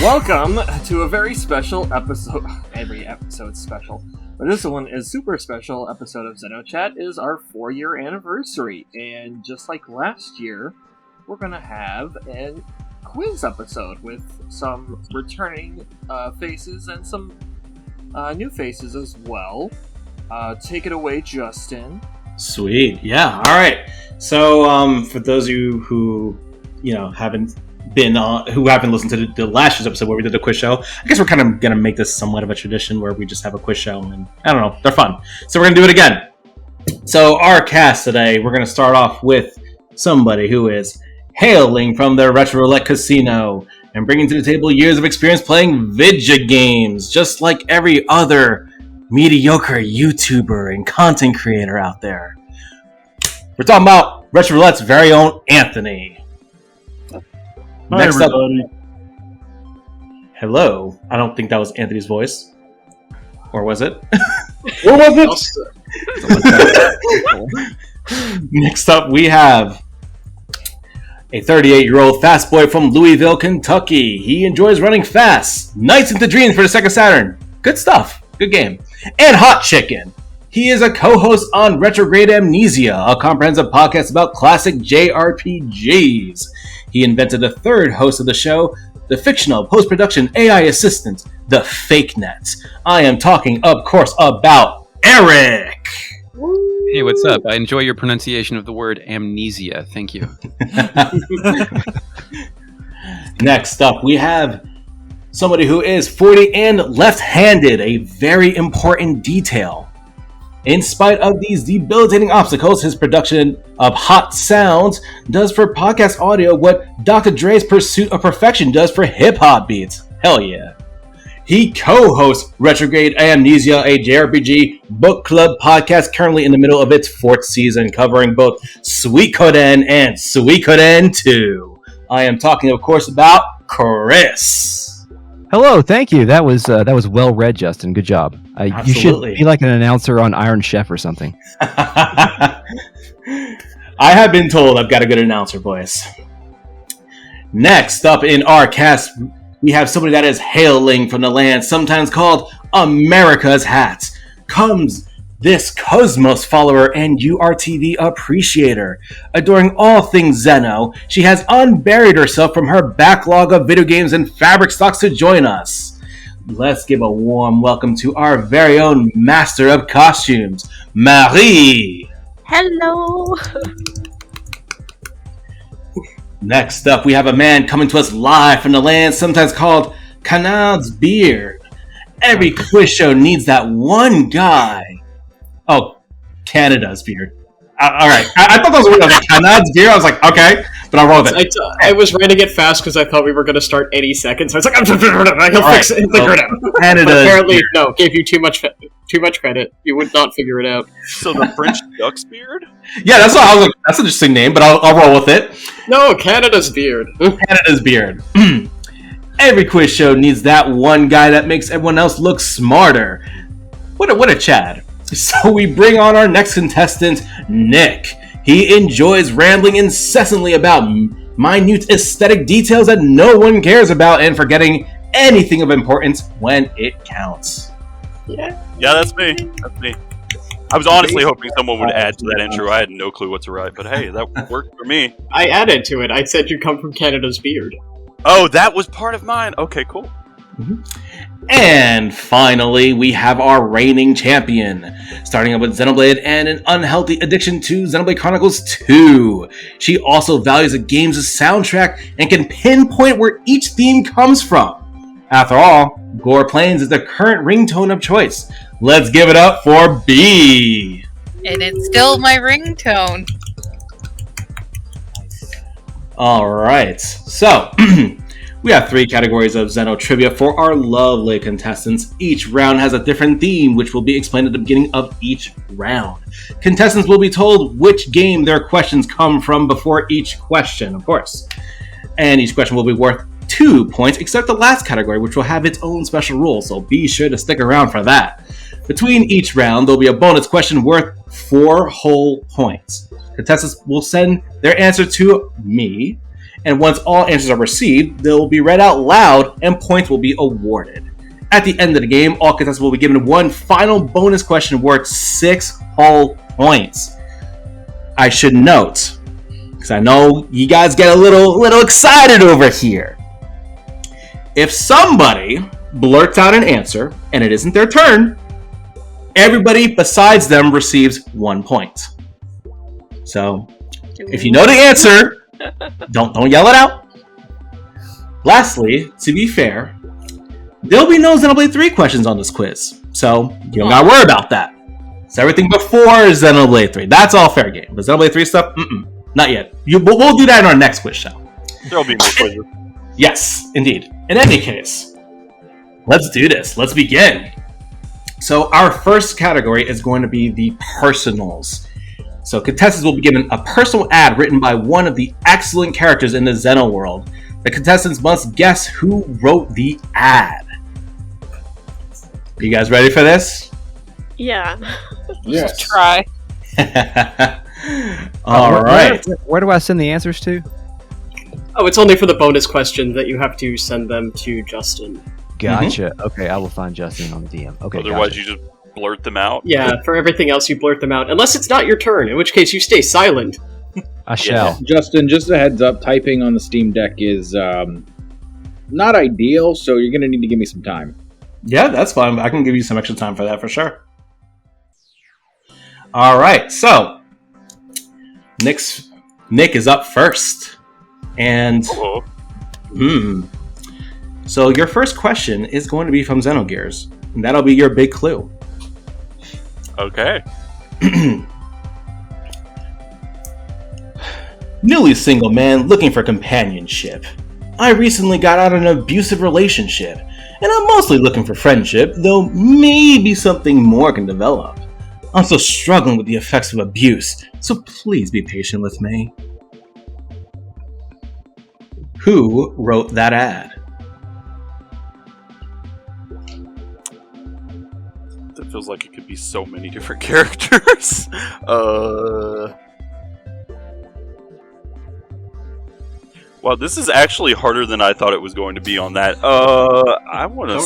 Welcome to a very special episode. Every episode's special, but this one is super special. Episode of XenoChat is our 4-year anniversary, and just like last year, we're gonna have a quiz episode with some returning faces and some new faces as well. Take it away, Justin. Sweet, yeah. All right. So, for those of you who haven't listened to the last year's episode where we did the quiz show, I guess we're kind of gonna make this somewhat of a tradition where we just have a quiz show, and I don't know, they're fun. So we're gonna do it again. So our cast today, we're gonna start off with somebody who is hailing from the Retrograde Casino and bringing to the table years of experience playing video games, just like every other mediocre YouTuber and content creator out there. We're talking about Retro Roulette's very own Anthony. Hi, Next everybody. up, hello. I don't think that was Anthony's voice, or was it? Or was it? Next up, we have a 38-year-old fast boy from Louisville, Kentucky. He enjoys running fast. Nights into Dreams for the Sega Saturn. Good stuff. Good game. And Hot Chicken. He is a co-host on Retrograde Amnesia, a comprehensive podcast about classic JRPGs. He invented the third host of the show, the fictional post-production AI assistant, the Fake Net. I am talking, of course, about Eric. Hey, what's up? I enjoy your pronunciation of the word amnesia. Thank you. Next up, we have somebody who is 40 and left-handed, a very important detail. In spite of these debilitating obstacles, his production of hot sounds does for podcast audio what Dr. Dre's pursuit of perfection does for hip-hop beats. Hell yeah. He co-hosts Retrograde Amnesia, a JRPG book club podcast currently in the middle of its 4th season, covering both Suikoden and Suikoden 2. I am talking, of course, about Chris. Hello, thank you. That was well read, Justin. Good job. You should be like an announcer on Iron Chef or something. I have been told I've got a good announcer voice. Next up in our cast, we have somebody that is hailing from the land, sometimes called America's Hat. Comes this Cosmos follower and URTV appreciator. Adoring all things Xeno, she has unburied herself from her backlog of video games and fabric stocks to join us. Let's give a warm welcome to our very own master of costumes, Marie. Hello. Next up, we have a man coming to us live from the land, sometimes called Canad's Beard. Every quiz show needs that one guy. Oh, Canada's Beard. All right. I thought that was weird. I was like, Canada's Beard? I was like, okay. But I rolled it. I was writing it fast because I thought we were going to start any second. So I was like, he'll fix it. He'll figure it out. Canada. Apparently, no. Gave you too much credit. You would not figure it out. So the French Duck's Beard? Yeah, that's what I was like. That's an interesting name, but I'll roll with it. No, Canada's Beard. Canada's Beard. Every quiz show needs that one guy that makes everyone else look smarter. What a Chad. So we bring on our next contestant, Nick. He enjoys rambling incessantly about minute aesthetic details that no one cares about and forgetting anything of importance when it counts. Yeah, that's me. I was honestly hoping someone would add to that intro. I had no clue what to write, but hey, that worked for me. I added to it. I said you come from Canada's Beard. Oh, that was part of mine. Okay, cool. Mm-hmm. And finally, we have our reigning champion, starting up with Xenoblade and an unhealthy addiction to Xenoblade Chronicles 2. She also values a game's soundtrack and can pinpoint where each theme comes from. After all, Gore Plains is the current ringtone of choice. Let's give it up for B. And it's still my ringtone. Alright, so we have 3 categories of Xeno trivia for our lovely contestants. Each round has a different theme, which will be explained at the beginning of each round. Contestants will be told which game their questions come from before each question, of course. And each question will be worth 2 points, except the last category, which will have its own special rules, so be sure to stick around for that. Between each round, there'll be a bonus question worth 4 whole points. Contestants will send their answer to me, And once all answers are received, they will be read out loud and points will be awarded. At the end of the game, all contestants will be given one final bonus question worth 6 whole points. I should note, because I know you guys get a little excited over here. If somebody blurts out an answer and it isn't their turn, everybody besides them receives 1 point. So, if you know the answer, don't yell it out. Lastly, to be fair, there'll be no Xenoblade 3 questions on this quiz, so you don't gotta worry about that. It's everything before Xenoblade 3. That's all fair game. But Xenoblade 3 stuff, not yet. We'll do that in our next quiz show. There'll be more quizzes. Yes, indeed. In any case, let's do this. Let's begin. So our first category is going to be the personals. So contestants will be given a personal ad written by one of the excellent characters in the Xeno world. The contestants must guess who wrote the ad. You guys ready for this? Yeah. Yes. Try. All right. Where do I send the answers to? Oh, it's only for the bonus questions that you have to send them to Justin. Gotcha. Okay, I will find Justin on the DM. Okay. Otherwise, gotcha. you just blurt them out. Yeah, for everything else, you blurt them out. Unless it's not your turn, in which case you stay silent. I shall. Justin, just a heads up, typing on the Steam Deck is not ideal, so you're going to need to give me some time. Yeah, that's fine. I can give you some extra time for that for sure. All right, so Nick is up first. And so your first question is going to be from Xenogears, and that'll be your big clue. Okay. Newly single man looking for companionship. I recently got out of an abusive relationship, and I'm mostly looking for friendship, though maybe something more can develop. I'm still struggling with the effects of abuse, so please be patient with me. Who wrote that ad? That feels like it could be so many different characters. Wow, this is actually harder than I thought it was going to be on that. I want to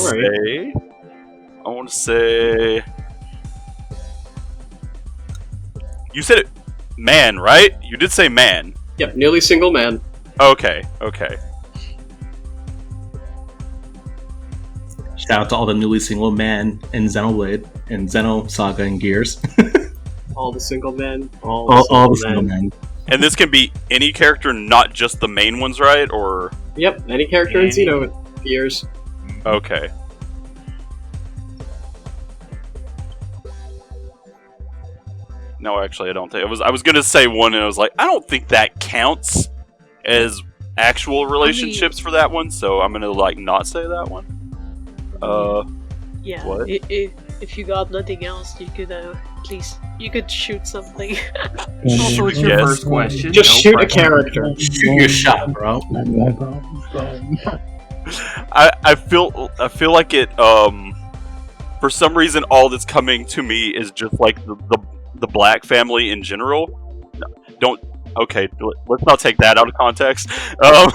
say... You said it... Man, right? You did say man. Yep, nearly single man. Okay. Shout out to all the newly single men in Xenoblade and Xenosaga and Gears. All the single men. All the single men. And this can be any character, not just the main ones, right? Or yep, any character in Xenogears. Okay. No, actually, I don't think I was gonna say one, and I was like, I don't think that counts as actual relationships for that one, so I'm gonna not say that one. Yeah. What? If you got nothing else, you could at least shoot something. Also, it's your first question. Just shoot a character. Shoot your shot, bro. I feel like it. For some reason, all that's coming to me is just like the Black family in general. Okay, let's not take that out of context. But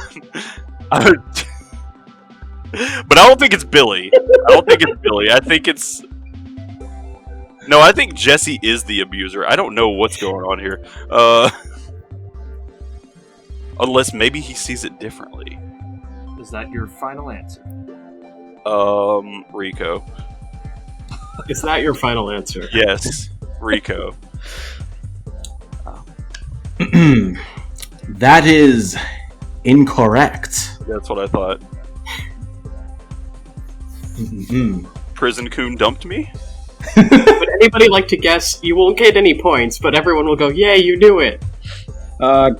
I don't think it's Billy. I think it's... No, I think Jesse is the abuser. I don't know what's going on here. Unless maybe he sees it differently. Is that your final answer? Rico. Is that your final answer? Yes, Rico. That is incorrect. That's what I thought. Prison Coon dumped me? Would anybody like to guess? You won't get any points, but everyone will go, "Yay, you knew it!"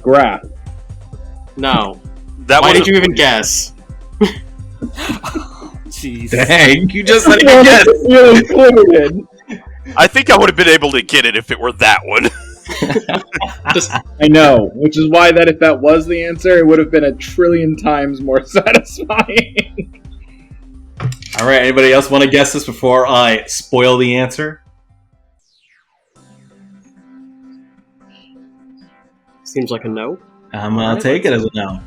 Graph. No. Why did you even guess? Jeez. Dang, you just let me guess. You included. I think I would have been able to get it if it were that one. I know, which is why that if that was the answer, it would have been 1,000,000,000,000 times more satisfying. All right, anybody else want to guess this before I spoil the answer? Seems like a no. I'm gonna take it as a no.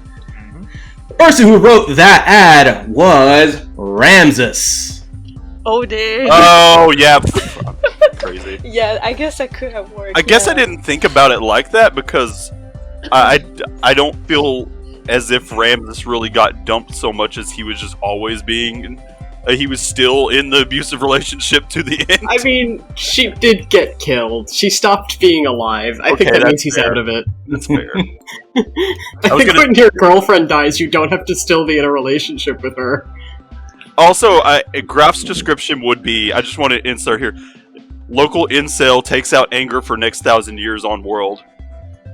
person who wrote that ad was Ramses. Oh, damn. Oh, yeah. Crazy. Yeah, I guess that could have worked. I guess I didn't think about it like that because I don't feel as if Ramses really got dumped so much as he was just always being... he was still in the abusive relationship to the end. I mean, she did get killed. She stopped being alive. I think that means he's out of it. That's fair. I think when your girlfriend dies, you don't have to still be in a relationship with her. Also, Graf's description would be, I just want to insert here, local incel takes out anger for next 1,000 years on world.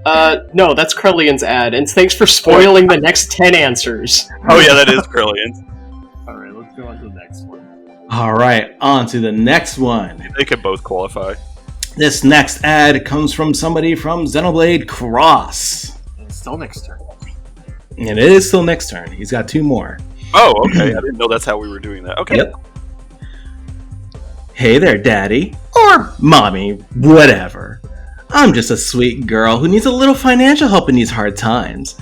No, that's Krellian's ad, and thanks for spoiling the next 10 answers. Oh yeah, that is Krellian's. Alright, let's go on to the next one. Alright, on to the next one. They could both qualify. This next ad comes from somebody from Xenoblade Cross. And it's still Nick's turn. And it is still Nick's turn. He's got 2 more. Oh, okay. I didn't know that's how we were doing that. Okay. Yep. Hey there, Daddy. Or Mommy. Whatever. I'm just a sweet girl who needs a little financial help in these hard times.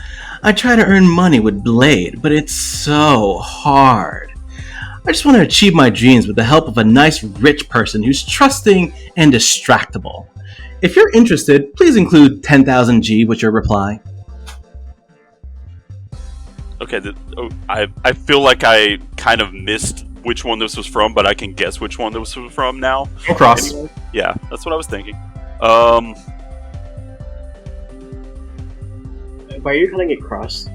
I try to earn money with Blade, but it's so hard. I just want to achieve my dreams with the help of a nice, rich person who's trusting and distractible. If you're interested, please include 10,000 G with your reply. Okay, I feel like I kind of missed which one this was from, but I can guess which one this was from now. Cross. Anyway, yeah, that's what I was thinking. Why are you calling it Cross?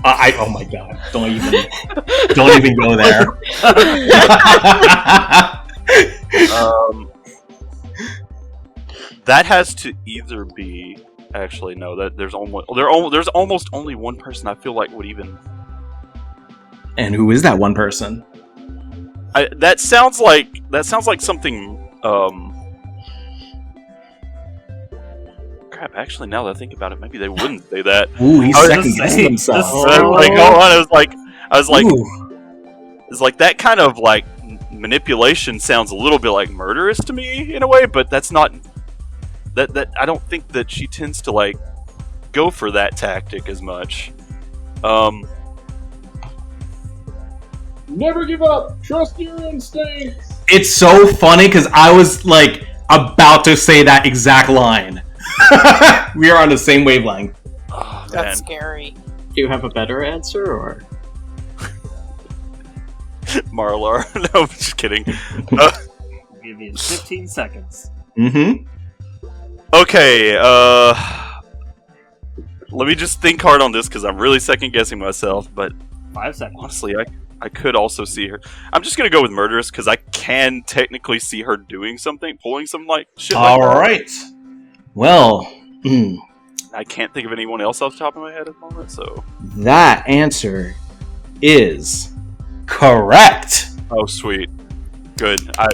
Oh my god! Don't even go there. That has to either be. Actually, no. There's almost only one person I feel like would even. And who is that one person? That sounds like something. Crap. Actually, now that I think about it, maybe they wouldn't say that. Ooh, he's second guessing himself. I was like, it's like that kind of like manipulation sounds a little bit like murderous to me in a way, but that's not. That I don't think that she tends to like go for that tactic as much. Never give up. Trust your instincts. It's so funny because I was like about to say that exact line. We are on the same wavelength. Oh, That's scary. Do you have a better answer, or Marlar? No, I'm just kidding. I'll give you 15 seconds. Mm-hmm. Okay, let me just think hard on this because I'm really second guessing myself, but 5 seconds. honestly, I could also see her. I'm just gonna go with murderous because I can technically see her doing something, pulling some like shit. All like that. right. Well, I can't think of anyone else off the top of my head at the moment, so that answer is correct. oh sweet, good. I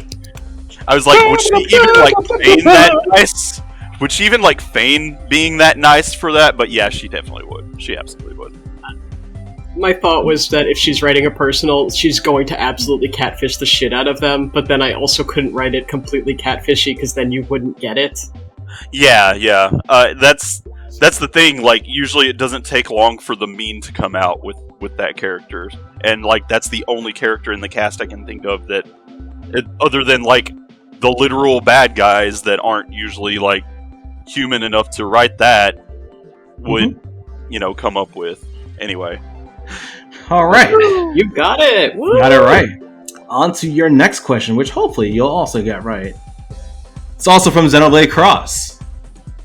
was like, would she even like feign that nice? Would she even like feign being that nice for that? But yeah, she definitely would. She absolutely would. my thought was that if she's writing a personal, she's going to absolutely catfish the shit out of them, but then I also couldn't write it completely catfishy because then you wouldn't get it. Yeah. That's the thing. Like, usually it doesn't take long for the meme to come out with that character, and like that's the only character in the cast I can think of that, other than like the literal bad guys that aren't usually like human enough to write that, would come up with anyway. All right, You got it. Woo! got it right. On to your next question, which hopefully you'll also get right. It's also from Xenoblade Cross.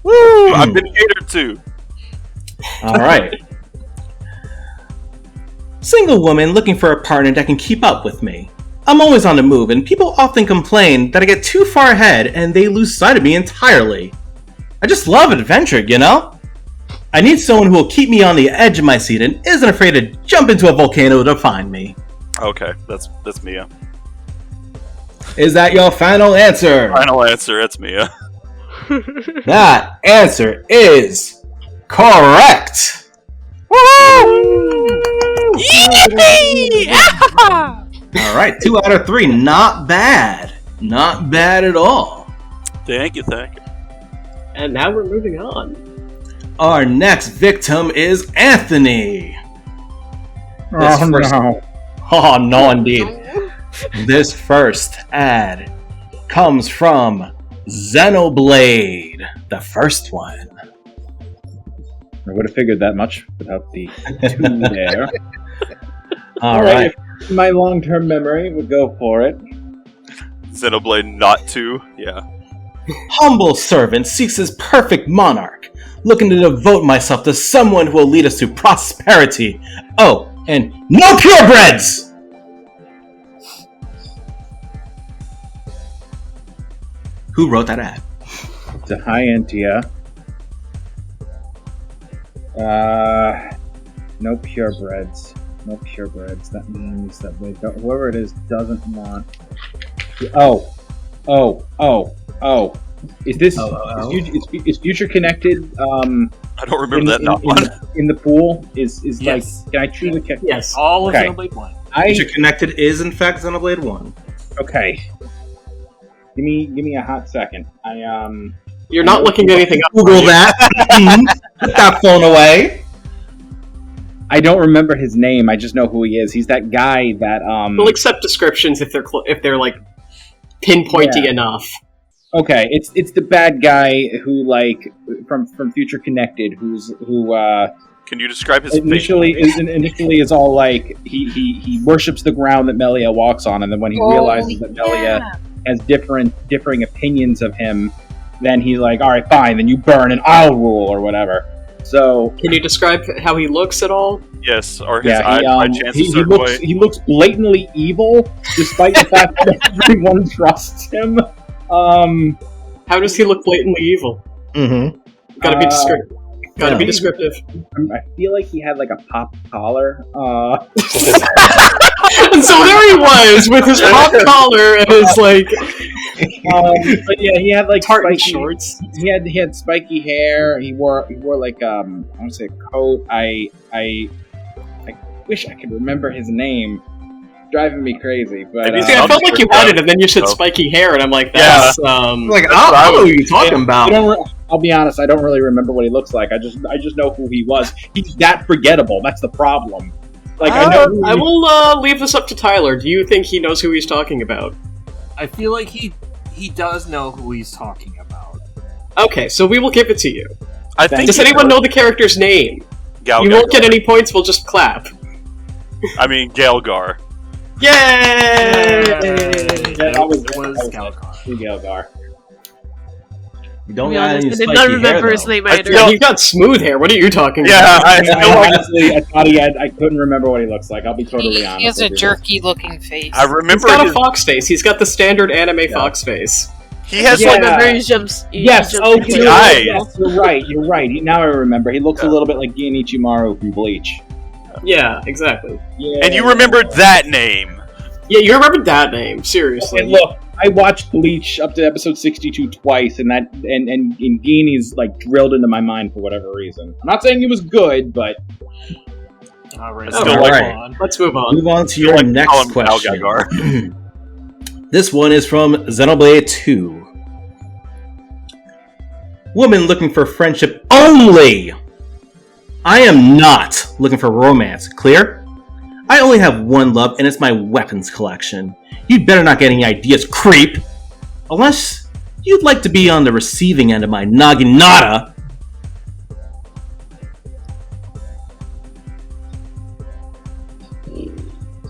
Woo! I've been catered to. All right. Single woman looking for a partner that can keep up with me. I'm always on the move, and people often complain that I get too far ahead and they lose sight of me entirely. I just love adventure, you know? I need someone who will keep me on the edge of my seat and isn't afraid to jump into a volcano to find me. Okay, that's Mia. Is that your final answer? Final answer, that's Mia. That answer is correct. All right, 2 out of 3. Not bad. Not bad at all. Thank you. And now we're moving on. Our next victim is Anthony. No. Oh, no, indeed. This first ad comes from Xenoblade, the first one. I would have figured that much without the 2 there. All right. My long-term memory would go for it. Xenoblade not 2, yeah. Humble servant seeks his perfect monarch, looking to devote myself to someone who will lead us to prosperity. Oh, and no purebreds! Who wrote that ad? To High Entia. No purebreds. No purebreds. That means that whoever it is doesn't want. Oh. Is this is Future connected? I don't remember that one. In the pool is Yes. like. Can I choose a? Yes. All of Okay. Xenoblade 1. Future Connected is in fact Xenoblade 1. Okay. Give me a hot second. You're not looking anything up. Google that. Put that phone away. I don't remember his name. I just know who he is. He's that guy that We'll accept descriptions if they're like pinpointy enough. Okay, it's the bad guy who like from Future Connected who Can you describe his initially is all like he worships the ground that Melia walks on, and then when he realizes that Melia has differing opinions of him, then he's like, all right, fine, then you burn and I'll rule or whatever. So can you describe how he looks at all? Yes, or his eye chances he looks blatantly evil, despite the fact that everyone trusts him. How does he look blatantly evil? Mm-hmm. Gotta be descriptive. Gotta be descriptive. I feel like he had like a pop collar. And so there he was with his pop collar and his like. But yeah, he had like tartan spiky shorts. He had spiky hair. He wore like I want to say a coat. I wish I could remember his name. Driving me crazy, but See, I felt like you had it, and then you said spiky hair, and I'm like, that's like, I don't know what you're talking about. I'll be honest, I don't really remember what he looks like. I just know who he was. He's that forgettable. That's the problem. Like I will leave this up to Tyler. Do you think he knows who he's talking about? I feel like he does know who he's talking about. Okay, so we will give it to you. Does anyone know the character's name? You won't get any points. We'll just clap. I mean, Galgar. Yay! That was Galgar. You don't I did not remember his name either. He's got smooth hair. What are you talking about? Honestly, I thought I couldn't remember what he looks like. I'll be totally honest. He has a jerky-looking face. I remember he's got a fox face. He's got the standard anime fox face. He has like the very jumps. Yes. Oh, yes. You're right. Now I remember. He looks a little bit like Gienichimaru from Bleach. Yeah, exactly. Yeah. And you remembered that name. Yeah, you remembered that name. Seriously. Okay, look, I watched Bleach up to episode 62 twice, and Geeny's like drilled into my mind for whatever reason. I'm not saying it was good, but all right. Let's move on. Move on to your next question. This one is from Xenoblade 2. Woman looking for friendship only. I am not looking for romance. Clear? I only have one love, and it's my weapons collection. You'd better not get any ideas, creep! Unless you'd like to be on the receiving end of my naginata.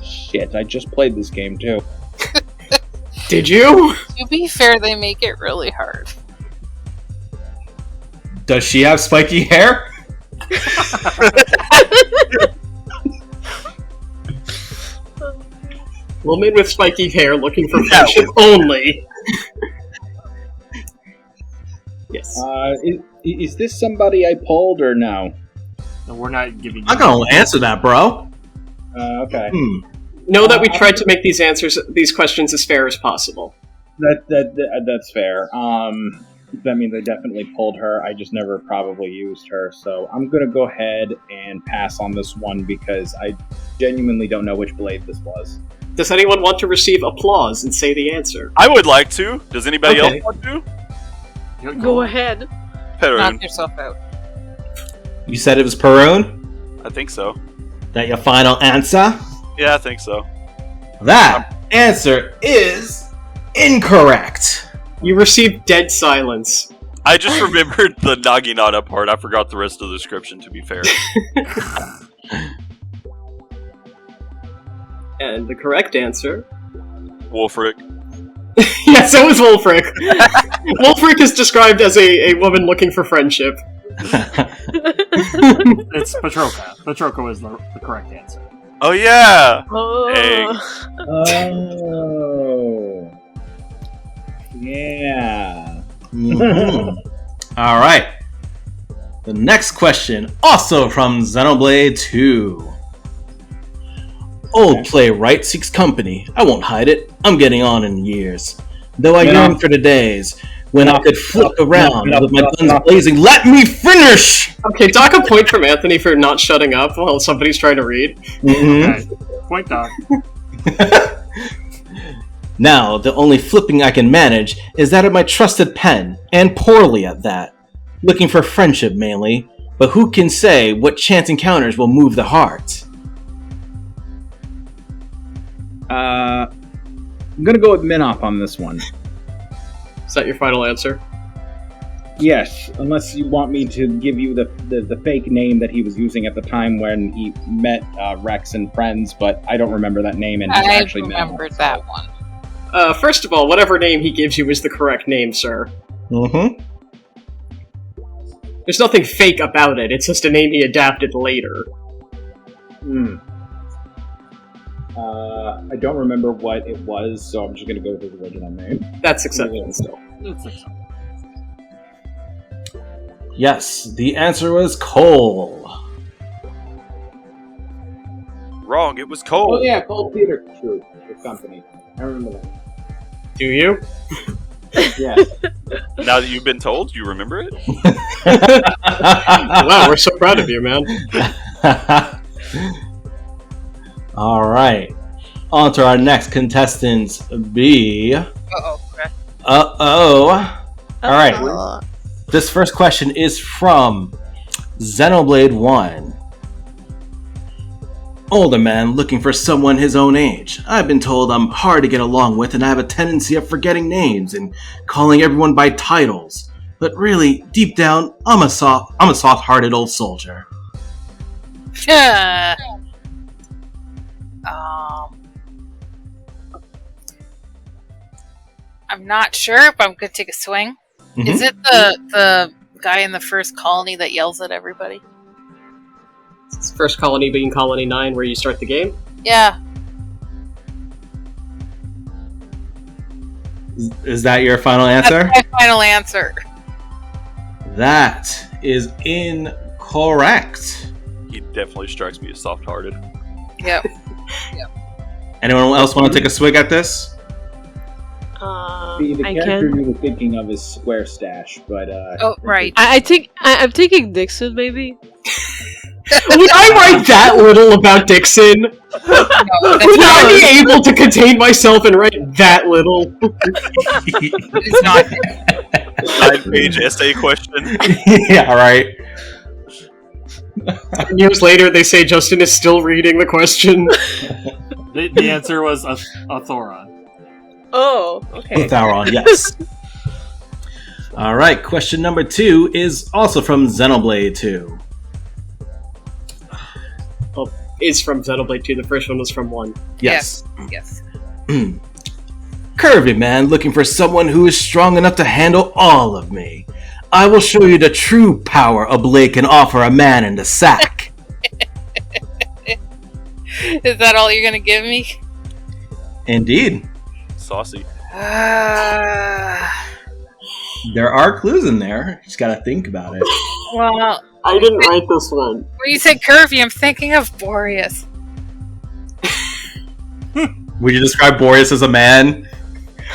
Shit, I just played this game too. Did you? To be fair, they make it really hard. Does she have spiky hair? Woman with spiky hair looking for friendship only. Yes. Is this somebody I pulled or no? No, we're not giving. I'm gonna answer that, bro. Okay. Know that we tried to make these questions as fair as possible. That's fair. That means I definitely pulled her. I just never probably used her. So I'm going to go ahead and pass on this one because I genuinely don't know which blade this was. Does anyone want to receive applause and say the answer? I would like to. Does anybody else want to? Go ahead. Knock yourself out. You said it was Perone? I think so. That your final answer? Yeah, I think so. That answer is incorrect. You received dead silence. I just remembered the Naginata part. I forgot the rest of the description, to be fair. And the correct answer... Wolfric. Yes, it was Wolfric. Wolfric is described as a woman looking for friendship. It's Patroka. Patroka was the correct answer. Oh, yeah! Oh. Oh. Yeah. Mhm. All right. The next question, also from Xenoblade 2. Old playwright seeks company. I won't hide it. I'm getting on in years. Though I yearn for the days when I could flip around with my guns blazing. Let me finish! Okay, dock a point from Anthony for not shutting up while somebody's trying to read. Mhm. Okay. Point doc. Now, the only flipping I can manage is that of my trusted pen, and poorly at that. Looking for friendship mainly, but who can say what chance encounters will move the heart? I'm gonna go with Minoff on this one. Is that your final answer? Yes, unless you want me to give you the fake name that he was using at the time when he met Rex and friends, but I don't remember that name, and he's I actually remembered Minoff, that so. one. First of all, whatever name he gives you is the correct name, sir. Mm-hmm. There's nothing fake about it, it's just a name he adapted later. I don't remember what it was, so I'm just gonna go with his original name. That's acceptable still. Yes, the answer was Cole. Wrong, it was Cole. Oh yeah, Cole Peter Troop, the company. I remember that. Do you? Yeah. Now that you've been told, you remember it? Wow, we're so proud of you, man. All right. On to our next contestants, B. Uh-oh. Okay. Uh-oh. All right. This first question is from Xenoblade 1. Older man looking for someone his own age. I've been told I'm hard to get along with and I have a tendency of forgetting names and calling everyone by titles. But really, deep down, I'm a soft-hearted old soldier. I'm not sure, but I'm gonna take a swing. Mhm. Is it the guy in the first colony that yells at everybody? It's first colony being Colony 9, where you start the game. Yeah. Is that your final answer? That's my final answer. That is incorrect. He definitely strikes me as soft-hearted. Yep. Anyone else want to take a swig at this? The I character can. you were thinking of is Square Stash, but Oh, right. I think I'm thinking Dixon, maybe. Would I write that little about Dixon? No, that's Would I be able to contain myself and write that little? it's not. 9-page essay question. Yeah, right. Years later, they say Justin is still reading the question. The answer was a Thoron. Oh, okay. Thauron, yes. All right, question number 2 is also from Xenoblade 2. Well, it's from Xenoblade 2. The first one was from 1. Yes. Yes. Curvy man looking for someone who is strong enough to handle all of me. I will show you the true power a blade can offer a man in the sack. Is that all you're gonna give me? Indeed. Saucy. There are clues in there. Just gotta think about it. Well, I didn't write this one. when you said curvy, I'm thinking of Boreas. Would you describe Boreas as a man?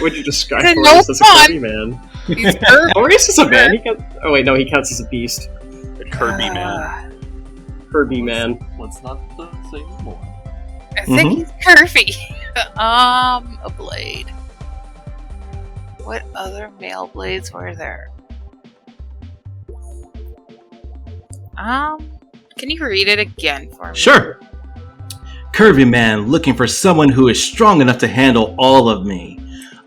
Would you describe No Boreas as a fun. Kirby man? He's curvy. Boreas is a man. He counts. Oh wait, no, he counts as a beast. A Kirby man. Kirby man. Let's not say more. I think he's curvy. A blade. What other male blades were there? Can you read it again for me? Sure. curvy man looking for someone who is strong enough to handle all of me.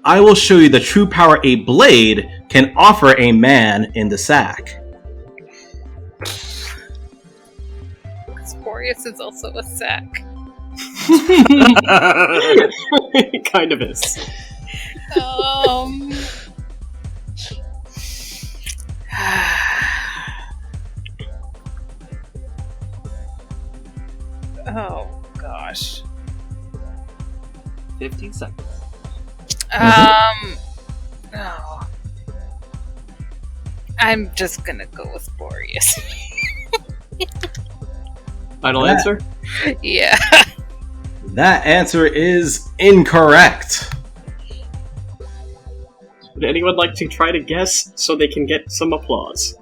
I will show you the true power a blade can offer a man in the sack. Sporius is also a sack. It kind of is. Oh gosh. 15 seconds. Oh. I'm just gonna go with Boreas. Final answer? Yeah. That answer is incorrect. Would anyone like to try to guess so they can get some applause?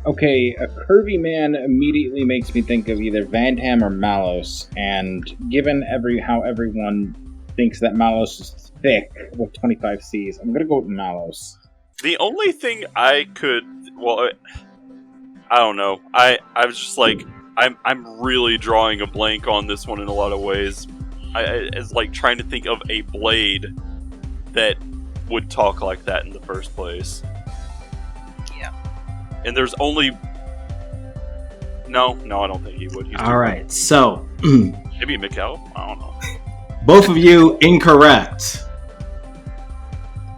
Okay, a curvy man immediately makes me think of either Van Damme or Malos, and given how everyone thinks that Malos is thick with 25 Cs, I'm gonna go with Malos. The only thing I could, I don't know. I was just like, I'm really drawing a blank on this one in a lot of ways. It's like trying to think of a blade that would talk like that in the first place. Yeah. And there's only... No, I don't think he would. Alright, so... Maybe Mikkel? I don't know. Both of you incorrect.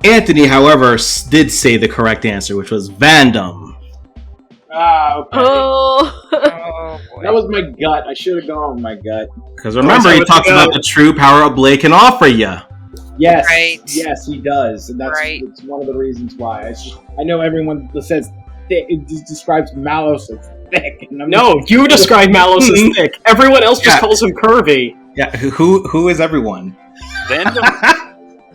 Anthony, however, did say the correct answer, which was Vandam. Ah, okay. Oh. Boy. That was my gut. I should have gone with my gut. Because remember, he talks about the true power a blade can offer you. Yes, Right. yes, he does, and that's one of the reasons why. I know everyone that says thick, it describes Malos as thick. And You describe Malos as thick. Everyone else just calls him curvy. Yeah, who is everyone? Vandam...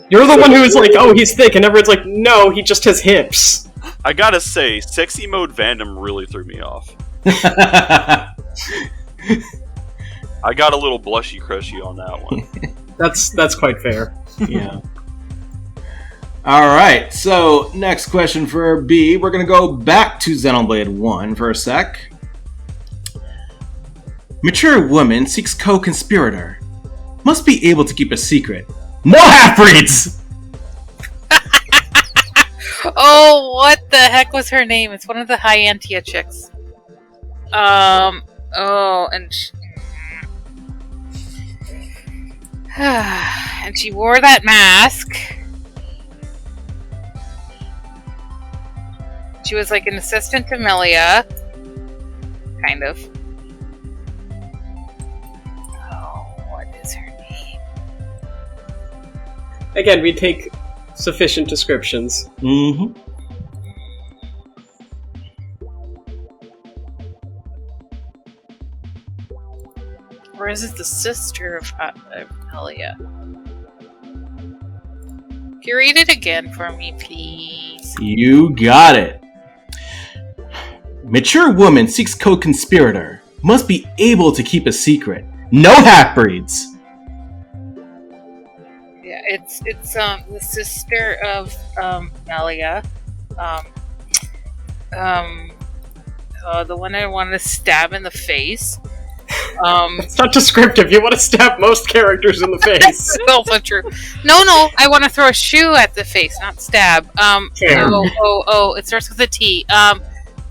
You're the one who is like, oh, he's thick, and everyone's like, no, he just has hips. I gotta say, sexy mode Vandam really threw me off. I got a little blushy crushy on that one. That's quite fair. Yeah. Alright, so next question for B. We're going to go back to Xenoblade 1 for a sec. Mature woman seeks co-conspirator. Must be able to keep a secret. No half-breeds! Oh, what the heck was her name? It's one of the Hyantia chicks. And she wore that mask. She was like an assistant to Melia. Kind of. Oh, what is her name? Again, we take sufficient descriptions. Mm-hmm. Or is it the sister of Melia? Can you read it again for me, please? You got it. Mature woman seeks co-conspirator. Must be able to keep a secret. No half-breeds. Yeah, it's the sister of Melia. The one I want to stab in the face. It's not descriptive. You want to stab most characters in the face. That's also true. No, I want to throw a shoe at the face, not stab. Fair. It starts with a T.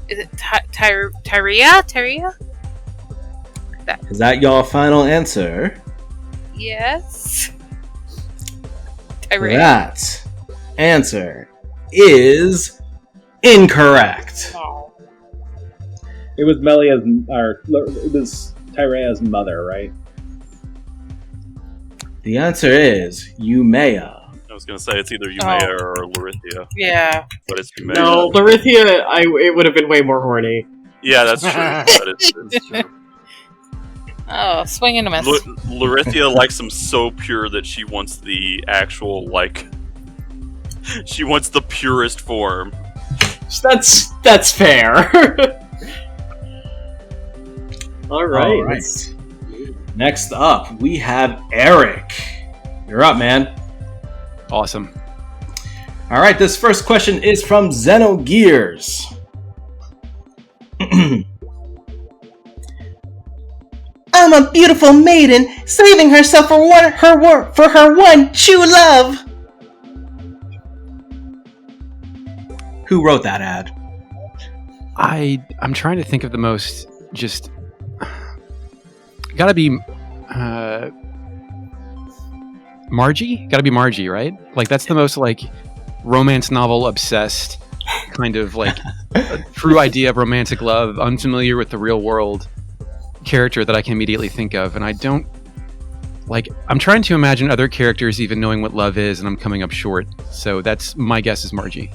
Is it Tyria? Is that your final answer? Yes. Tyria. That answer is incorrect. Oh. It was Melia's, or it was Tyrea's mother, right? The answer is Umea. I was gonna say it's either Umea or Larithia. Yeah. But it's Umea. No, Larithia, it would have been way more horny. Yeah, that's true. It's true. Oh, swing and a miss. Larithia likes them so pure that she wants the actual, she wants the purest form. That's fair. All right. Next up, we have Eric. You're up, man. Awesome. All right, this first question is from Xenogears. I'm a beautiful maiden saving herself for her one true love. Who wrote that ad? I'm trying to think of the most just gotta be Margie? Gotta be Margie, right? Like that's the most like romance novel obsessed kind of like a true idea of romantic love, unfamiliar with the real world character that I can immediately think of, and I don't like I'm trying to imagine other characters even knowing what love is, and I'm coming up short. So that's my guess is Margie.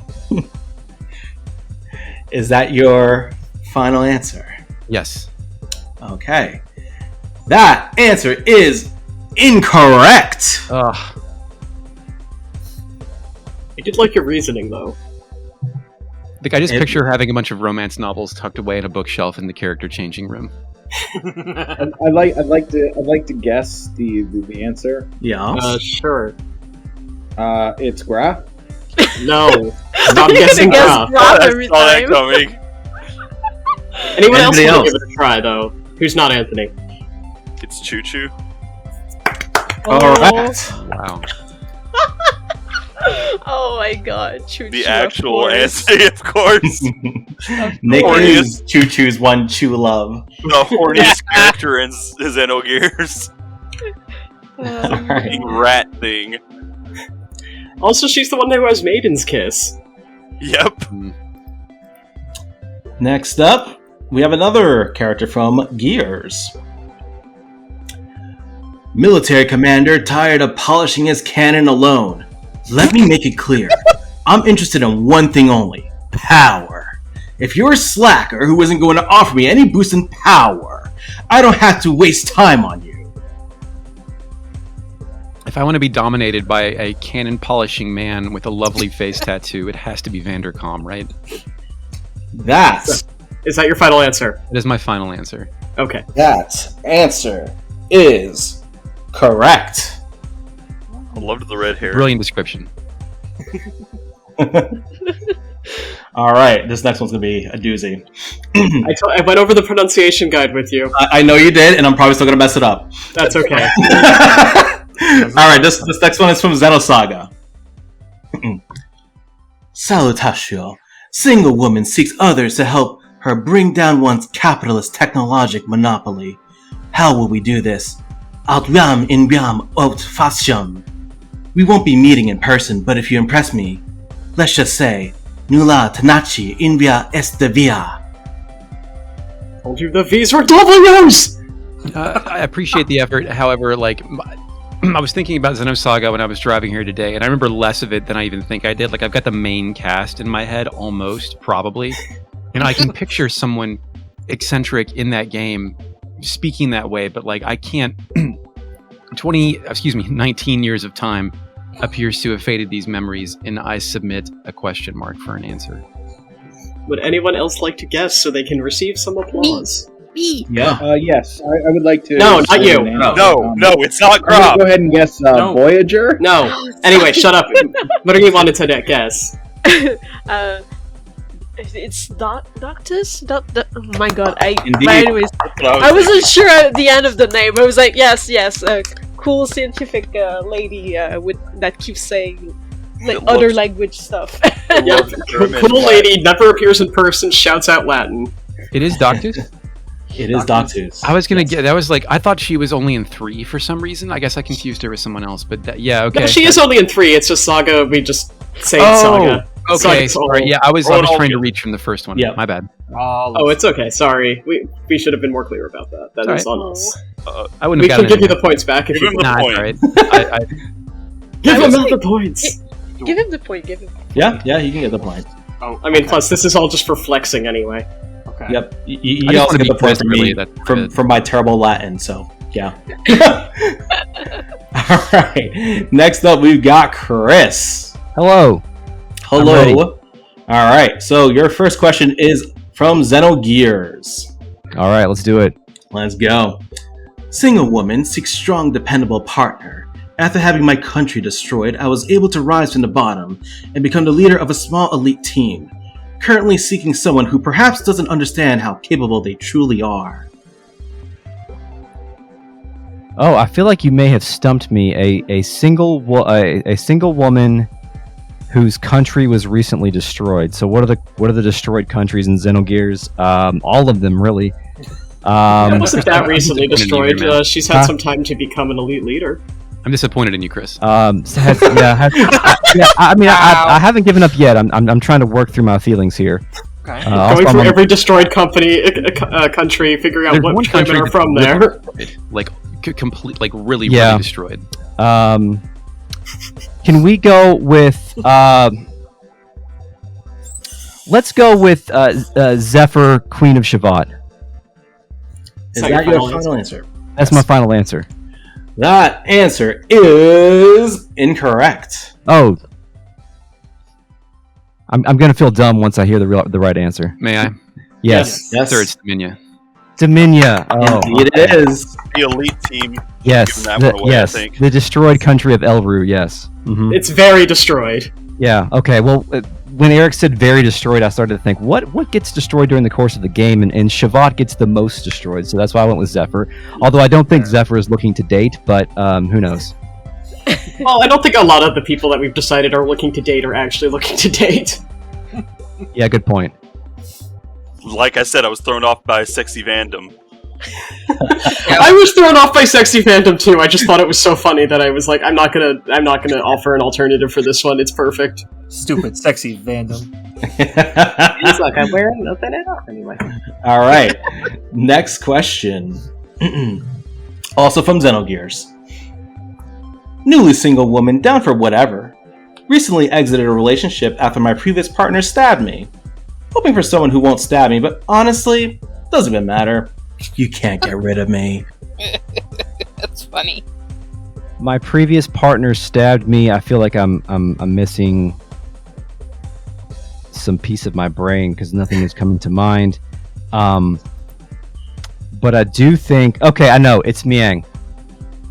Is that your final answer? Yes. Okay. That answer is incorrect. I did like your reasoning, though. Like, I just picture having a bunch of romance novels tucked away in a bookshelf in the character changing room. I'd like to guess the answer. Yeah. Sure. It's Graph. No. Stop guessing Graph. I saw that coming. Anyone else want to give it a try, though? Who's not Anthony? It's Choo Choo. Alright. Wow. Oh my god, Choo The Choo, actual of course. essay, of course. Nick is Choo Choo's one true love. The horniest character in Xenogears. Alright. Rat thing. Also, she's the one who has Maiden's Kiss. Yep. Next up, we have another character from Gears. Military commander tired of polishing his cannon alone. Let me make it clear. I'm interested in one thing only. Power. If you're a slacker who isn't going to offer me any boost in power, I don't have to waste time on you. If I want to be dominated by a cannon polishing man with a lovely face tattoo, it has to be Vandercom, right? Is that your final answer? It is my final answer. Okay. That answer is correct. I loved the red hair. Brilliant description. Alright, this next one's going to be a doozy. I went over the pronunciation guide with you. I know you did, and I'm probably still going to mess it up. That's okay. Alright, this next one is from Xenosaga. Salutatio. Single woman seeks others to help her bring down one's capitalist technologic monopoly. How will we do this? Outram in biam out fashion. We won't be meeting in person, but if you impress me, let's just say, Nula Tanachi in via este via. Told you the V's were W's! I appreciate the effort. However, like, I was thinking about Xenosaga when I was driving here today, and I remember less of it than I even think I did. Like, I've got the main cast in my head, almost, probably. And I can picture someone eccentric in that game speaking that way, but, like, I can't... 19 years of time appears to have faded these memories, and I submit a question mark for an answer. Would anyone else like to guess so they can receive some applause? Me. Yeah. Yes, I would like to. No, not you. No, it's not I'm gonna Grop. go ahead and guess Voyager. No. Anyway, shut up. What do you wanted to guess? It's Doctus? Oh my god, Indeed. but anyways, I wasn't sure at the end of the name. I was like, yes, cool scientific lady with that keeps saying like other language stuff. Yeah, cool lady, never appears in person, shouts out Latin. It is Doctus? It is Doctus. I was gonna get that was like I thought she was only in 3 for some reason. I guess I confused her with someone else, but yeah, okay. No, she is only in 3. It's just Saga. We just say it's Saga. Okay, Saga's sorry. all- Yeah, I was trying to reach from the first one. Yeah. My bad. Oh, it's okay. Sorry. We should have been more clear about that. That is All on us. I wouldn't We have can gotten give you it. the points back if Give you him want. the Nah, point. it's all right. Give I him was the points! Give him the point, give him. Yeah, you can get the point. I mean, plus, this is all just for flexing anyway. Okay. Yep. I You just also wanna get be the point pissed, from really, me that's from my terrible Latin, so yeah. Alright. Next up we've got Chris. Hello. I'm ready. Hello. Alright, so your first question is from Xenogears. All right, let's do it. Let's go. Single woman seeks strong, dependable partner. After having my country destroyed, I was able to rise from the bottom and become the leader of a small elite team. Currently seeking someone who perhaps doesn't understand how capable they truly are. Oh, I feel like you may have stumped me. A single woman whose country was recently destroyed. So what are the destroyed countries in Xenogears? All of them, really. It wasn't that recently destroyed. She's had some time to become an elite leader. I'm disappointed in you, Chris. I haven't given up yet. I'm trying to work through my feelings here. Okay. Going through every destroyed country, figuring out what women are from there. Like complete, like really destroyed. Can we go with? Let's go with Zephyr, Queen of Shavat. Is that your final answer? That's my final answer. That answer is incorrect. Oh. I'm gonna feel dumb once I hear the right answer. May I? Yes. Sir, it's Dominia. Dominia. Oh, indeed it is. The elite team. Yes. That one away, I think. The destroyed country of Elru. Yes. Mm-hmm. It's very destroyed. Yeah. Okay. Well, when Eric said "very destroyed," I started to think, what gets destroyed during the course of the game, and Shavat gets the most destroyed. So that's why I went with Zephyr. Although I don't think Zephyr is looking to date, but who knows? Well, I don't think a lot of the people that we've decided are looking to date are actually looking to date. Yeah. Good point. Like I said, I was thrown off by sexy fandom. I was thrown off by sexy fandom too. I just thought it was so funny that I was like, I'm not gonna offer an alternative for this one. It's perfect. Stupid sexy fandom. He's like, I'm wearing nothing at all anyway. All right. Next question. Also from Xenogears. Newly single woman down for whatever. Recently exited a relationship after my previous partner stabbed me. Hoping for someone who won't stab me, but honestly, doesn't even matter. You can't get rid of me. That's funny. My previous partner stabbed me. I feel like I'm missing some piece of my brain because nothing is coming to mind. But I do think. Okay, I know it's Miang.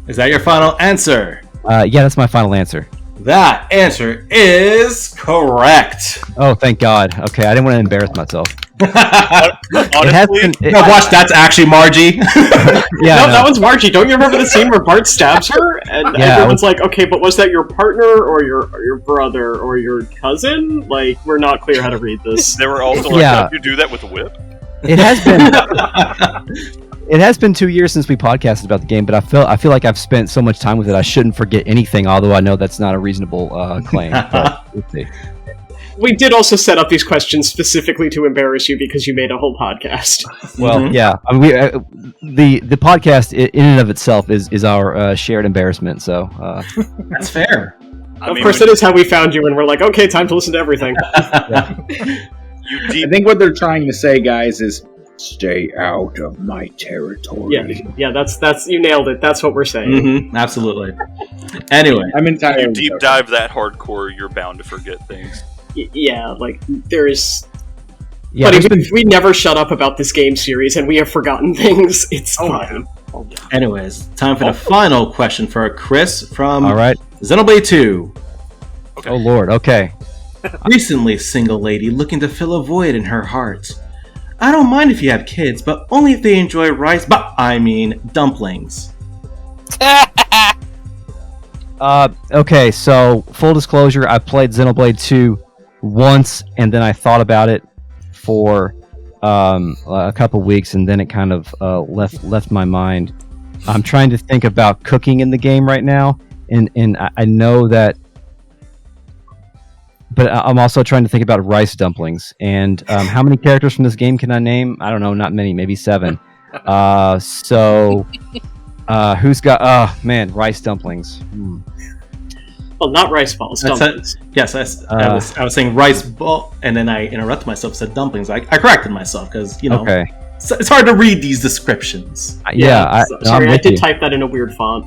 Is that your final answer? Yeah, that's my final answer. That answer is correct. Oh, thank God. Okay, I didn't want to embarrass myself. Honestly, watch, that's actually Margie. Yeah, that one's Margie. Don't you remember the scene where Bart stabs her? And everyone's like, okay, but was that your partner or your brother or your cousin? Like, we're not clear how to read this. They were also like, how do you do that with a whip? It has been. It has been 2 years since we podcasted about the game, but I feel like I've spent so much time with it. I shouldn't forget anything, although I know that's not a reasonable claim. But let's see. We did also set up these questions specifically to embarrass you because you made a whole podcast. Well, yeah, I mean, the podcast in and of itself is our shared embarrassment. So that's fair. Of course, that is how we found you, and we're like, okay, time to listen to everything. I think what they're trying to say, guys, is stay out of my territory. Yeah, that's you nailed it. That's what we're saying. Mm-hmm, absolutely. Anyway, I'm entirely. You deep dive that hardcore, you're bound to forget things. Yeah, like there is. Yeah, but we never shut up about this game series, and we have forgotten things. It's fine. Oh, yeah. Anyways, time for the final question for Chris from Xenoblade 2. Okay. Oh Lord, okay. Recently single lady looking to fill a void in her heart. I don't mind if you have kids, but only if they enjoy rice, dumplings. Okay, so full disclosure, I played Xenoblade 2 once, and then I thought about it for a couple weeks, and then it kind of left my mind. I'm trying to think about cooking in the game right now, and I know that, but I'm also trying to think about rice dumplings. And how many characters from this game can I name? I don't know, not many, maybe 7. So who's got? Rice dumplings. Well, not rice balls. Dumplings. I was saying rice ball, and then I interrupted myself, said dumplings. I corrected myself because Okay. It's hard to read these descriptions. Sorry, I did type that in a weird font.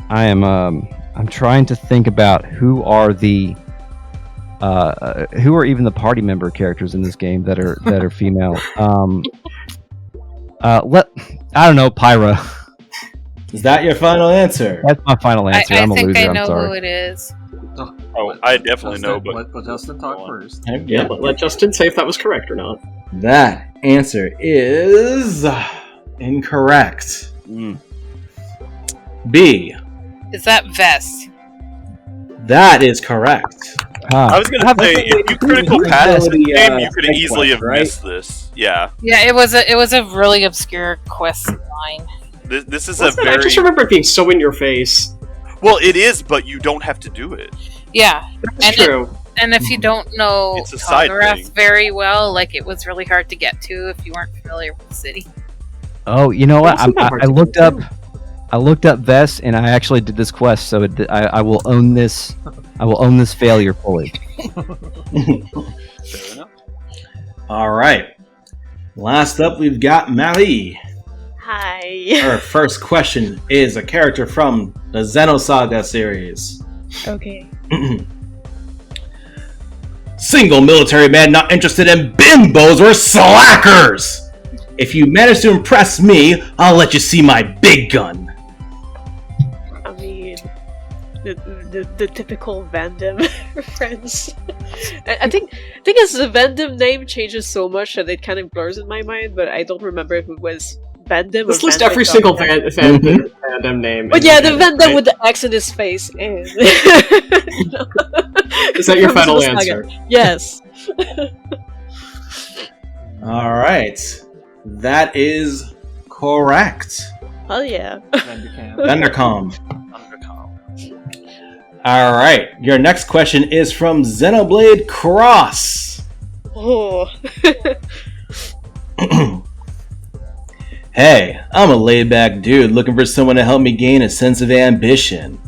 I am. I'm trying to think about who are the. Who are even the party member characters in this game that are female? I don't know, Pyra. Is that your final answer? That's my final answer. I'm a loser. I think I know I'm sorry. who it is. Oh, I definitely know, but let Justin talk first. Yeah, let Justin say if that was correct or not. That answer is incorrect. B. Is that vest? That is correct. I was gonna say, if you critical pass this ability, game, you could side easily quest, have right? missed this. Yeah, Yeah, it was a really obscure quest line. this is What's a that? I just very remember it being so in your face. well. It is, but you don't have to do it. Yeah, That's And true. and if you don't know It's a side Kagurath thing. very well, like it was really hard to get to if you weren't familiar with the city. Oh, you know what? Wasn't that hard I to looked get up. to? I looked up Vest, and I actually did this quest, so I will own this. I will own this failure fully. Fair enough. All right. Last up, we've got Marie. Hi. Her first question is a character from the Xenosaga series. Okay. Single military man not interested in bimbos or slackers. If you manage to impress me, I'll let you see my big gun. I mean, the typical Vandam friends. I think as the Vandam name changes so much that it kind of blurs in my mind, but I don't remember if it was Vandam or Let's list Vandam every dot single net. fandom name. But yeah, the Vandam with the X in his face. And Is that your From final Xenosaga. answer? Yes. All right. That is correct. Hell yeah. Thundercom. All right. Your next question is from Xenoblade Cross. Oh. Hey, I'm a laid-back dude looking for someone to help me gain a sense of ambition.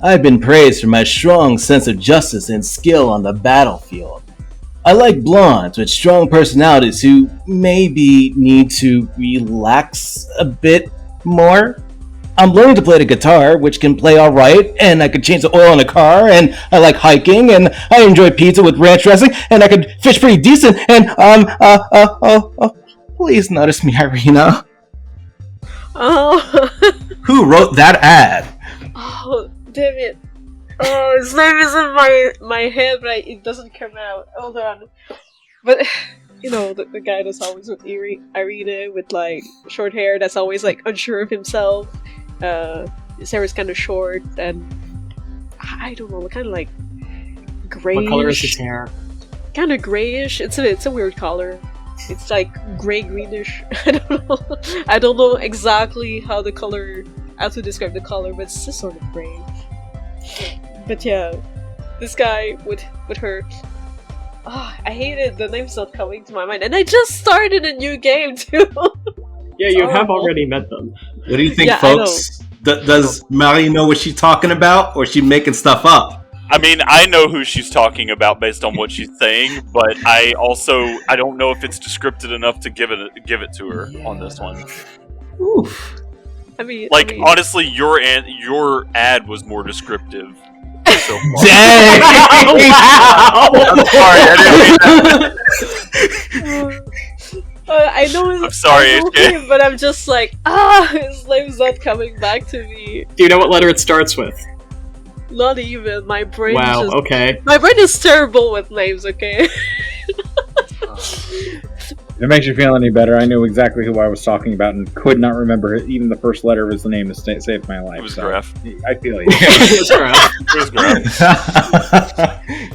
I've been praised for my strong sense of justice and skill on the battlefield. I like blondes with strong personalities who maybe need to relax a bit more. I'm learning to play the guitar, which can play alright, and I can change the oil in a car, and I like hiking, and I enjoy pizza with ranch dressing, and I could fish pretty decent, and please notice me, Irina. Oh. Who wrote that ad? Oh, damn it. Oh, his name is in my head, but it doesn't come out. Hold on. But, you know, the guy that's always with Irina with, like, short hair, that's always, like, unsure of himself. His hair is kind of short, and I don't know, kind of, like, grayish. What color is his hair? Kind of grayish. It's a weird color. It's, like, gray-greenish. I don't know exactly how to describe the color, but it's just sort of gray. But yeah, this guy with her. Oh, I hate it. The name's not coming to my mind, and I just started a new game too. Yeah, you have already met them. What do you think, Yeah, I folks? Does Marie know what she's talking about, or is she making stuff up? I mean, I know who she's talking about based on what she's saying, but I don't know if it's descriptive enough to give it to her on this one. Oof. I mean, Honestly, your ad was more descriptive. So far. Dang! Wow! I'm sorry, I didn't mean that. I know it's. I'm sorry, I know HK. him, but I'm just like, his name's not coming back to me. Do you know what letter it starts with? Not even. My brain. Wow, Just, okay. My brain is terrible with names. Okay. If it makes you feel any better, I knew exactly who I was talking about and could not remember even the first letter of his name to save my life. It was so Graf. I feel you. It was Graf.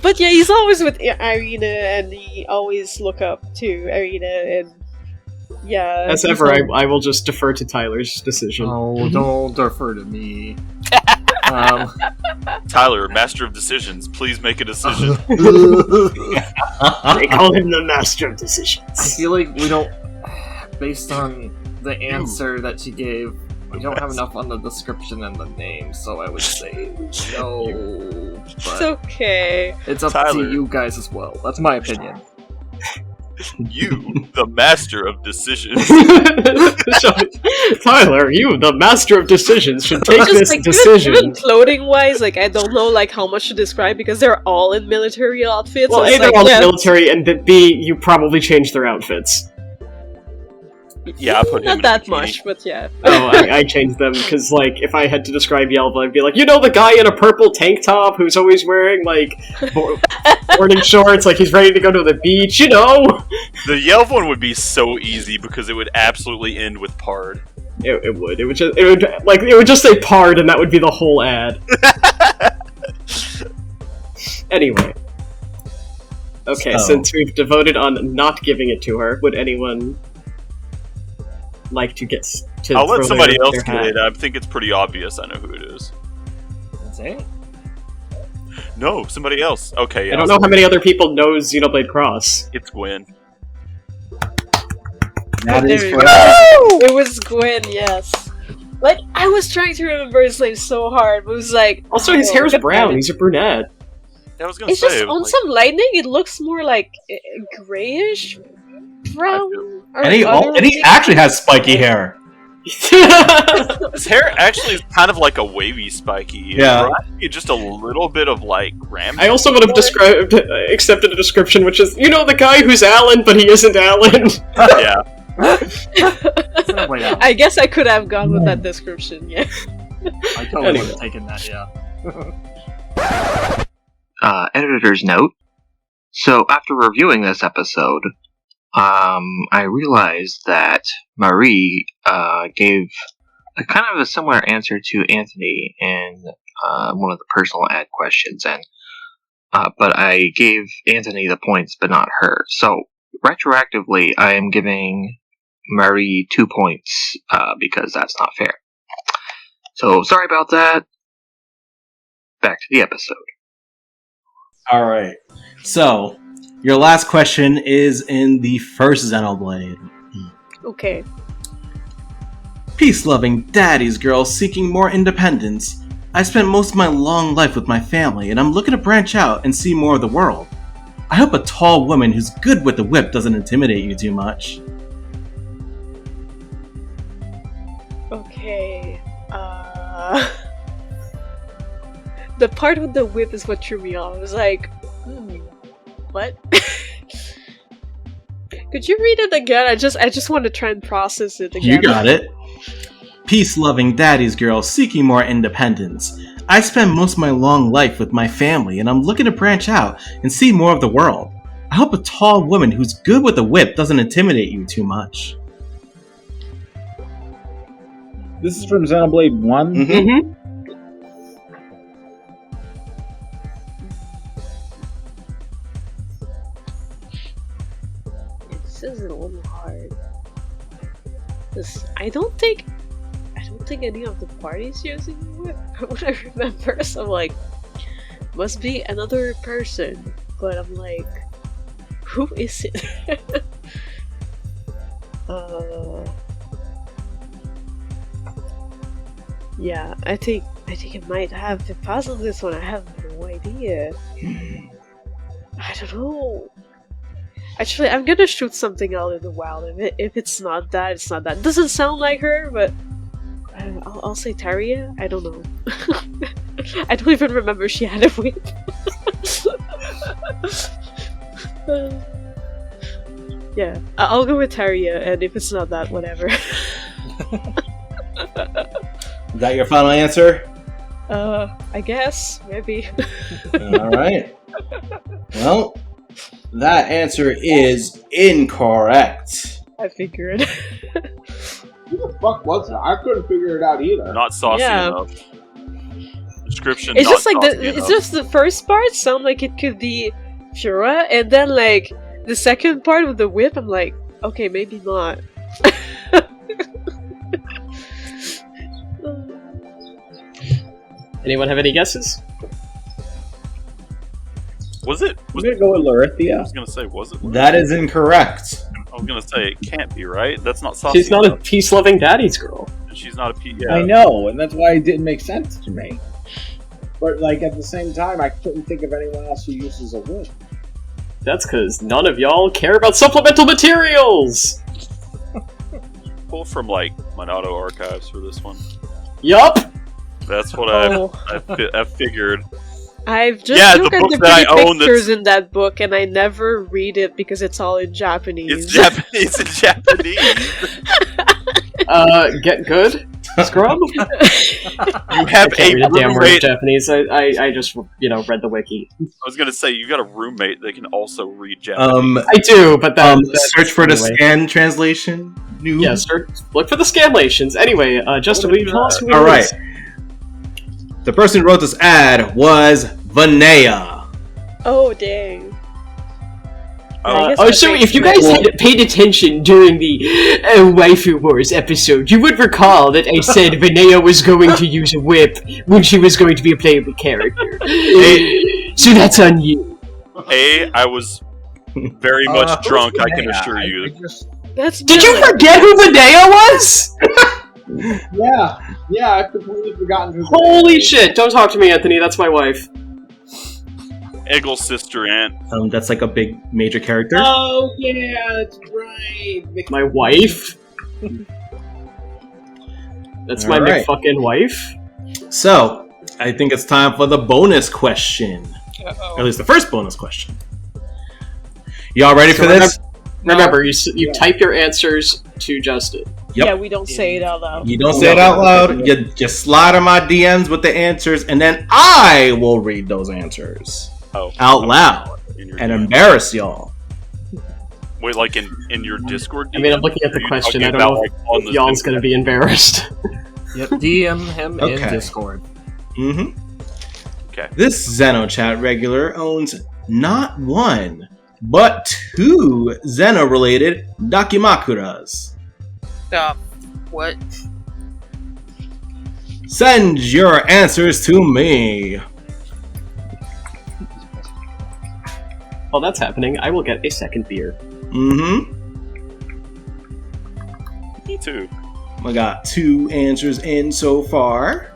But yeah, he's always with Irina, and he always look up to Irina, and yeah. As he's ever, like- I will just defer to Tyler's decision. Oh, don't defer to me. Tyler, master of decisions, please make a decision. They call him the master of I decisions. feel like we don't, based on the answer that she gave, we don't have enough on the description and the name, so I would say no. It's But okay. it's up Tyler. to you guys as well. That's my opinion. You, the master of decisions. Tyler, you, the master of decisions, should take Just this like decision. even clothing wise, like I don't know like how much to describe because they're all in military outfits. Well, so A, it's they're like, all yeah, military, and B, you probably changed their outfits. Yeah, I put him not in that a bikini. much, but yeah. Oh, I changed them, because, like, if I had to describe Yelva, I'd be like, you know the guy in a purple tank top who's always wearing, like, boarding shorts, like he's ready to go to the beach, you know? The Yelv one would be so easy because it would absolutely end with Pard. It would. It would just say pard, and that would be the whole ad. Anyway. Okay, since we've devoted on not giving it to her, would anyone like to get to? I'll let somebody else get it. I think it's pretty obvious. I know who it is. That's it. No, somebody else. Okay, yeah, I don't know how many other people know Xenoblade Cross. It's Gwen. That is There we correct. It was Gwen, yes. Like, I was trying to remember his name so hard, but it was like... Also, his hair's brown. He's a brunette. I was gonna It's say, just, on like, some lighting, it looks more like grayish brown. or And he other- actually has spiky hair. his hair actually is kind of like a wavy, spiky. Yeah. Just a little bit of like ram. I also would have accepted a description, which is, the guy who's Alan, but he isn't Alan. Yeah. Wait, I guess I could have gone with that description, yeah. I totally would have taken that, yeah. Editor's note. So, after reviewing this episode, I realized that Marie gave a kind of a similar answer to Anthony in one of the personal ad questions, and but I gave Anthony the points, but not her. So, retroactively, I am giving Marie 2 points because that's not fair. So, sorry about that. Back to the episode. All right. So, your last question is in the first Xenoblade. Okay. Peace-loving daddy's girl seeking more independence. I spent most of my long life with my family, and I'm looking to branch out and see more of the world. I hope a tall woman who's good with the whip doesn't intimidate you too much. Okay. The part with the whip is what threw me off. I was like, what? Could you read it again? I just want to try and process it again. You got it. Peace-loving daddy's girl seeking more independence. I spend most of my long life with my family, and I'm looking to branch out and see more of the world. I hope a tall woman who's good with a whip doesn't intimidate you too much. This is from Xenoblade 1. Mm-hmm. This is a little hard. I don't think any of the parties using the whip. What I remember, so I'm like, must be another person. But I'm like, who is it? Yeah, I think it might have to pass on this one. I have no idea. I don't know. Actually, I'm gonna shoot something out in the wild. If it's not that, it's not that. It doesn't sound like her, but I'll say Taria. I don't know. I don't even remember she had a whip. Yeah, I'll go with Taria, and if it's not that, whatever. Is that your final answer? I guess maybe. Alright. Well, that answer is incorrect. I figured. Who the fuck was it? I couldn't figure it out either. Not saucy Yeah. enough. Description. It's not just like saucy it's enough. just the first part sound like it could be Fura, and then like the second part with the whip, I'm like, okay, maybe not. Anyone have any guesses? Was it? I'm gonna go with I Lorithia. was gonna say, was it? That is incorrect. I was gonna say it can't be right. That's not saucy. She's not a enough. peace-loving daddy's girl. She's not a P. Yeah. I know, and that's why it didn't make sense to me. But like at the same time, I couldn't think of anyone else who uses a whip. That's because none of y'all care about supplemental materials! Pull from like Monado archives for this one. Yup! That's what Oh. I figured. I've just Yeah, looked the at book the that I pretty own pictures in that book, and I never read it because it's all in Japanese. It's Japanese. It's in Japanese. Get good? Scrub? You I have can't a read a damn word in roommate. Japanese. I just, read the wiki. I was gonna say you got a roommate that can also read Japanese. I do, but search for the anyway. scan translation. Noob. Yeah, look for the scanlations. Anyway, Justin, will you tell us who it All right. is? The person who wrote this ad was Vanea. Oh, dang. So if you guys had paid attention during the Waifu Wars episode, you would recall that I said Vanea was going to use a whip when she was going to be a playable character. So that's on you. I was very much drunk, I can assure you. Did you forget who Vanea was? Yeah, I've completely forgotten who. Holy shit, don't talk to me, Anthony, that's my wife. Eggle's sister aunt. That's like a big major character. Oh, yeah, that's right. My wife? That's my Alright. McFucking wife? So, I think it's time for the bonus question. Uh-oh. Or at least the first bonus question. Y'all ready for this? Remember, you type your answers to Justin. Yep. Yeah, we don't say it out loud. You don't say it out loud. You just slide on my DMs with the answers, and then I will read those answers out loud and embarrass y'all. Wait, like in your Discord? I mean, I'm looking at the question. I don't know if y'all's going to be embarrassed. Yep, DM him in Okay. Discord. Mm-hmm. Okay. This XenoChat regular owns not one, but two Xeno-related Dakimakuras. What? Send your answers to me. While that's happening, I will get a second beer. Mm-hmm. Me too. I got two answers in so far.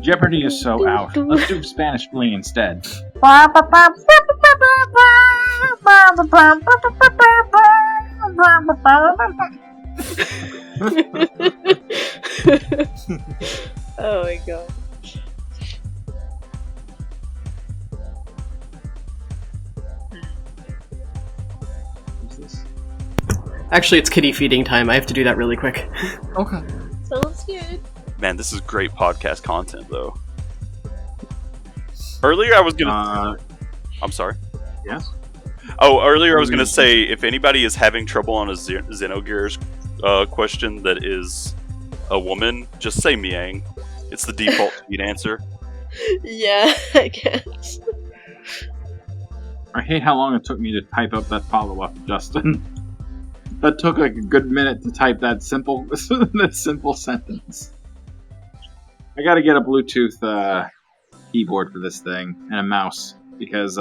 Jeopardy is so out. Let's do Spanish Flea instead. Oh my god. Actually, it's kitty feeding time. I have to do that really quick. Okay. Sounds good. Man, this is great podcast content, though. Earlier, I was gonna. I'm sorry. Yes. Oh, earlier I was gonna say if anybody is having trouble on a Xenogears question that is a woman, just say Miang. It's the default feed answer. Yeah, I guess. I hate how long it took me to type up that follow-up, Justin. That took like a good minute to type that simple sentence. I gotta get a Bluetooth keyboard for this thing and a mouse because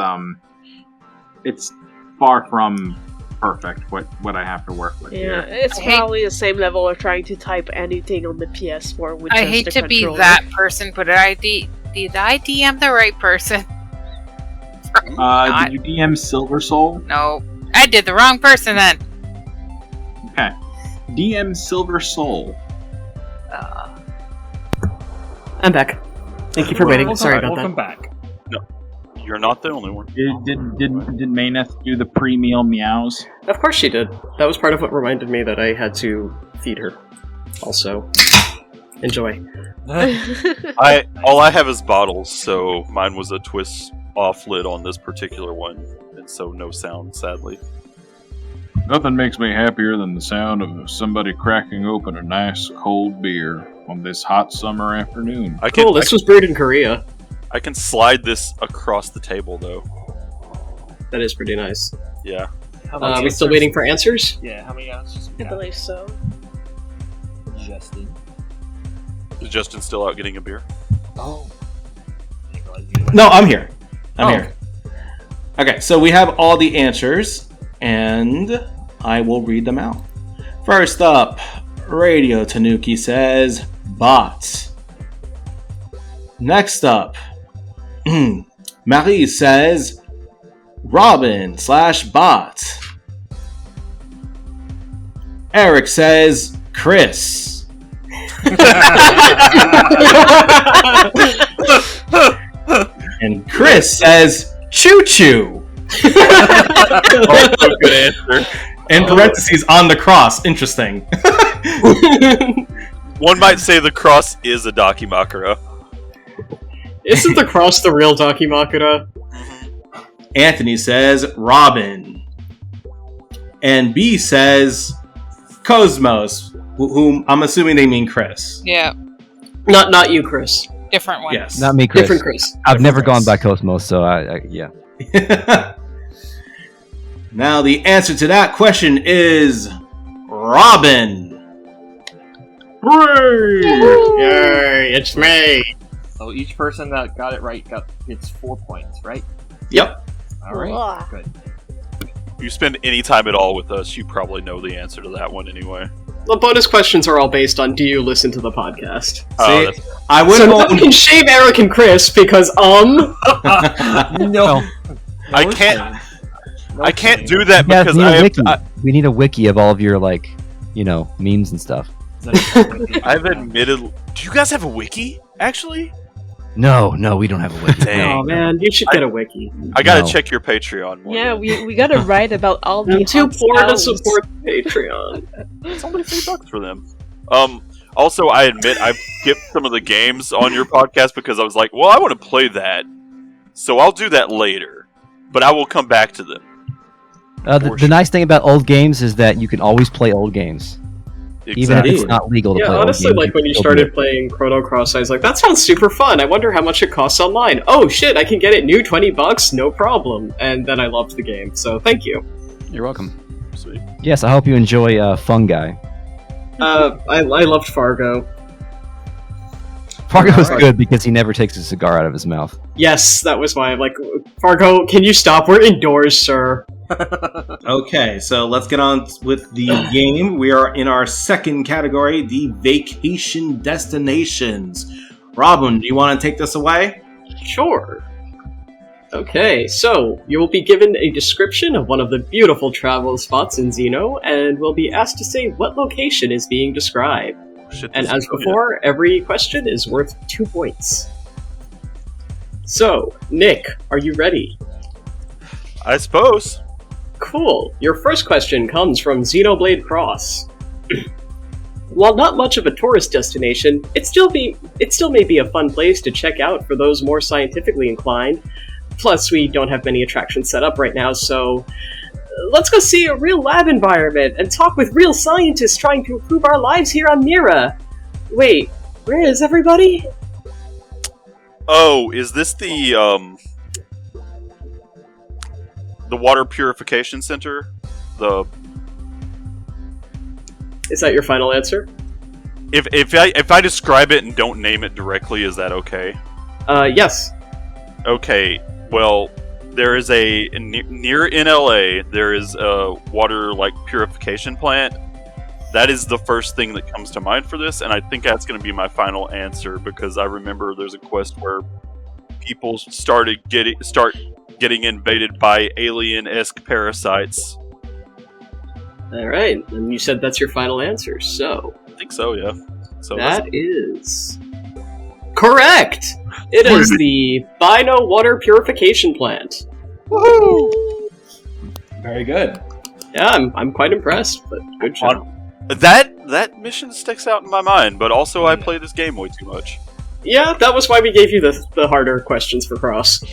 it's far from perfect what I have to work with Yeah, here. it's probably the same level of trying to type anything on the PS4 with I just hate the to be controller. that person, but did I DM the right person? Did you DM Silver Soul? No, I did the wrong person then. Okay. DM Silver Soul. I'm back. Thank you for waiting. Sorry about Welcome that. back. No, you're not the only one. Did Mayneth do the pre-meal meows? Of course she did. That was part of what reminded me that I had to feed her. Also, enjoy. All I have is bottles, so mine was a twist off lid on this particular one, and so no sound, sadly. Nothing makes me happier than the sound of somebody cracking open a nice cold beer on this hot summer afternoon. Cool, this was brewed in Korea. I can slide this across the table, though. That is pretty nice. Yeah. Are we still waiting for answers? Yeah, how many answers? I believe so. Justin. Is Justin still out getting a beer? Oh. No, I'm here. I'm here. Okay, so we have all the answers, and I will read them out. First up, Radio Tanuki says bots. Next up, Marie says Robin/bot. Eric says Chris. And Chris says Choo Choo. Also a good answer. In parentheses on the cross. Interesting. One might say the cross is a Dakimakura. Isn't the cross the real Dakimakura? Anthony says Robin. And B says Cosmos, whom I'm assuming they mean Chris. Yeah, Not you, Chris. different one. Yes. Not me, Chris. Different Chris. I've Different never Chris. gone by Cosmos, so yeah. Now the answer to that question is Robin. Yay, it's me. So each person that got it right gets 4 points, right? Yep. All right, Wow. good. If you spend any time at all with us, you probably know the answer to that one anyway. The bonus questions are all based on do you listen to the podcast? See, That's- I would So now have we can shame Eric and Chris because No, I can't. I can't do that Yeah, because we need I a have, wiki. We need a wiki of all of your memes and stuff. I've admitted. Do you guys have a wiki? Actually, No, we don't have a wiki. Dang. Oh man, you should get a wiki. I gotta No. check your Patreon more. Yeah, we gotta write about all the I'm too hot poor to sounds. support Patreon. It's only $3 for them. Also, I admit I've skipped some of the games on your podcast because I was like, well, I want to play that, so I'll do that later. But I will come back to them. The nice thing about old games is that you can always play old games, even if it's not legal to Yeah, play. honestly, old games, like when you can still do started playing Chrono Cross, I was like, that sounds super fun. I wonder how much it costs online. Oh shit, I can get it new, $20, no problem. And then I loved the game, so thank you. You're welcome. Sweet. it. Yes, I hope you enjoy Fungi. I loved Fargo. Fargo's good because he never takes a cigar out of his mouth. Yes, that was why I'm like, Fargo, can you stop? We're indoors, sir. Okay, so let's get on with the game. We are in our second category, the vacation destinations. Robin, do you want to take this away? Sure. Okay, so you will be given a description of one of the beautiful travel spots in Xeno, and will be asked to say what location is being described. Shit, And this as is- before, every question is worth 2 points. So, Nick, are you ready? I suppose. Cool. Your first question comes from Xenoblade Cross. While not much of a tourist destination, it still may be a fun place to check out for those more scientifically inclined. Plus, we don't have many attractions set up right now, so let's go see a real lab environment and talk with real scientists trying to improve our lives here on Mira. Wait, where is everybody? Oh, is this the water purification center? Is that your final answer? If I describe it and don't name it directly, is that okay? Yes. Okay. Well, there is near in LA. There is a water purification plant. That is the first thing that comes to mind for this, and I think that's going to be my final answer because I remember there's a quest where people start getting invaded by alien-esque parasites. Alright, and you said that's your final answer, so I think so, yeah. So that is correct! It is the Bino Water Purification Plant. woohoo! Very good. Yeah, I'm quite impressed, but good job. That mission sticks out in my mind, but also I play this game way too much. Yeah, that was why we gave you the harder questions for Cross.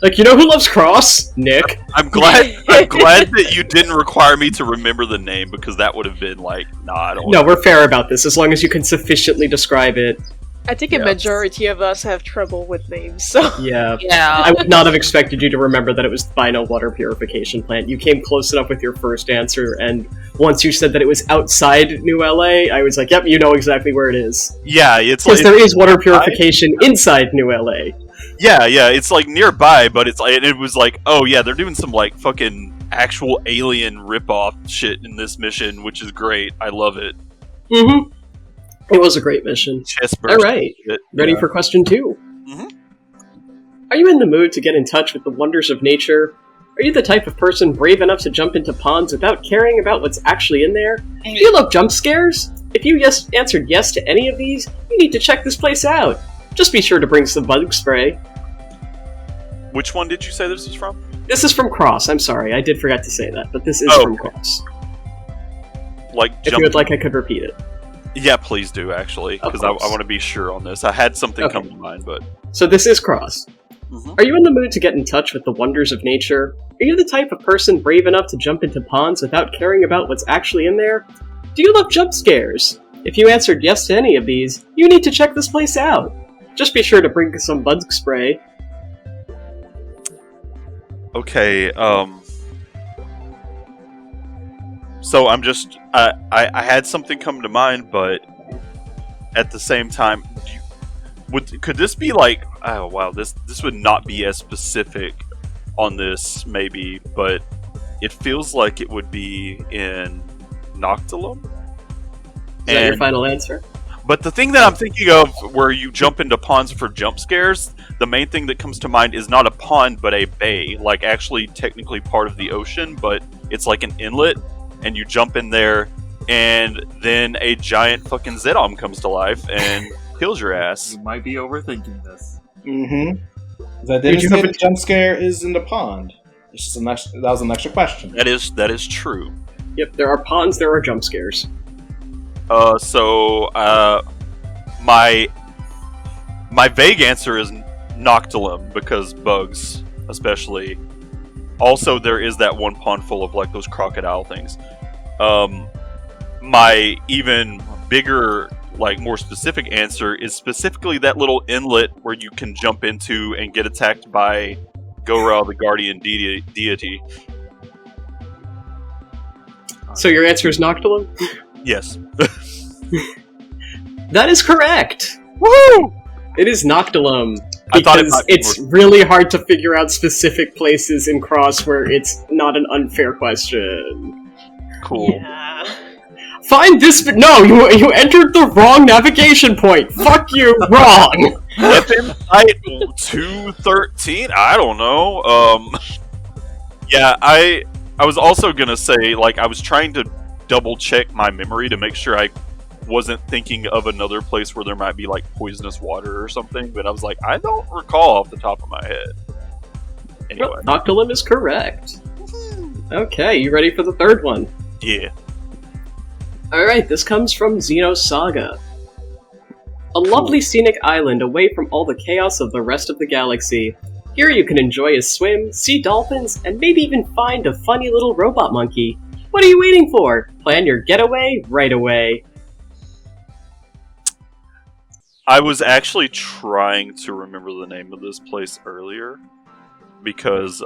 Like, you know who loves Cross? Nick. I'm glad that you didn't require me to remember the name because that would have been nah, I don't. No, we're fair about this, as long as you can sufficiently describe it. I think a majority of us have trouble with names, so Yeah. Yeah. I would not have expected you to remember that it was Bino Water Purification Plant. You came close enough with your first answer, and once you said that it was outside New LA, I was like, yep, you know exactly where it is. Yeah, it's Because like there is water purification inside New LA. yeah, it's nearby, but it was oh yeah, they're doing some fucking actual alien ripoff shit in this mission, which is great. I love it. Mm-hmm. It was a great mission. Chest burst. Alright, ready for question 2? Mhm. Are you in the mood to get in touch with the wonders of nature? Are you the type of person brave enough to jump into ponds without caring about what's actually in there? Do you love jump scares? If you answered yes to any of these, you need to check this place out. Just be sure to bring some bug spray. Which one did you say this is from? This is from Cross. I'm sorry, I did forget to say that, but this is from Cross. Like, if you would like, I could repeat it. Yeah, please do, actually, because I want to be sure on this. I had something come to mind, but... So this is Cross. Mm-hmm. Are you in the mood to get in touch with the wonders of nature? Are you the type of person brave enough to jump into ponds without caring about what's actually in there? Do you love jump scares? If you answered yes to any of these, you need to check this place out. Just be sure to bring some bug spray. Okay, so I'm just... I had something come to mind, but at the same time... Could this be like... Oh, wow, this would not be as specific on this, maybe, but it feels like it would be in Noctilum. Is that your final answer? But the thing that I'm thinking of, where you jump into ponds for jump scares, the main thing that comes to mind is not a pond, but a bay. Like, actually, technically part of the ocean, but it's like an inlet, and you jump in there, and then a giant fucking Zedom comes to life, and kills your ass. You might be overthinking this. Mm-hmm. I didn't say the jump scare is in the pond. It's just that was an extra question. That is true. Yep, there are ponds, there are jump scares. My vague answer is Noctilum, because bugs, especially. Also, there is that one pond full of, like, those crocodile things. My even bigger, like, more specific answer is specifically that little inlet where you can jump into and get attacked by Gora, the guardian deity. So your answer is Noctilum? Yes. That is correct! Woo! It is Noctilum. I thought it's really hard to figure out specific places in Cross where it's not an unfair question. Cool. Yeah. Find this... No, you entered the wrong navigation point! Fuck you! Wrong! Weapon type 213? I don't know. Yeah, I was also gonna say, like, I was trying to double check my memory to make sure I wasn't thinking of another place where there might be, like, poisonous water or something, but I was like, I don't recall off the top of my head. Anyway. Well, Noctilum is correct. Okay, you ready for the third one? Yeah. Alright, this comes from Xenosaga. A lovely scenic island away from all the chaos of the rest of the galaxy. Here you can enjoy a swim, see dolphins, and maybe even find a funny little robot monkey. What are you waiting for? Plan your getaway right away. I was actually trying to remember the name of this place earlier, because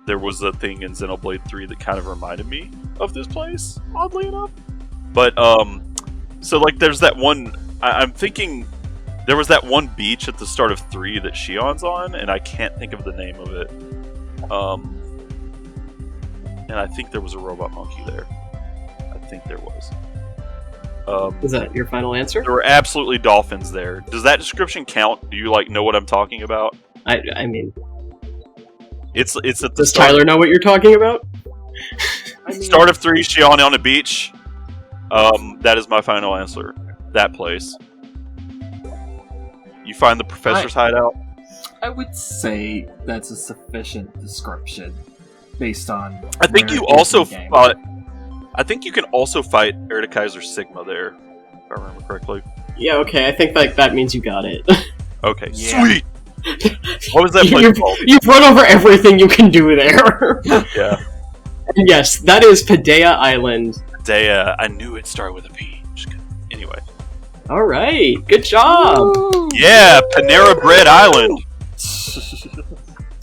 there was a thing in Xenoblade 3 that kind of reminded me of this place, oddly enough. But, so, like, there's that one... I'm thinking there was that one beach at the start of 3 that Shion's on, and I can't think of the name of it. And I think there was a robot monkey there. I think there was. Is that your final answer? There were absolutely dolphins there. Does that description count? Do you, like, know what I'm talking about? I mean... It's at the Does start. Tyler know what you're talking about? Start of 3, Shion on a beach. That is my final answer. That place. You find the professor's hideout? I would say that's a sufficient description based on. I think you also fought. I think you can also fight Erdekaiser Sigma there, if I remember correctly. Yeah, okay, I think that means you got it. Okay, Yeah. sweet! What was that place called? You've run over everything you can do there. Yeah. Yes, that is Paideia Island. Paideia, I knew it started with a P. Anyway. Alright, good job! Yeah, Panera Bread Island!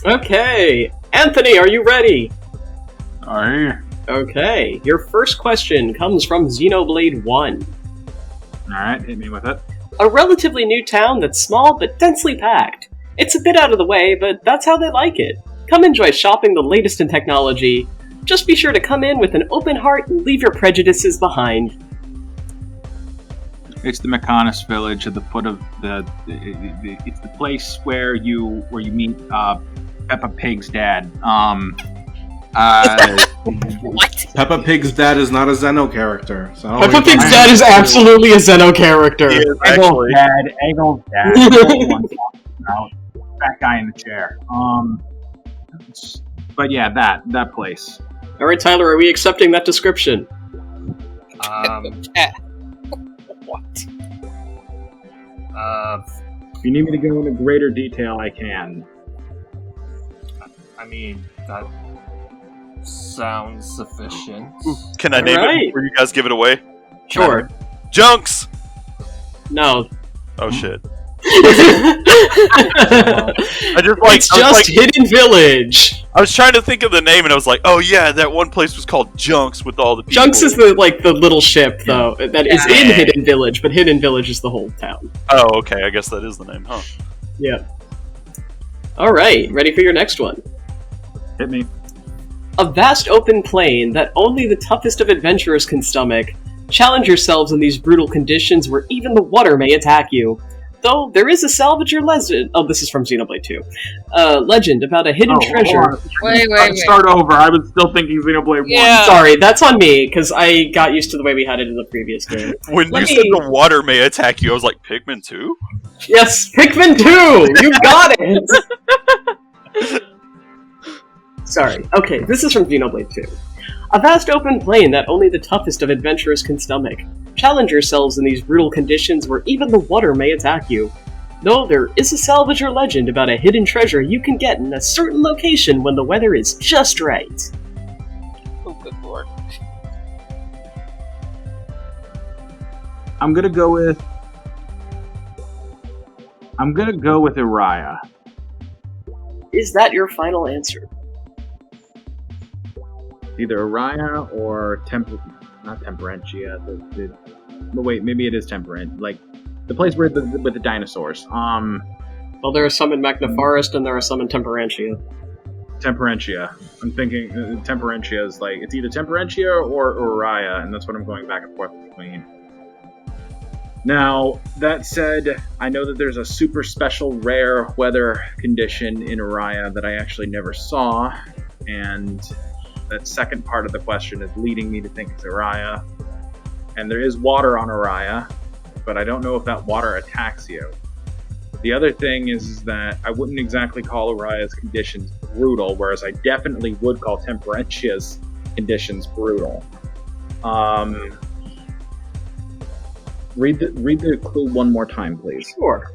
Okay, Anthony, are you ready? Aye. Okay, your first question comes from Xenoblade 1. Alright, hit me with it. A relatively new town that's small but densely packed. It's a bit out of the way, but that's how they like it. Come enjoy shopping the latest in technology. Just be sure to come in with an open heart and leave your prejudices behind. It's the Mechanis village at the foot of it's the place where you meet Peppa Pig's dad. What? Peppa Pig's dad is not a Xeno character. So Peppa Pig's dad is absolutely a Xeno character. He is Eggle's actually. dad. Eggle's dad. Everyone talks about that guy in the chair. But yeah, that place. All right, Tyler, are we accepting that description? What? If you need me to go into greater detail, I can. I mean, that sounds sufficient. Can I name Alright. it? Or you guys give it away? Sure. Junks. No. Oh shit! I just like it's just Hidden Village. I was trying to think of the name, and I was like, "Oh yeah, that one place was called Junks with all the people." Junks is the little ship though that is in Hidden Village, but Hidden Village is the whole town. Oh, okay. I guess that is the name, huh? Yeah. All right, ready for your next one? Hit me. A vast open plain that only the toughest of adventurers can stomach. Challenge yourselves in these brutal conditions where even the water may attack you. Though there is a salvager legend. Oh, this is from Xenoblade 2. Legend about a hidden treasure. Wait. Start over. I was still thinking Xenoblade 1. Sorry, that's on me, because I got used to the way we had it in the previous game. When you said the water may attack you, I was like, Pikmin 2? Yes, Pikmin 2! You got it! Sorry. Okay, this is from Xenoblade 2. A vast open plain that only the toughest of adventurers can stomach. Challenge yourselves in these brutal conditions where even the water may attack you. Though there is a salvager legend about a hidden treasure you can get in a certain location when the weather is just right. Oh, good lord. I'm gonna go with Uriah. Is that your final answer? Either Uriah or not Temperantia. Wait, maybe it is Temperant. Like the place where with the dinosaurs. Well, there are some in Magna Forest and there are some in Temperantia. Temperantia. I'm thinking Temperantia is like it's either Temperantia or Uriah, and that's what I'm going back and forth between. Now, that said, I know that there's a super special rare weather condition in Uriah that I actually never saw, and that second part of the question is leading me to think it's Uriah. And there is water on Uriah, but I don't know if that water attacks you. The other thing is that I wouldn't exactly call Uriah's conditions brutal, whereas I definitely would call Temperentia's conditions brutal. Read the clue one more time, please. Sure.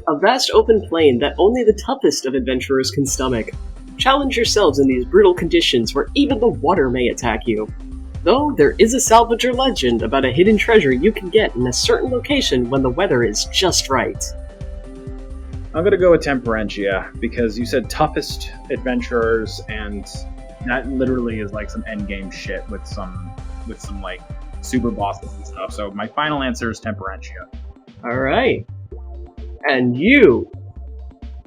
A vast open plain that only the toughest of adventurers can stomach. Challenge yourselves in these brutal conditions where even the water may attack you. Though there is a salvager legend about a hidden treasure you can get in a certain location when the weather is just right. I'm gonna go with Temperantia, because you said toughest adventurers, and that literally is like some endgame shit with some like super bosses and stuff. So my final answer is Temperantia. Alright. And you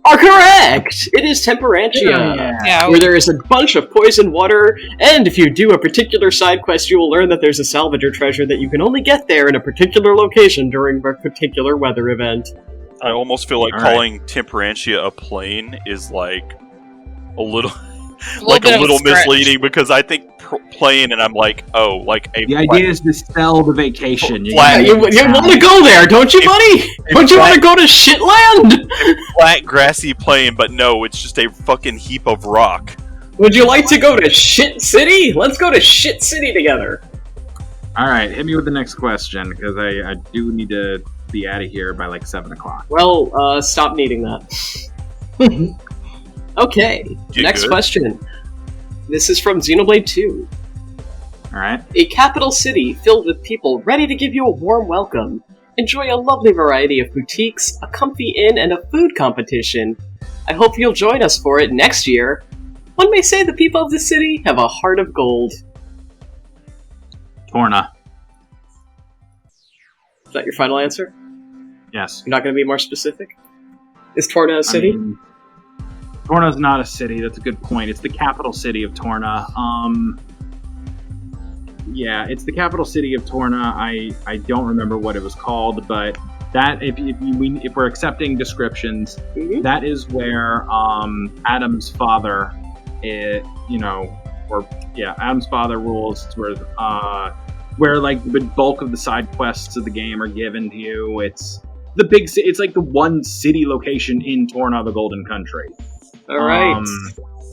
are correct! It is Temperantia, where there is a bunch of poison water, and if you do a particular side quest, you will learn that there's a salvager treasure that you can only get there in a particular location during a particular weather event. I almost feel like calling Temperantia a plane is like a little misleading, because I think plane and I'm like, oh, like a the idea is to sell the vacation. You want to go there, don't you, buddy? Don't you want to go to shitland? Flat grassy plain, but no, it's just a fucking heap of rock. Would you like to go to Shit City? Let's go to Shit City together. Alright, hit me with the next question, because I do need to be out of here by like 7 o'clock. Well, stop needing that. Okay, next question. This is from Xenoblade 2. Alright. A capital city filled with people ready to give you a warm welcome. Enjoy a lovely variety of boutiques, a comfy inn, and a food competition. I hope you'll join us for it next year. One may say the people of the city have a heart of gold. Torna. Is that your final answer? Yes. You're not going to be more specific? Is Torna a city? Torna's not a city, that's a good point. It's the capital city of Torna. Yeah, it's the capital city of Torna. I don't remember what it was called, but That if we're accepting descriptions, that is where Adam's father, Adam's father rules. It's where like the bulk of the side quests of the game are given to you. It's the big. It's like the one city location in Torna, the Golden Country. All right,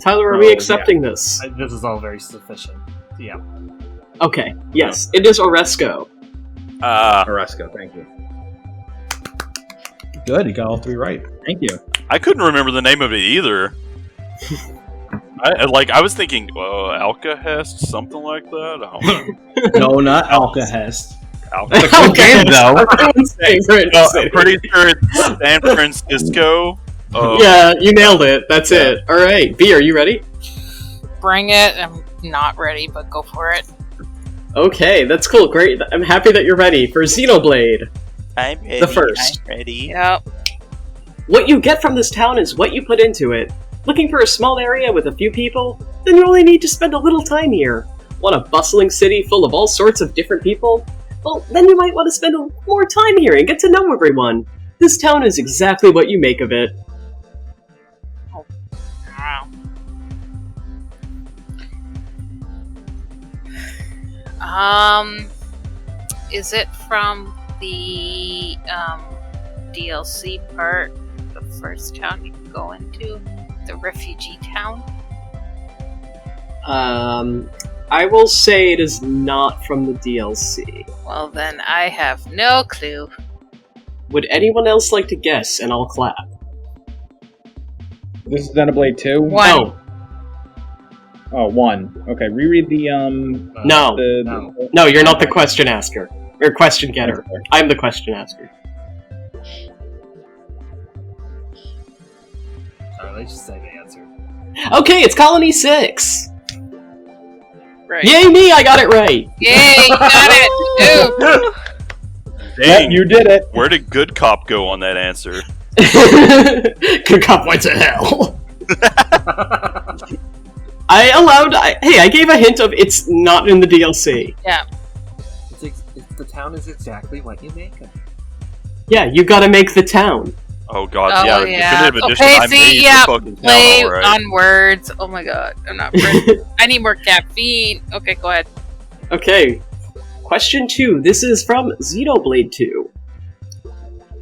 Tyler, are we accepting this? This is all very sufficient. Yeah. Okay. Yes, it is Oresco. Oresco, thank you. Good, you got all 3 right. Thank you. I couldn't remember the name of it either. I was thinking, Alcahest, something like that. I don't know. No, not Alcahest. Alcahest. Cool game though. I'm pretty sure it's San Francisco. Yeah, you nailed it. That's it. All right, B, are you ready? Bring it. I'm not ready, but go for it. Okay, that's cool. Great. I'm happy that you're ready for Xenoblade. I'm ready. The first. I'm ready. Yep. What you get from this town is what you put into it. Looking for a small area with a few people? Then you only need to spend a little time here. Want a bustling city full of all sorts of different people? Well, then you might want to spend more time here and get to know everyone. This town is exactly what you make of it. Is it from the DLC part, the first town you can go into, the refugee town? I will say it is not from the DLC. Well, then I have no clue. Would anyone else like to guess? And I'll clap. This is Xenoblade 2? One. No. Oh, 1. Okay, reread the, No. No, you're not the question asker. Or question getter. Okay. I'm the question asker. Let's just say the answer. Okay, it's Colony 6! Right. Yay me, I got it right! Yay, got it! Ooh. Dang, you did it! Where did Good Cop go on that answer? Good cop went to hell. I gave a hint of it's not in the DLC. Yeah. The town is exactly what you make it. Yeah, you gotta make the town. Oh god, Oh, yeah. Definitive edition. Okay, I see, made yeah, the fucking play town, alright. on words. Oh my god, I'm not ready. I need more caffeine. Okay, go ahead. Okay. Question 2. This is from Xenoblade 2.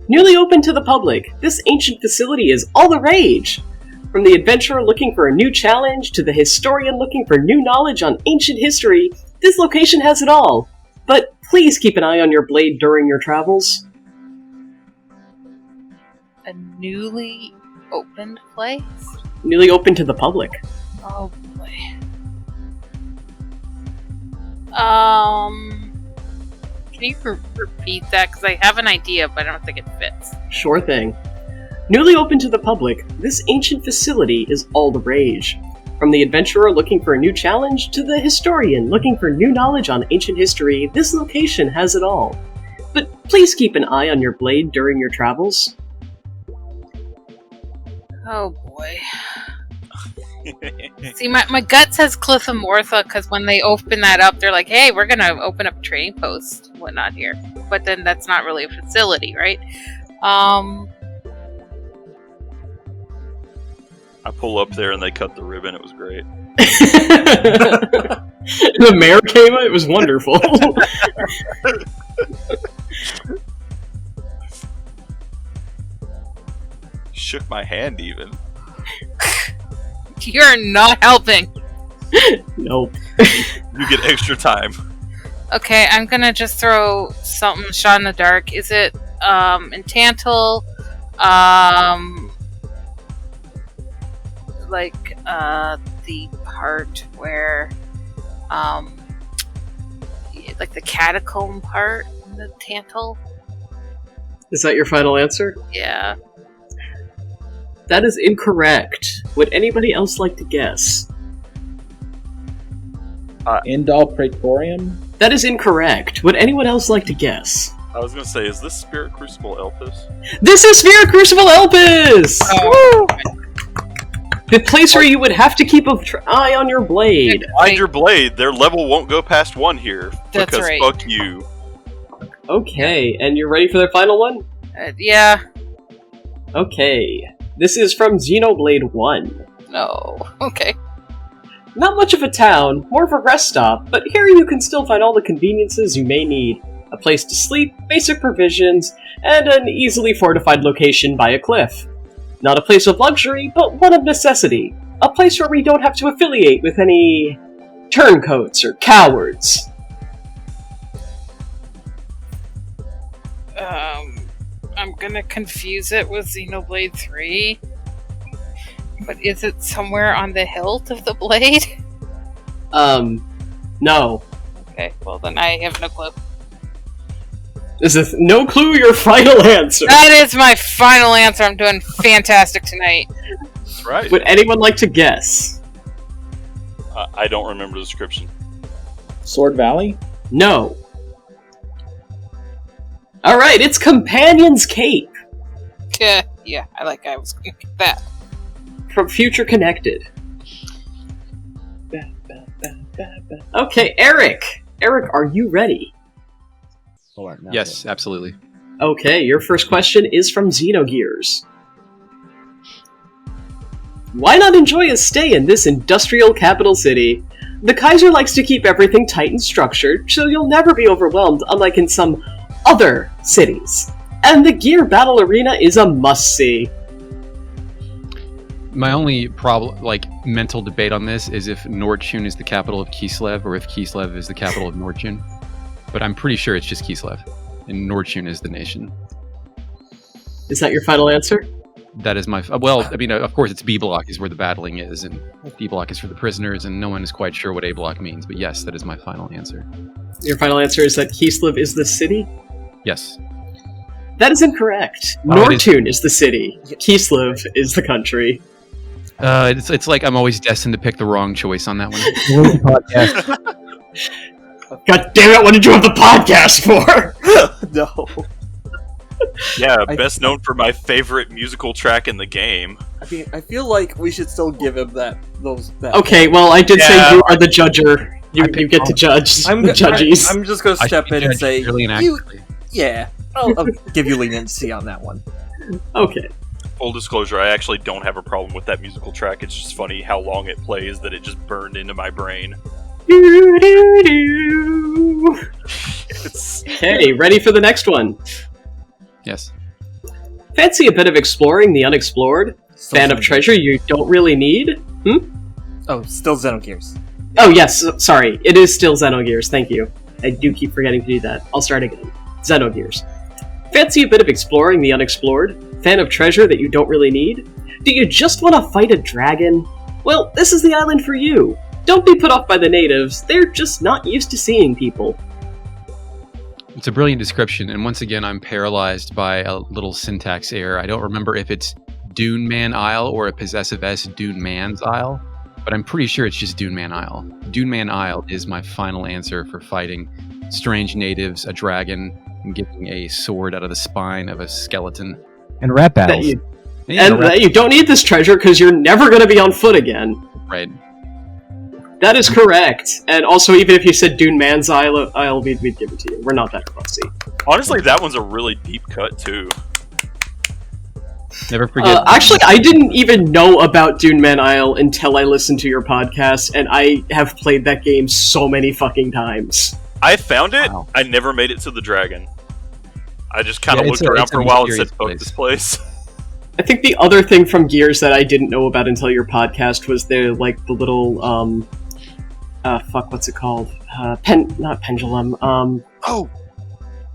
Newly open to the public, this ancient facility is all the rage! From the adventurer looking for a new challenge to the historian looking for new knowledge on ancient history, this location has it all. But please keep an eye on your blade during your travels. A newly opened place? Newly open to the public. Oh boy. Can you repeat that? Because I have an idea, but I don't think it fits. Sure thing. Newly open to the public, this ancient facility is all the rage. From the adventurer looking for a new challenge to the historian looking for new knowledge on ancient history, this location has it all. But please keep an eye on your blade during your travels. Oh boy. See, my gut says Clithamortha because when they open that up, they're like, hey, we're gonna open up a trading post and whatnot here. But then that's not really a facility, right? I pull up there and they cut the ribbon. It was great. The mayor came out, it was wonderful. Shook my hand even. You're not helping. Nope. You get extra time. Okay, I'm gonna just throw something shot in the dark. Is it in Tantal? Like the part where like the catacomb part in the Tantal? Is that your final answer? Yeah. That is incorrect. Would anybody else like to guess? Indal Praetorium? That is incorrect. Would anyone else like to guess? I was gonna say, is this Spirit Crucible Elpis? This is Spirit Crucible Elpis! Oh. The place where you would have to keep an eye on your blade. Find your blade. Their level won't go past 1 here. That's because right. fuck you. Okay, and you're ready for their final one? Yeah. Okay. This is from Xenoblade 1. No. Okay. Not much of a town, more of a rest stop, but here you can still find all the conveniences you may need. A place to sleep, basic provisions, and an easily fortified location by a cliff. Not a place of luxury, but one of necessity. A place where we don't have to affiliate with any turncoats or cowards. I'm gonna confuse it with Xenoblade 3. But is it somewhere on the hilt of the blade? No. Okay, well then I have no clue. Is this no clue your final answer? That is my final answer. I'm doing fantastic tonight. That's right. Would anyone like to guess? I don't remember the description. Sword Valley? No. Alright, it's Companion's Cape. Yeah, I was gonna get that. From Future Connected. Okay, Eric! Eric, are you ready? Yes, absolutely. Okay, your first question is from Xenogears. Why not enjoy a stay in this industrial capital city? The Kaiser likes to keep everything tight and structured, so you'll never be overwhelmed, unlike in some other cities. And the Gear Battle Arena is a must-see. My only mental debate on this is if Nordchun is the capital of Kislev, or if Kislev is the capital of Nordchun. But I'm pretty sure it's just Kislev, and Nordchun is the nation. Is that your final answer? That is my... of course it's B block is where the battling is, and B block is for the prisoners, and no one is quite sure what A block means, but yes, that is my final answer. Your final answer is that Kislev is the city? Yes. That is incorrect. Nordchun is the city. Kislev is the country. It's like I'm always destined to pick the wrong choice on that one. God damn it, what did you have the podcast for? No. Yeah, best known for my favorite musical track in the game. I feel like we should still give him that. Okay, well, I did say you are the judger. You get to judge the judges. I'm just going to step in and say, yeah, I'll give you leniency on that one. Okay. Full disclosure, I actually don't have a problem with that musical track. It's just funny how long it plays that it just burned into my brain. Okay, ready for the next one? Yes. Fancy a bit of exploring the unexplored? Fan of treasure you don't really need? Oh, still Xenogears. Oh, yes, sorry. It is still Xenogears, thank you. I do keep forgetting to do that. I'll start again. Xenogears. Fancy a bit of exploring the unexplored? Fan of treasure that you don't really need? Do you just want to fight a dragon? Well, this is the island for you. Don't be put off by the natives. They're just not used to seeing people. It's a brilliant description, and once again I'm paralyzed by a little syntax error. I don't remember if it's Dune Man Isle or a possessive S Dune Man's Isle, but I'm pretty sure it's just Dune Man Isle. Dune Man Isle is my final answer for fighting strange natives, a dragon, and getting a sword out of the spine of a skeleton. And rap battles. That you don't need this treasure because you're never going to be on foot again. Right. That is correct. And also, even if you said Dune Man's Isle, we'd give it to you. We're not that fussy. Honestly, that one's a really deep cut, too. Never forget. Actually, I didn't even know about Dune Man Isle until I listened to your podcast, and I have played that game so many fucking times. I found it. Wow. I never made it to the dragon. I just kind of looked around for a while and said, fuck this place. I think the other thing from Gears that I didn't know about until your podcast was the little, what's it called? Not pendulum, Oh!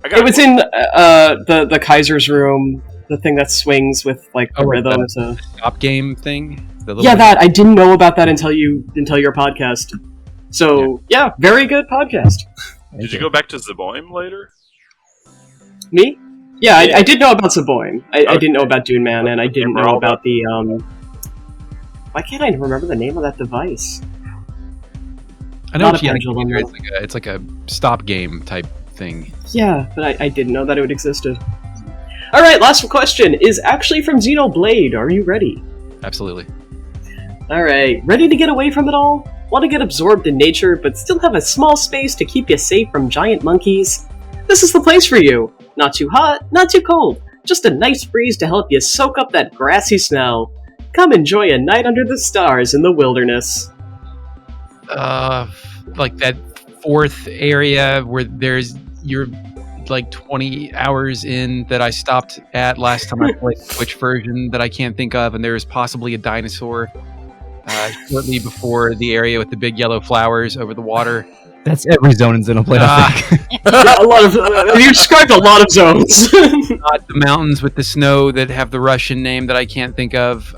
It was in, the Kaiser's room, the thing that swings with, a rhythm to... Stop game thing? I didn't know about that until your podcast. So, yeah, very good podcast. Did you go back to Zeboim later? Me? Yeah, I did know about Zeboim. I didn't know about Dune Man, and I didn't know about the, Why can't I remember the name of that device? I know Not a pendulum. It's like a stop game type thing. Yeah, but I didn't know that it existed. Alright, last question is actually from Xenoblade. Are you ready? Absolutely. Alright, ready to get away from it all? Want to get absorbed in nature, but still have a small space to keep you safe from giant monkeys? This is the place for you. Not too hot, not too cold. Just a nice breeze to help you soak up that grassy smell. Come enjoy a night under the stars in the wilderness. Like that fourth area where you're like 20 hours in that I stopped at last time I played the Switch version that I can't think of, and there's possibly a dinosaur shortly before the area with the big yellow flowers over the water. That's every zone in Xenoblade, I think. Yeah, a lot of you described a lot of zones. The mountains with the snow that have the Russian name that I can't think of.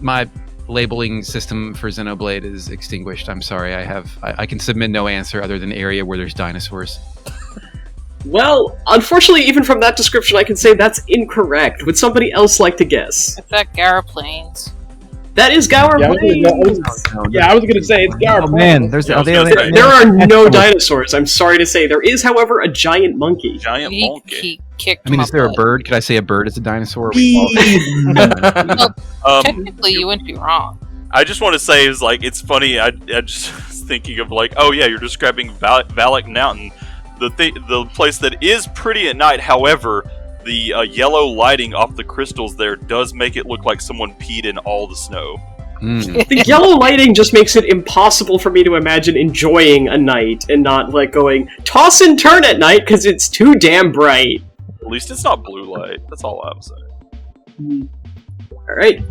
My labeling system for Xenoblade is extinguished. I'm sorry. I can submit no answer other than area where there's dinosaurs. Well, unfortunately, even from that description, I can say that's incorrect. Would somebody else like to guess? I bet Gara Plains. That is Gower Yeah, Plains. I was gonna say it's Gower Oh Plains. man, There are no dinosaurs. I'm sorry to say. There is, however, a giant monkey. Giant monkey. He kicked I mean, my is there a butt. bird? Could I say a bird is a dinosaur? Technically, you wouldn't be wrong. I just want to say is like it's funny. I just was thinking of like, oh yeah, you're describing Valak Mountain, the place that is pretty at night. However, the yellow lighting off the crystals there does make it look like someone peed in all the snow. The yellow lighting just makes it impossible for me to imagine enjoying a night and not like going toss and turn at night because it's too damn bright. At least it's not blue light. That's all I'm saying. All right,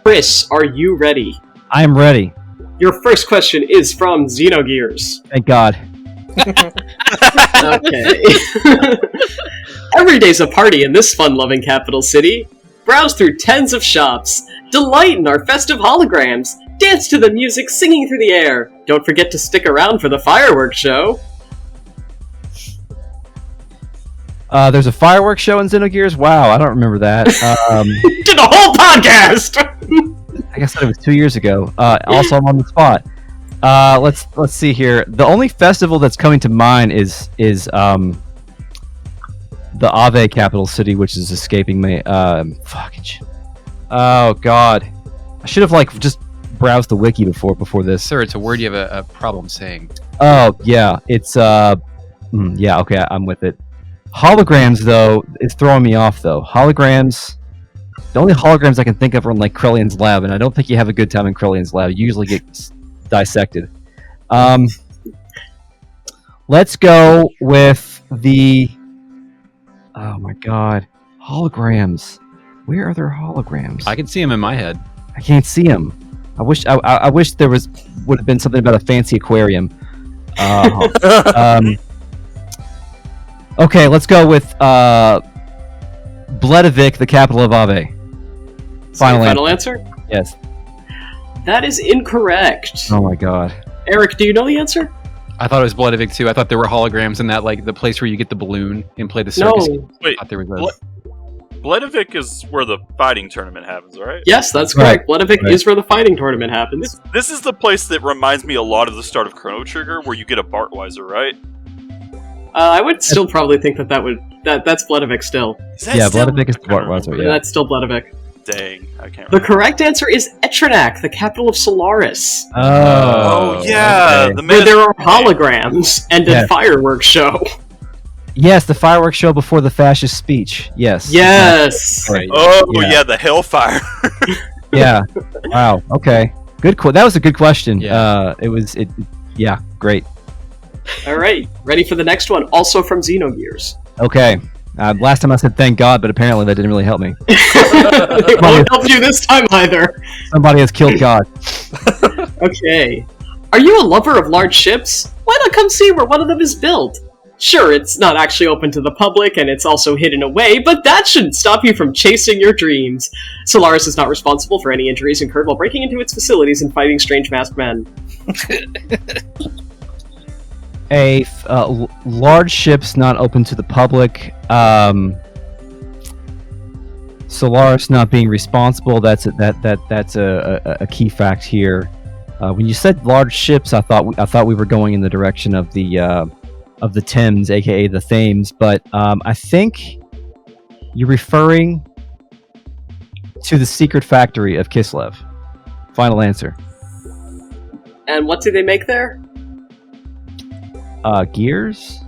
Chris, are you ready? I am ready. Your first question is from Xenogears. Thank God. Okay. Every day's a party in this fun-loving capital city. Browse through tens of shops. Delight in our festive holograms. Dance to the music singing through the air. Don't forget to stick around for the fireworks show. There's a fireworks show in Xenogears? Wow, I don't remember that. Did a whole podcast! I guess it was 2 years ago. Also, I'm on the spot. Let's see here. The only festival that's coming to mind is the Ave capital city, which is escaping me. Oh God, I should have just browsed the wiki before this. Sir, it's a word you have a problem saying. Oh yeah, it's yeah. Okay, I'm with it. Holograms though is throwing me off though. Holograms. The only holograms I can think of are in Krellion's lab, and I don't think you have a good time in Krellion's lab. You usually get dissected. Let's go with the. Oh my God, holograms. Where are their holograms? I can see them in my head. I can't see them. I wish there would have been something about a fancy aquarium. Okay, let's go with Bledavik, the capital of Ave. Final answer? Yes. That is incorrect. Oh my God. Eric, do you know the answer? I thought it was Bledavik too. I thought there were holograms in that, the place where you get the balloon and play the circus. No. Wait, I thought there was those. Bledavik is where the fighting tournament happens, right? Yes, that's correct. Bledavik is where the fighting tournament happens. This is the place that reminds me a lot of the start of Chrono Trigger, where you get a Bartweiser, right? I would still probably think that's Bledavik still. Bledavik is the Bartweiser, yeah. That's still Bledavik. Dang, I can't remember. The correct answer is Etrinak, the capital of Solaris. Oh yeah, okay. Where there are holograms and a fireworks show. Yes, the fireworks show before the fascist speech. Yes. Yes. Right. Oh yeah, the Hellfire. Yeah. Wow. Okay. Good. That was a good question. Yeah. Yeah. Great. All right. Ready for the next one? Also from Xenogears. Okay. Last time I said thank God, but apparently that didn't really help me. It won't help you this time either. Somebody has killed God. Okay. Are you a lover of large ships? Why not come see where one of them is built? Sure, it's not actually open to the public, and it's also hidden away, but that shouldn't stop you from chasing your dreams. Solaris is not responsible for any injuries incurred while breaking into its facilities and fighting strange masked men. Large ships not open to the public. Solaris not being responsible. That's a key fact here. When you said large ships, I thought we were going in the direction of the Thames, aka the Thames, but I think you're referring to the secret factory of Kislev. Final answer. And what do they make there? Gears?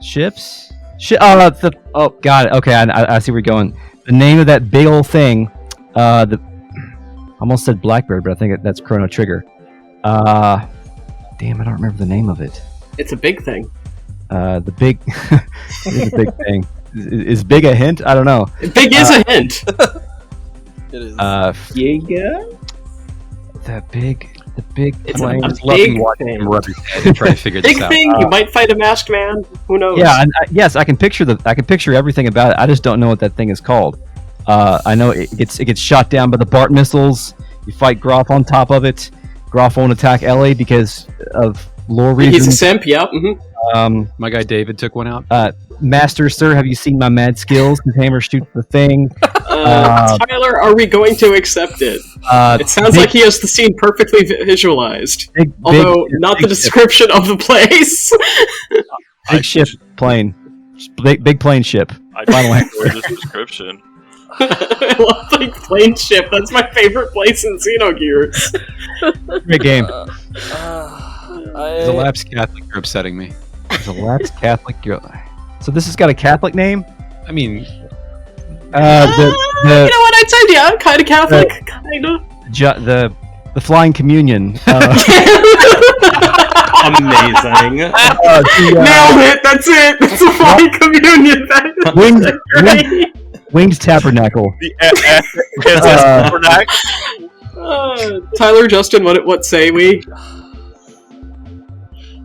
Ships? Oh, got it. Okay, I see where you're going. The name of that big old thing, I almost said Blackbird, but I think that's Chrono Trigger. Damn, I don't remember the name of it. It's a big thing. The big, it's a big thing. Is big a hint? I don't know. Big is a hint. It is. Giga? The big It's plane. a Just love big me watching thing. him rub his head. Try to figure this Big out. thing. You might fight a masked man. Who knows? Yeah, yes, I can picture everything about it. I just don't know what that thing is called. I know it gets shot down by the BART missiles. You fight Groff on top of it. Groff won't attack Ellie because of lore reasons. He's a simp. Yeah. Mm-hmm. My guy David took one out. Master, sir, have you seen my mad skills? His hammer shoots the thing. Tyler, are we going to accept it? It sounds like he has the scene perfectly visualized, although not the description of the place. Big ship plane. Big plane ship. I Final don't know this description. I love Big Plane Ship. That's my favorite place in Xenogears. Great game. There's a lapsed Catholic you're upsetting me. There's a lapsed Catholic. So this has got a Catholic name? I mean, You know what? I'd say, yeah, kind of Catholic, kind of. The Flying Communion. Amazing. Nailed it. That's it. It's a Flying Communion. Winged Tabernacle. The Tabernacle. Tyler, Justin, what say we?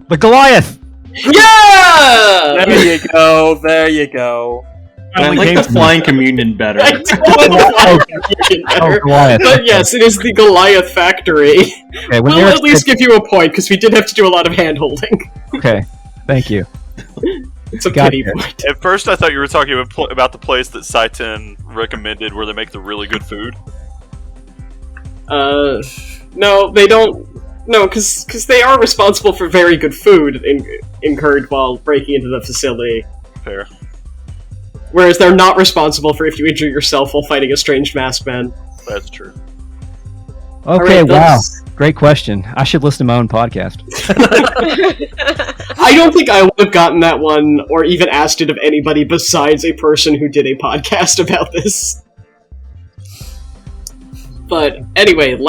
The Goliath. Yeah. There you go. I like the Flying Communion better. I do like the Flying Communion better. Goliath. But yes, it is the Goliath Factory. Okay, when We'll Eric at least said- give you a point because we did have to do a lot of hand holding. Okay, thank you. It's a Got pity it. point. At first, I thought you were talking about the place that Saiten recommended where they make the really good food. No, they don't. No, because they are responsible for very good food incurred while breaking into the facility. Fair. Whereas they're not responsible for if you injure yourself while fighting a strange masked man. That's true. Okay, Alright, wow. that's- Great question. I should listen to my own podcast. I don't think I would have gotten that one or even asked it of anybody besides a person who did a podcast about this. But anyway,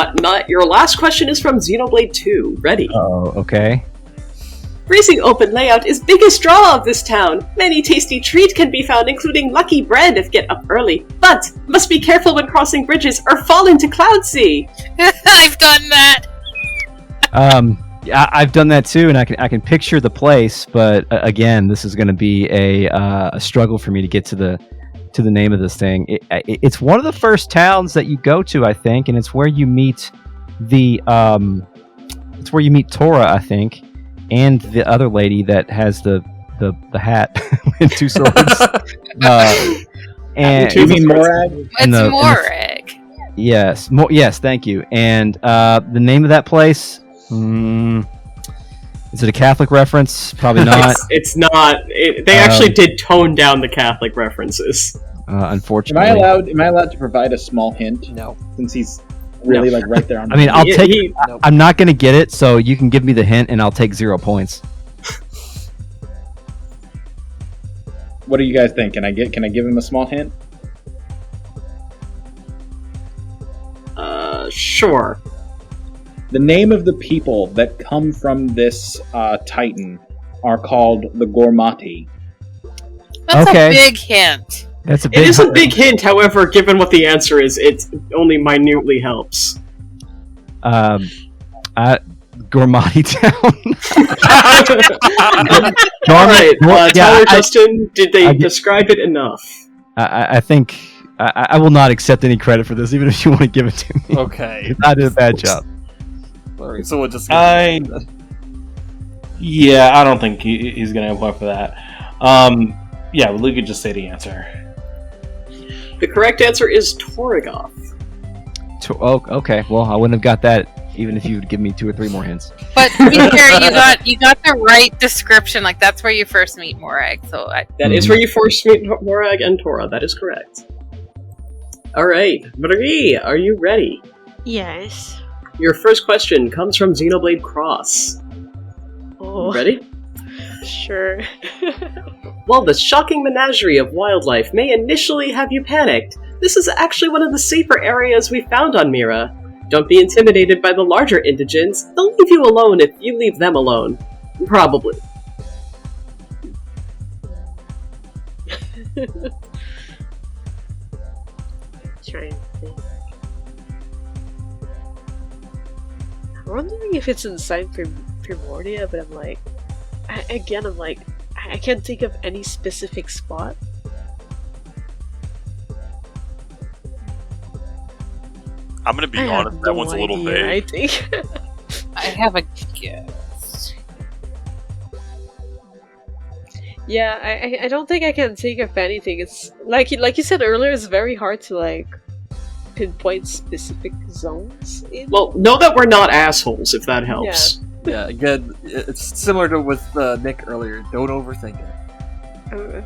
your last question is from Xenoblade 2. Ready? Oh, okay. Freezing open layout is biggest draw of this town. Many tasty treats can be found, including lucky bread if get up early. But must be careful when crossing bridges or fall into Cloud Sea. I've done that. Yeah, I've done that too, and I can picture the place, but again, this is going to be a struggle for me to get to the name of this thing. It's one of the first towns that you go to, I think, and it's where you meet it's where you meet Tora, I think, and the other lady that has the hat and two swords. And You mean Morag? It's Morag. Yes, yes, thank you. And the name of that place. Is it a Catholic reference? Probably not. It's not. They actually did tone down the Catholic references. Unfortunately. Am I allowed to provide a small hint? No. Since he's really like right there on I mean, I'll He- take. he- I'm not going to get it, so you can give me the hint, and I'll take 0 points. What do you guys think? Can I give him a small hint? Sure. The name of the people that come from this Titan are called the Gormati. That's Okay. a big hint. That's a It big. is a big hint, however, given what the answer is, it only minutely helps. Gormati Town. Alright, Tyler, I- Justin, did they I- describe it enough? I think I will not accept any credit for this, even if you want to give it to me. Okay. I did a bad job. Alright, so we'll just. Yeah, I don't think he's gonna have one for that. Yeah, we could just say the answer. The correct answer is Torrigoth. Okay. Well, I wouldn't have got that even if you would give me 2 or 3 more hints. But to be fair, you got the right description. Like that's where you first meet Morag. So That is where you first meet Morag and Tora, that is correct. Alright, Marie, are you ready? Yes. Your first question comes from Xenoblade Cross. Oh. Ready? Sure. While the shocking menagerie of wildlife may initially have you panicked, this is actually one of the safer areas we found on Mira. Don't be intimidated by the larger indigents. They'll leave you alone if you leave them alone. Probably. Trying to think. I'm wondering if it's inside Primordia, but I'm like, I can't think of any specific spot. I'm gonna be honest, that one's a little vague. I think. I have a guess. Yeah, I don't think I can think of anything. It's like you said earlier, it's very hard to like pinpoint specific zones. Well, know that we're not assholes, if that helps. Yeah, again, it's similar to with Nick earlier. Don't overthink it.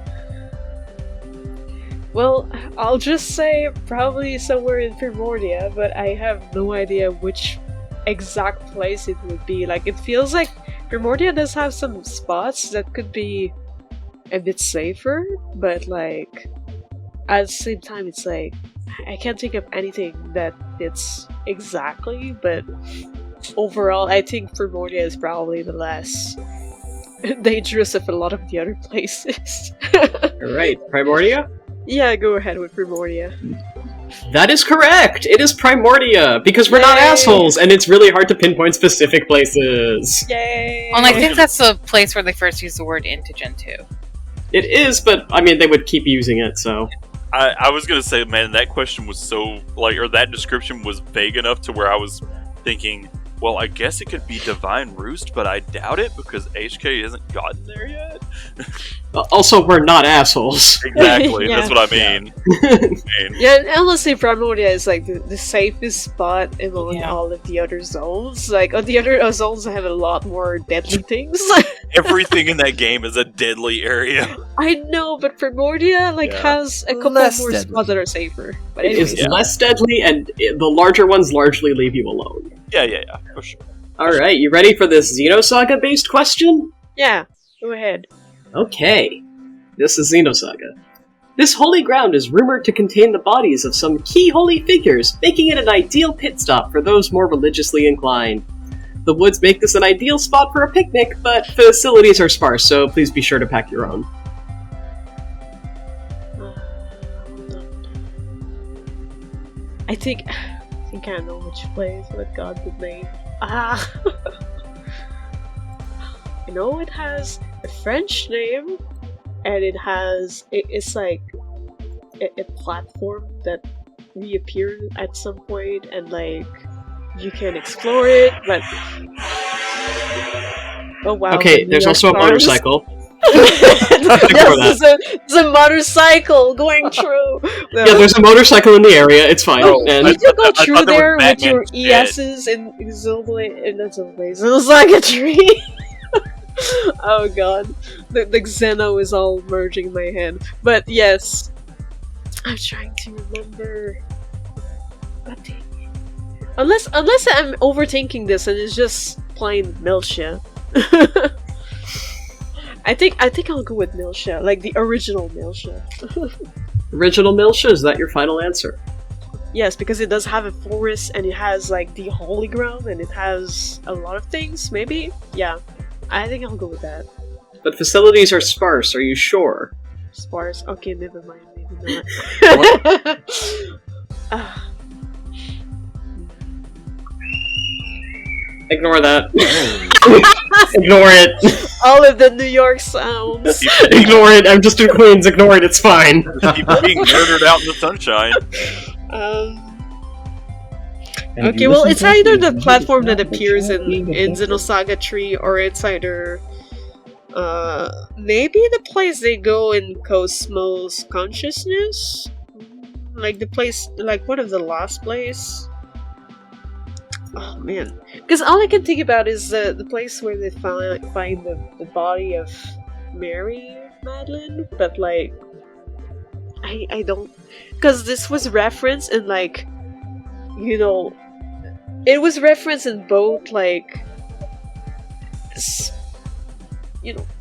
Well, I'll just say probably somewhere in Primordia, but I have no idea which exact place it would be. Like, it feels like Primordia does have some spots that could be a bit safer, but like, at the same time, it's like, I can't think of anything that fits exactly, but overall, I think Primordia is probably the less dangerous of a lot of the other places. Alright, Primordia? Yeah, go ahead with Primordia. That is correct! It is Primordia! Because we're not assholes, and it's really hard to pinpoint specific places. Yay! Well, and I think that's the place where they first used the word indigent too. It is, but I mean, they would keep using it, so. I was gonna say, man, that question was so, like, or that description was vague enough to where I was thinking, well, I guess it could be Divine Roost, but I doubt it because HK hasn't gotten there yet. Also, we're not assholes. Exactly, Yeah. that's what I mean. Yeah, and honestly, Primordia is like the safest spot among all of the other zones. Like, the other zones have a lot more deadly things. Everything in that game is a deadly area. I know, but Primordia has a couple Less more deadly. spots that are safer. But It anyways, is less deadly, and the larger ones largely leave you alone. Yeah, for sure. Alright, you ready for this Xenosaga-based question? yeah, go ahead. Okay, this is Xenosaga. This holy ground is rumored to contain the bodies of some key holy figures, making it an ideal pit stop for those more religiously inclined. The woods make this an ideal spot for a picnic, but facilities are sparse, so please be sure to pack your own. I think I know which place, but God the name. I know it has a French name, and it's like a platform that reappeared at some point, and like you can explore it, but oh wow. Okay, there's also a motorcycle. Yes, there's a motorcycle going through. Yeah, there's a motorcycle in the area, it's fine. Oh, and did you go I through thought there there was with your Batman's ESs in Xenosaga tree? Oh god, the Xeno is all merging in my head. But yes, I'm trying to remember. God dang it. Unless I'm overthinking this and it's just plain Miltia. I think I'll go with Miltia, like the original Miltia. Original Miltia, is that your final answer? Yes, because it does have a forest and it has like the holy ground and it has a lot of things, maybe? Yeah. I think I'll go with that. But facilities are sparse, are you sure? Sparse. Okay, never mind, maybe not. Ignore that. Ignore it. All of the New York sounds. Ignore it, I'm just in Queens, ignore it, it's fine. People being murdered out in the sunshine. Okay, well, it's either the platform that appears in Xenosaga Tree, or it's either maybe the place they go in Cosmos Consciousness? Like the place, like one of the last place? Oh man, because all I can think about is the place where they find the body of Mary Madeline, but like I don't, because this was referenced in like, you know, it was referenced in both like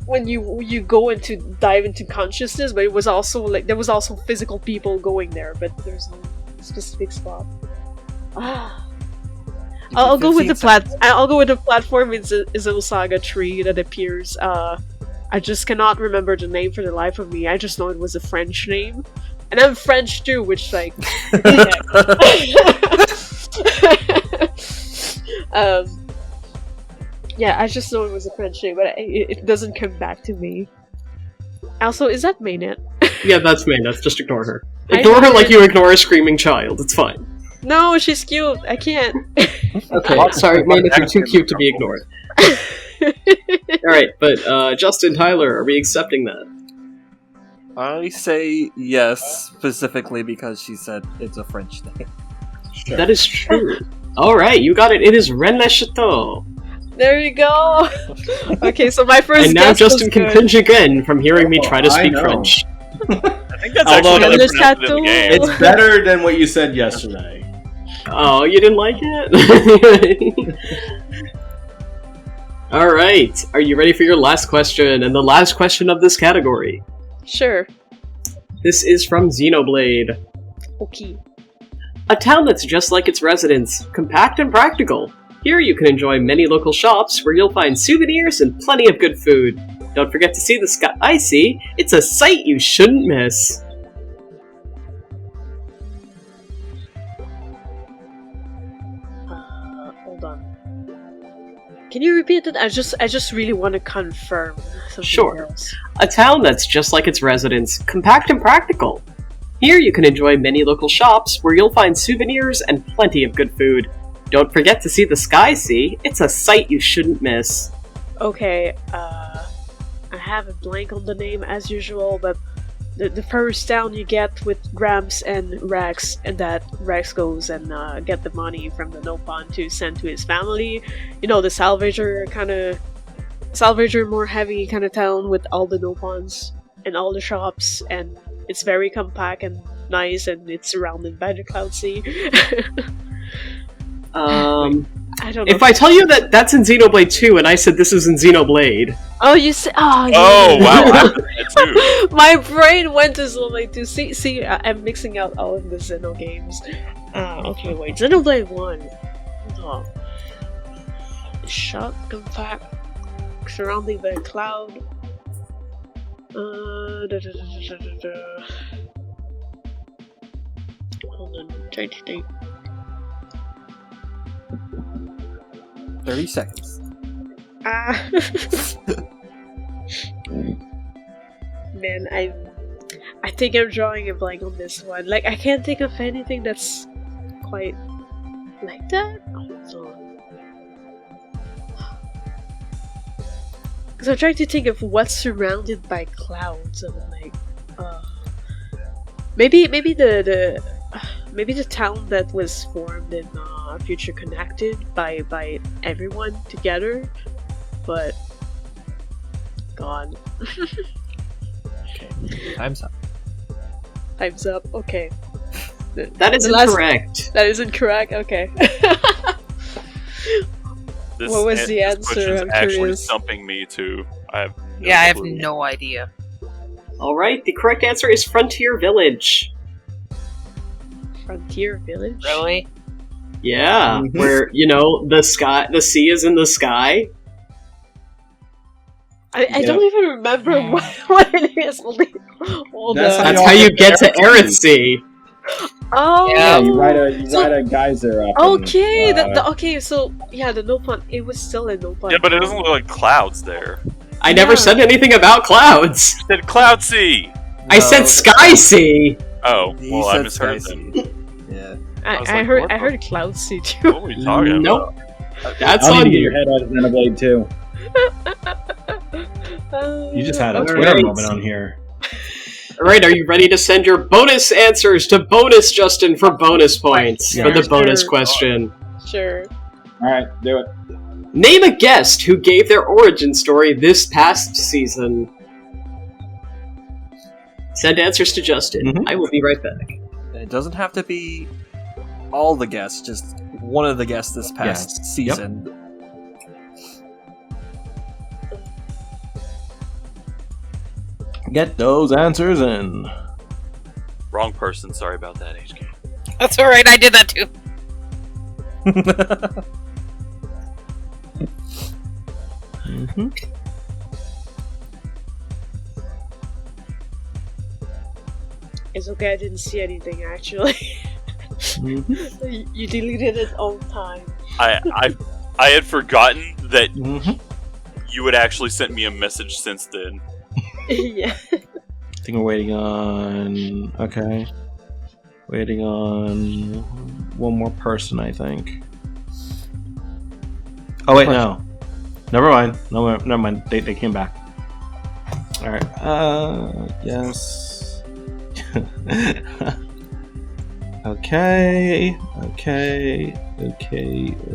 when you go into dive into consciousness, but it was also like there was also physical people going there, but there's no specific spot. I'll go with the I'll go with the platform in Xenosaga 3 that appears. I just cannot remember the name for the life of me. I just know it was a French name, and I'm French too, which like. Yeah, I just know it was a French name, but it doesn't come back to me. Also, is that Maynette? Yeah, that's Maynette. Just ignore her. Ignore her like you ignore a screaming child. It's fine. No, she's cute. I can't. Okay, sorry, Maynette, you're too cute to be ignored. Alright, but Justin, Tyler, are we accepting that? I say yes, specifically because she said it's a French name. Sure. That is true. Alright, you got it. It is Rennes le Chateau. There you go! Okay, so my first and now Justin can cringe again from hearing me try to speak French. I think that's actually how they pronounced it in the game. It's better than what you said yesterday. Oh, you didn't like it? Alright, are you ready for your last question? And the last question of this category. Sure. This is from Xenoblade. Okay. A town that's just like its residents, compact and practical. Here you can enjoy many local shops where you'll find souvenirs and plenty of good food. Don't forget to see the sky I see. It's a sight you shouldn't miss. Hold on. Can you repeat it? I just really want to confirm something Sure. else. A town that's just like its residents, compact and practical. Here you can enjoy many local shops where you'll find souvenirs and plenty of good food. Don't forget to see the sky sea. It's a sight you shouldn't miss. Okay, I have a blank on the name as usual, but the first town you get with Gramps and Rex, and that Rex goes and get the money from the Nopon to send to his family. You know, the Salvager more heavy kind of town with all the Nopons and all the shops, and it's very compact and nice, and it's surrounded by the Cloud Sea. I don't know. If I tell you that that's in Xenoblade 2 and I said this is in Xenoblade... Oh, you said... Oh, oh wow, I heard that too. My brain went to Xenoblade 2. See, I'm mixing out all of the Xeno games. Okay, wait. Xenoblade 1. Hold on. Shot, compact, surrounding by a cloud. Hold on, trying to think. 30 seconds. Man, I think I'm drawing a blank on this one. Like, I can't think of anything that's quite like that. Hold on. Because I'm trying to think of what's surrounded by clouds. And I'm like, maybe the town that was formed in Future Connected by everyone together, but gone. Okay, time's up. Time's up. Okay. That is incorrect. That is incorrect. Okay. What was the answer? This I'm actually curious. stumping me too. I have I have no idea. Alright, the correct answer is Frontier Village. Frontier Village? Really? Yeah, where, you know, the sea is in the sky. I don't even remember what it is. That's how you get to Aerith Sea. Oh, yeah, you ride a geyser up. Okay, and, okay, so yeah, the Nopon. It was still a Nopon. Yeah, but it doesn't look like clouds there. I never said anything about clouds. You said Cloud Sea. I said Sky Sea. Oh, He well, I said misheard Sky them. Yeah. I heard Cloud Sea too. What were you talking Nope. about? That's I'll on need to get you. your head out of Xenoblade too. You just had a Alright. Twitter moment on here. Alright, are you ready to send your bonus answers to Bonus Justin for bonus points for the bonus question? Sure. Alright, do it. Name a guest who gave their origin story this past season. Send answers to Justin. I will be right back. It doesn't have to be all the guests, just one of the guests this past season. Get those answers in. Wrong person. Sorry about that, HK. That's alright, I did that too. Mm-hmm. It's okay, I didn't see anything actually. Mm-hmm. You deleted it all the time. I had forgotten that Mm-hmm. you had actually sent me a message since then. Yeah. I think we're waiting on. Okay. Waiting on one more person, I think. Oh, wait, no. Never mind. No, never mind. They came back. Alright. Yes. Okay.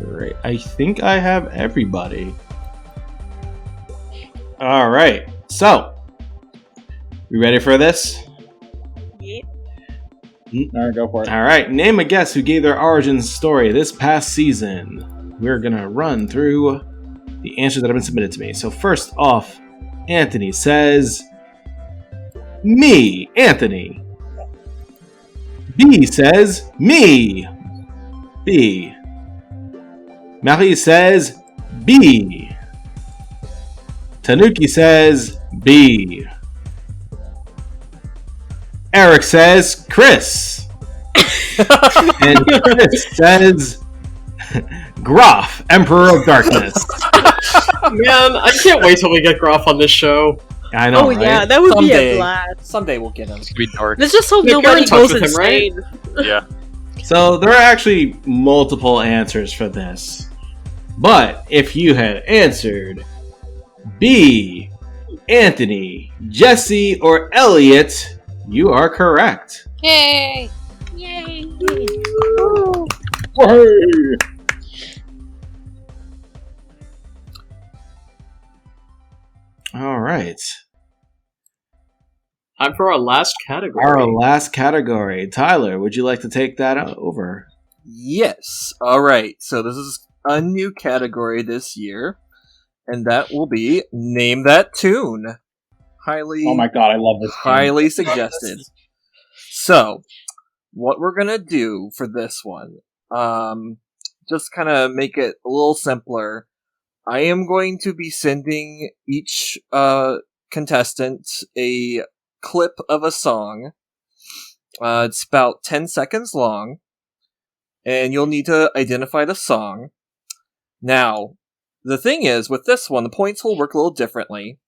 Right. I think I have everybody. Alright. So. You ready for this? Yep. Alright, go for it. Alright. Name a guest who gave their origin story this past season. We're gonna run through the answers that have been submitted to me. So first off, Anthony says, me, Anthony. B says, me, B. Marie says, B. Tanuki says, B. Eric says, Chris. And Chris says, Groff, Emperor of Darkness. Man, I can't wait till we get Groff on this show. I know, Oh right? yeah, that would be Someday. a blast. Someday we'll get him. It's gonna be dark. Let's just hope Yeah, you're nobody in touch goes with him, right? insane. Yeah. So there are actually multiple answers for this. But if you had answered B, Anthony, Jesse, or Elliot, you are correct. Yay! Yay! All right. Time for our last category. Our last category. Tyler, would you like to take that over? Yes. Alright, so this is a new category this year, and that will be Name That Tune. Highly, Oh my god, I love this game. highly suggested. So, what we're gonna do for this one, just kind of make it a little simpler. I am going to be sending each contestant a clip of a song. It's about 10 seconds long, and you'll need to identify the song. Now, the thing is, with this one, the points will work a little differently.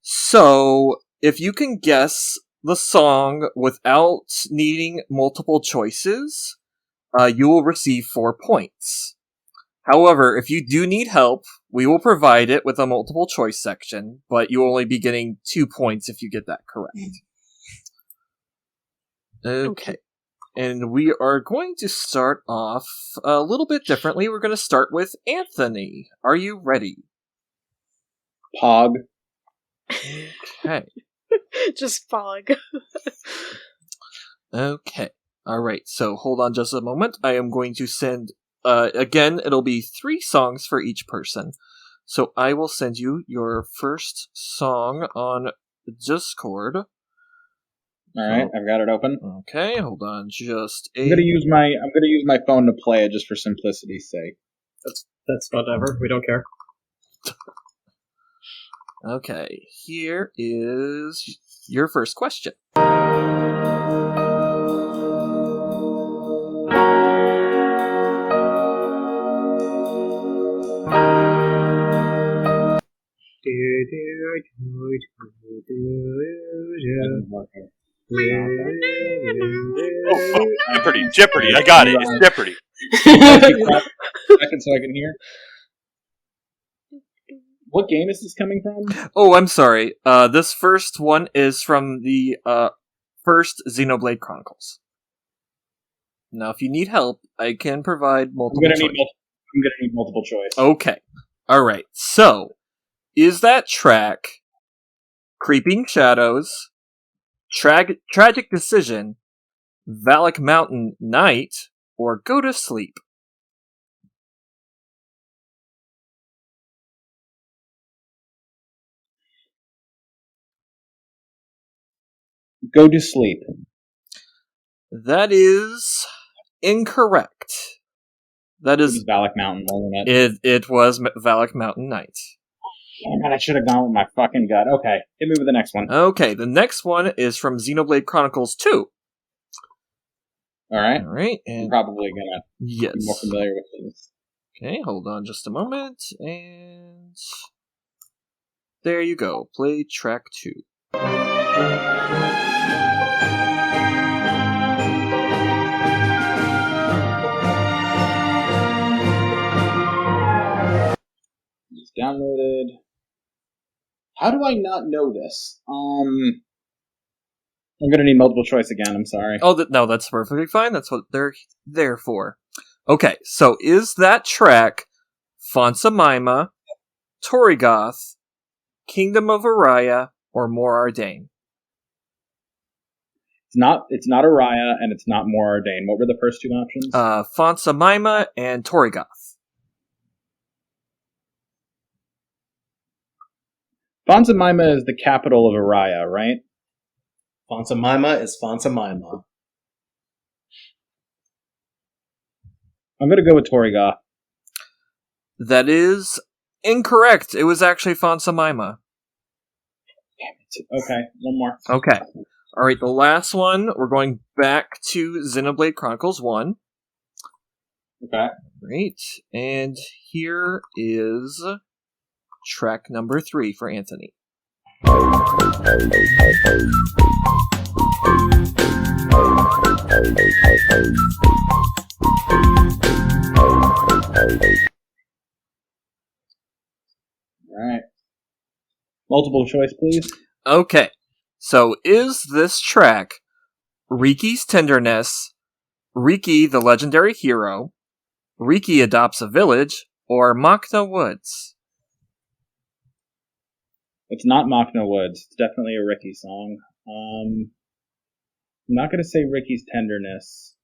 So, if you can guess the song without needing multiple choices, you will receive 4 points. However, if you do need help, we will provide it with a multiple choice section, but you'll only be getting 2 points if you get that correct. Okay. And we are going to start off a little bit differently. We're going to start with Anthony. Are you ready? Pog. Okay. Just fog. Okay. Alright, so hold on just a moment. I am going to send... again, it'll be 3 songs for each person. So I will send you your first song on Discord. Alright, I've got it open. Okay, hold on just a... I'm gonna use my phone to play it just for simplicity's sake. That's whatever. We don't care. Okay, here is your first question. Jeopardy! I got it. It's Jeopardy. Second so I can hear. What game is this coming from? Oh, I'm sorry. This first one is from the first Xenoblade Chronicles. Now, if you need help, I can provide multiple choice. I'm gonna need multiple choice. Okay. Alright, so, is that track Creeping Shadows, Tragic Decision, Valak Mountain Night, or Go to Sleep? Go to sleep. That is incorrect. That It is was Valak Mountain, wasn't it? it was Valak Mountain Night. Oh, God, I should have gone with my fucking gut. Okay, hit me with the next one. Okay, the next one is from Xenoblade Chronicles 2. Alright. Alright, I'm and probably gonna yes. be more familiar with these. Okay, hold on just a moment, and there you go. Play track 2. It's downloaded. How do I not know this? I'm gonna need multiple choice again, I'm sorry. Oh, no, that's perfectly fine. That's what they're there for. Okay, so is that track Fonsa Mima, Torigoth, Kingdom of Araya, or More Ardain? It's not Araya, and it's not More Ardain. What were the first two options? Fonsa Mima and Torigoth. Fonsa Mima is the capital of Araya, right? Fonsa Mima is Fonsa Mima. I'm gonna go with Torigoth. That is incorrect. It was actually Fonsa Mima. Okay, one more. Okay. Alright, the last one, we're going back to Xenoblade Chronicles 1. Okay. Great. And here is track number 3 for Anthony. Alright. Multiple choice, please. Okay. So, is this track Riki's Tenderness, Riki the Legendary Hero, Riki Adopts a Village, or Machna Woods? It's not Machna Woods. It's definitely a Ricky song. I'm not going to say Ricky's Tenderness.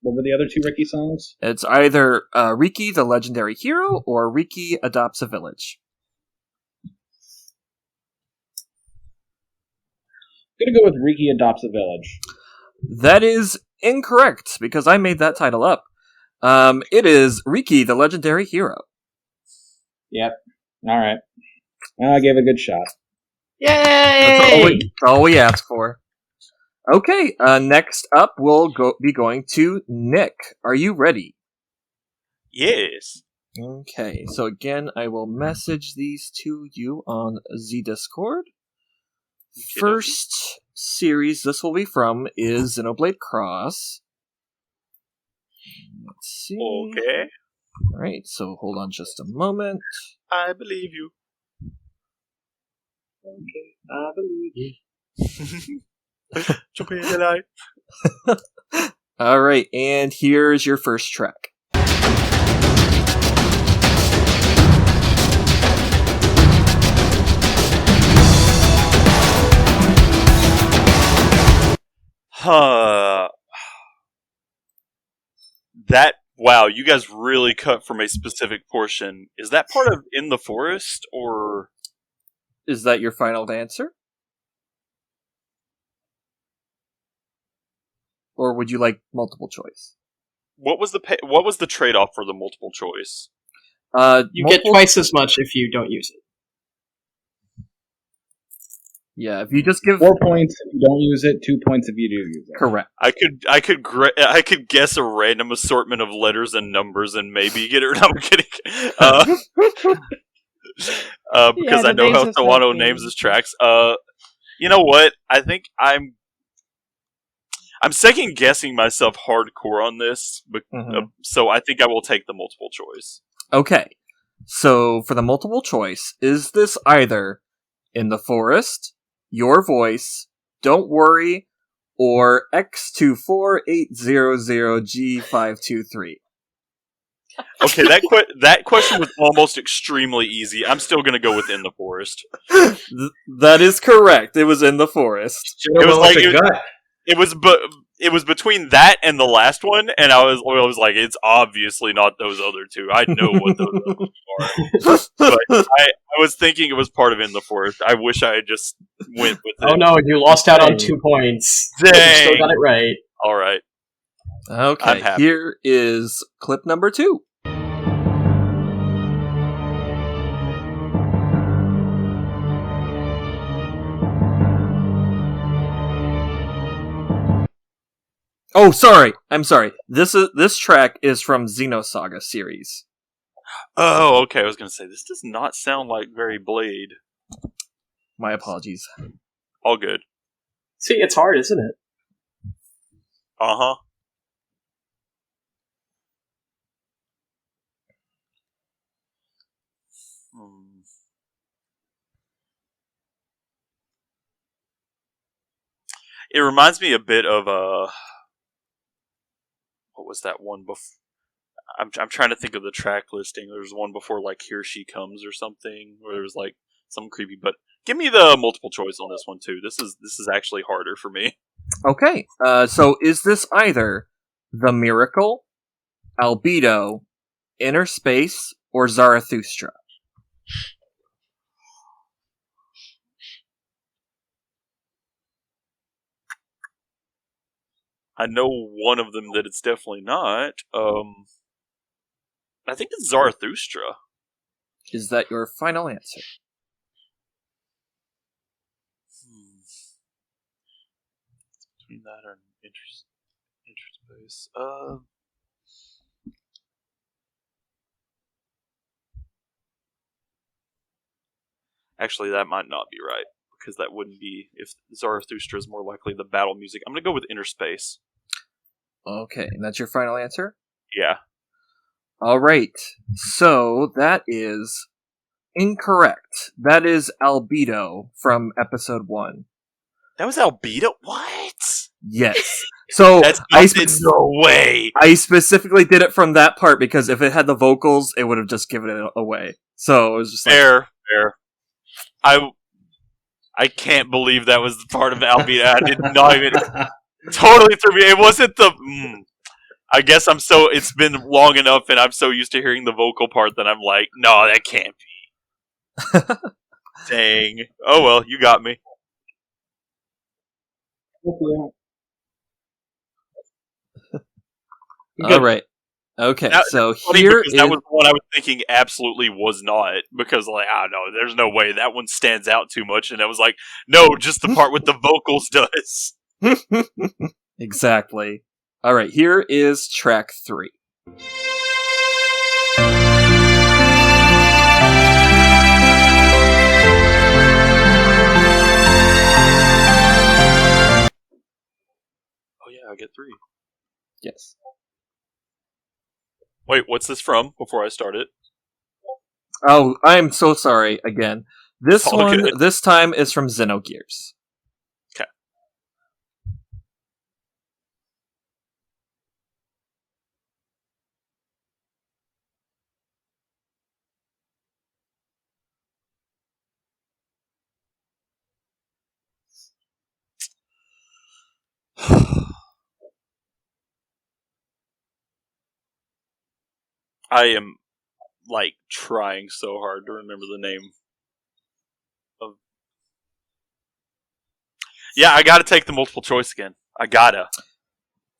What were the other two Ricky songs? It's either Riki the Legendary Hero or Riki Adopts a Village. I'm going to go with Riki Adopts a Village. That is incorrect, because I made that title up. It is Riki the Legendary Hero. Yep. Alright. I gave it a good shot. Yay! That's all we ask for. Okay, next up we'll be going to Nick. Are you ready? Yes. Okay, so again, I will message these to you on Z Discord. First series this will be from is Xenoblade Cross. Let's see. Okay. Alright, so hold on just a moment. I believe you. Okay, I believe you. Jump in the light. Alright, and here's your first track. Wow, you guys really cut from a specific portion. Is that part of In the Forest, or Is that your final answer? Or would you like multiple choice? what was the trade-off for the multiple choice? You get twice as much if you don't use it. Yeah, if you just give 4 points if you don't use it, 2 points if you do use it. correct. I could guess a random assortment of letters and numbers and maybe get it. No, I'm kidding. Because I know how Sawano names his tracks. You know what? I think I'm second guessing myself hardcore on this, but, so I think I will take the multiple choice. Okay, so for the multiple choice, is this either In the Forest, Your Voice, Don't Worry, or X24800G523? Okay, that question was almost extremely easy. I'm still gonna go with In the Forest. That is correct. It was In the Forest. It was like it it was between that and the last one, and I was like, it's obviously not those other two. I know what those other two are. But I was thinking it was part of In the Forest. I wish I had just went with it. Oh no, you lost out on 2 points. Dang. But you still got it right. All right. Okay, I'm happy. here is clip number 2. Oh, sorry. I'm sorry. This track is from Xenosaga series. Oh, okay. I was going to say, this does not sound like very Blade. My apologies. All good. See, it's hard, isn't it? Uh-huh. It reminds me a bit of what was that one before? I'm trying to think of the track listing. There's one before like Here She Comes or something, where there's like some creepy. But give me the multiple choice on this one too. This is actually harder for me. Okay, so is this either The Miracle, Albedo, Inner Space, or Zarathustra? I know one of them that it's definitely not. I think it's Zarathustra. Is that your final answer? Between that and Interspace. Actually, that might not be right, because that wouldn't be, if Zarathustra is more likely the battle music. I'm going to go with Interspace. Okay, and that's your final answer? Yeah. Alright, so that is incorrect. That is Albedo from episode 1. That was Albedo? What? Yes. So That's no way. I specifically did it from that part because if it had the vocals, it would have just given it away. So it was just fair. I can't believe that was part of Albedo. I did not even totally threw me. It wasn't the. I guess it's been long enough, and I'm so used to hearing the vocal part that I'm like, no, that can't be. Dang. Oh well, you got me. All right. Okay, so here is... That was one I was thinking absolutely was not, because like, I don't know, there's no way that one stands out too much, and I was like, no, just the part with the vocals does. Exactly. All right, here is track 3. Oh yeah, I get 3. Yes. Wait, what's this from, before I start it? Oh, I'm so sorry again. This one, good. this time, is from Xenogears. Okay. I am, like, trying so hard to remember the name of... Yeah, I gotta take the multiple choice again. I gotta.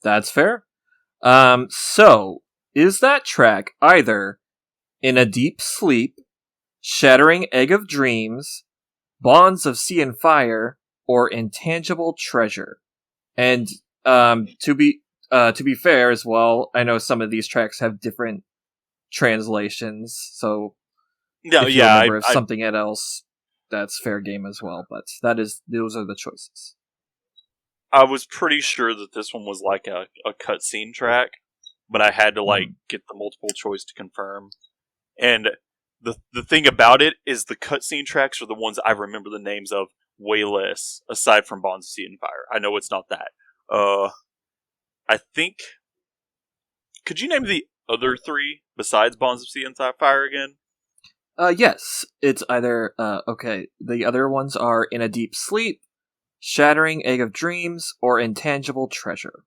That's fair. So, is that track either In a Deep Sleep, Shattering Egg of Dreams, Bonds of Sea and Fire, or Intangible Treasure? And, to be fair as well, I know some of these tracks have different translations, so if you remember something else, that's fair game as well, but those are the choices. I was pretty sure that this one was like a cutscene track, but I had to like get the multiple choice to confirm. And the thing about it is the cutscene tracks are the ones I remember the names of way less, aside from Bonds of Sea and Fire. I know it's not that. I think... Could you name the other 3 besides Bonds of Sea and Fire again? Yes. It's either, okay, the other ones are In a Deep Sleep, Shattering Egg of Dreams, or Intangible Treasure.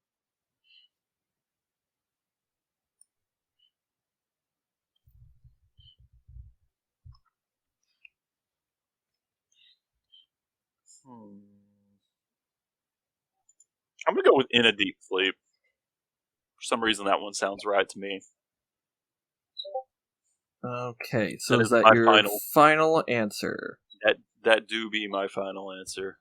I'm gonna go with In a Deep Sleep. For some reason, that one sounds right to me. Okay, so That is is that my your final answer? That do be my final answer.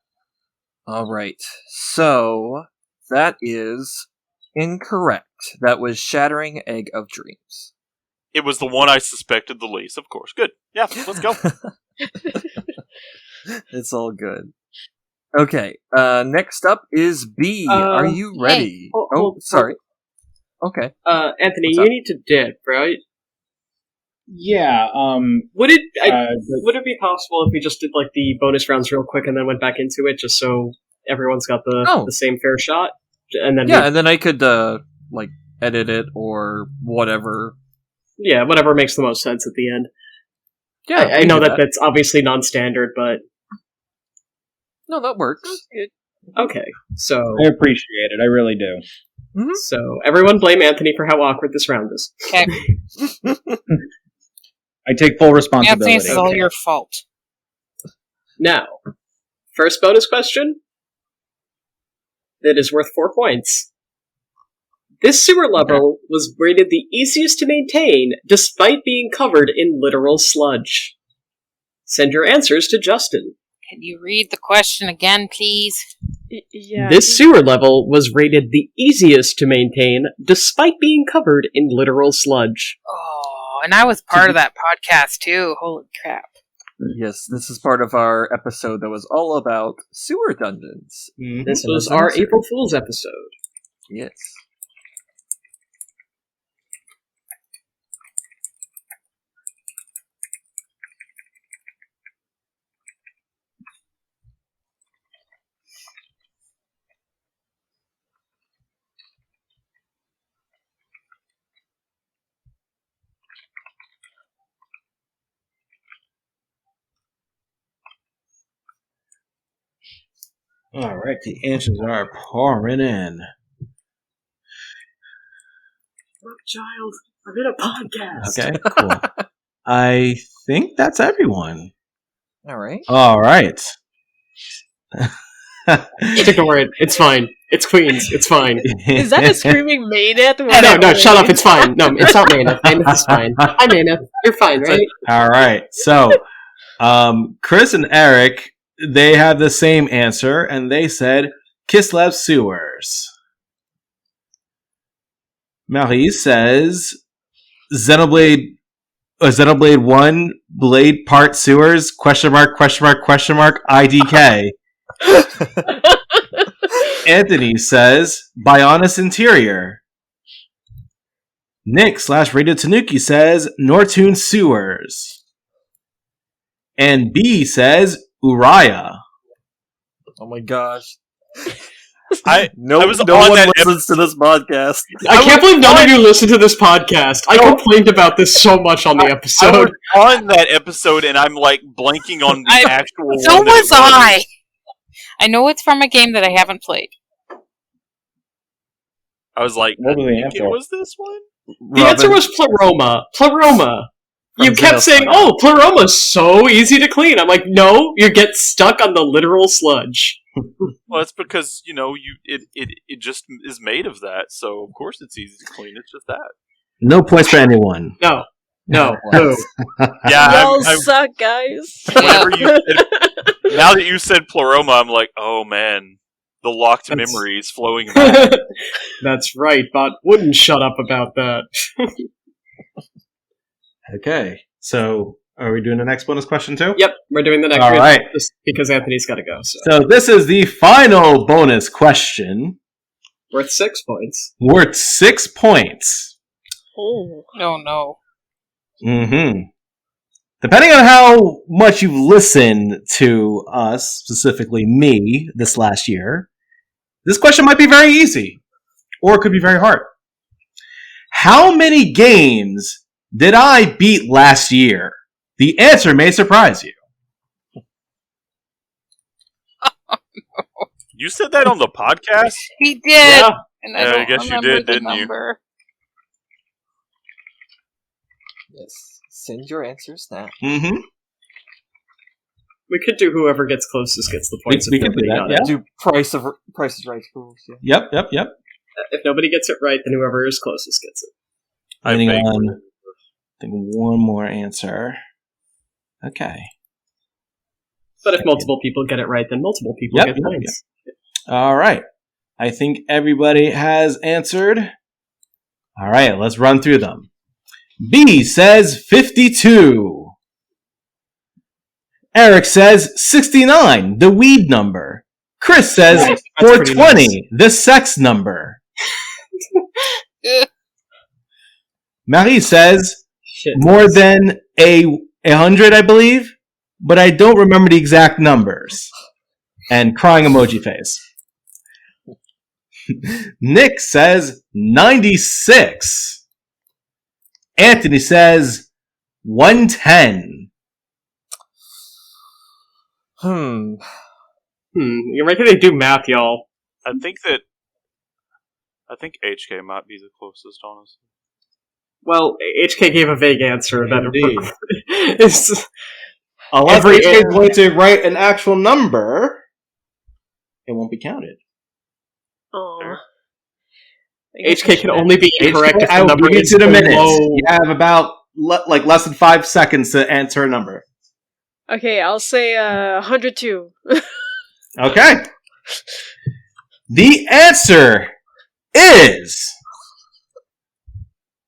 All right. So that is incorrect. That was Shattering Egg of Dreams. It was the one I suspected the least, of course. Good. Yeah, let's go. It's all good. Okay. Next up is B. Are you ready? Sorry. Okay. Anthony, What's you up? need to dip, right? Yeah. Would it be possible if we just did like the bonus rounds real quick and then went back into it, just so everyone's got the same fair shot? And then and then I could like edit it or whatever. Yeah, whatever makes the most sense at the end. Yeah, I know that's obviously non-standard, but no, that works. Okay, so I appreciate it. I really do. Mm-hmm. So everyone blame Anthony for how awkward this round is. Okay. I take full responsibility. Anthony, this is all your fault. Now, first bonus question. That is worth 4 points. This sewer level was rated the easiest to maintain, despite being covered in literal sludge. Send your answers to Justin. Can you read the question again, please? Yeah. This sewer level was rated the easiest to maintain, despite being covered in literal sludge. Oh, and I was part of that podcast too. Holy crap. Yes, this is part of our episode that was all about sewer dungeons. This was our April Fool's episode. Yes. All right, the answers are pouring in. Look, child, I'm in a podcast. Okay, cool. I think that's everyone. All right. All right. Don't worry, it's fine. It's Queens, it's fine. Is that a screaming Mayneth? No, shut up, it's fine. No, it's not Mayneth. Mayneth is fine. Hi, Mayneth. You're fine, right? All right. So, Chris and Eric, they have the same answer, and they said Kislev Sewers. Marie says Xenoblade 1 Blade Part Sewers, question mark, IDK. Anthony says Bionis Interior. Nick / Radio Tanuki says Nortune Sewers. And B says Uriah. Oh my gosh. I No was one on that listens to this podcast. I can't believe none of you listen to this podcast. I complained about this so much on the I episode. was on that episode, and I'm like blanking on the actual. So one that was I. I know it's from a game that I haven't played. I was like, What was the I think answer? it was this one. The answer was Pleroma. Pleroma. You kept saying, "Oh, Pleroma's so easy to clean." I'm like, "No, you get stuck on the literal sludge." Well, it's because it just is made of that, so of course it's easy to clean. It's just that. No points for anyone. No. Yeah, Y'all suck, guys. Whenever now that you said Pleroma, I'm like, oh man, the locked memories flowing back. That's right, but wouldn't shut up about that. Okay, so are we doing the next bonus question too? Yep, we're doing the next All one. right. Just because Anthony's got to go. So this is the final bonus question. Worth 6 points. Worth 6 points. Oh. No. Mm-hmm. Depending on how much you've listened to us, specifically me, this last year, this question might be very easy, or it could be very hard. How many games did I beat last year? The answer may surprise you. You said that on the podcast? He did. Yeah. And Yeah, I don't guess you remember did, the didn't you? number. Yes. Send your answers now. Mm-hmm. We could do whoever gets closest gets the points. We if can do nobody that, got yeah. it. Do Price is Right rules. Yeah. Yep. If nobody gets it right, then whoever is closest gets it. Waiting on, I think, one more answer. Okay. But if multiple people get it right, then multiple people get points. All right. I think everybody has answered. All right, let's run through them. B says 52. Eric says 69, the weed number. Chris says Nice. That's 420, pretty the sex number. Marie says more than 100, I believe, but I don't remember the exact numbers. And crying emoji face. Nick says 96. Anthony says 110. You're making me do math, y'all. I think HK might be the closest, honestly. Well, HK gave a vague answer. Indeed. It's, Unless every- HK is going to write an actual number, it won't be counted. Oh. HK can only be incorrect if I the will number give you is to the minutes. below. You have about less than 5 seconds to answer a number. Okay, I'll say 102. Okay. The answer is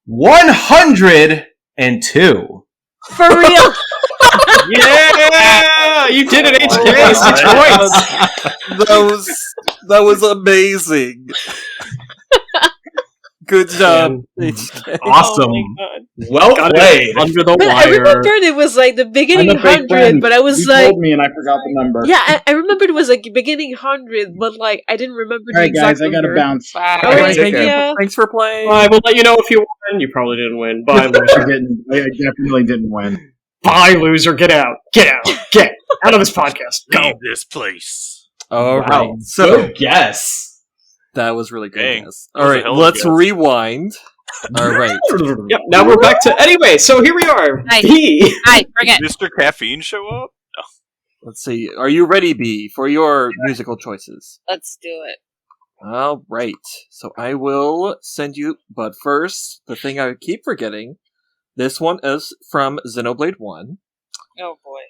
102. For real? Yeah, you did it, HK. 6 points. That was amazing. Good job, HK. Awesome. Oh my God. Well Got played. it under the But I wire. remembered it was like the beginning I'm a fake 100, friend. but I was You like, told me and I forgot the number. yeah, I remembered it was like beginning 100, but like I didn't remember the Alright, exact guys, I gotta number. bounce. Wow. All right, Thank you. yeah. Thanks for playing. I will let you know if you win. You probably didn't win. Bye, I loser. didn't. I definitely didn't win. Bye, loser. Get out. Get out. Get out of this podcast. Go. Leave this place. All right. Wow. So Good guess. that was really good. Dang. Yes. That All was a right, hell of a let's guess. rewind. All right. Yep, now we're back to... Anyway, so here we are. Nice. B. Hi, bring it. Mr. Caffeine show up? Let's see. Are you ready, B, for your musical choices? Let's do it. All right. So I will send you. But first, the thing I keep forgetting. This one is from Xenoblade 1. Oh boy.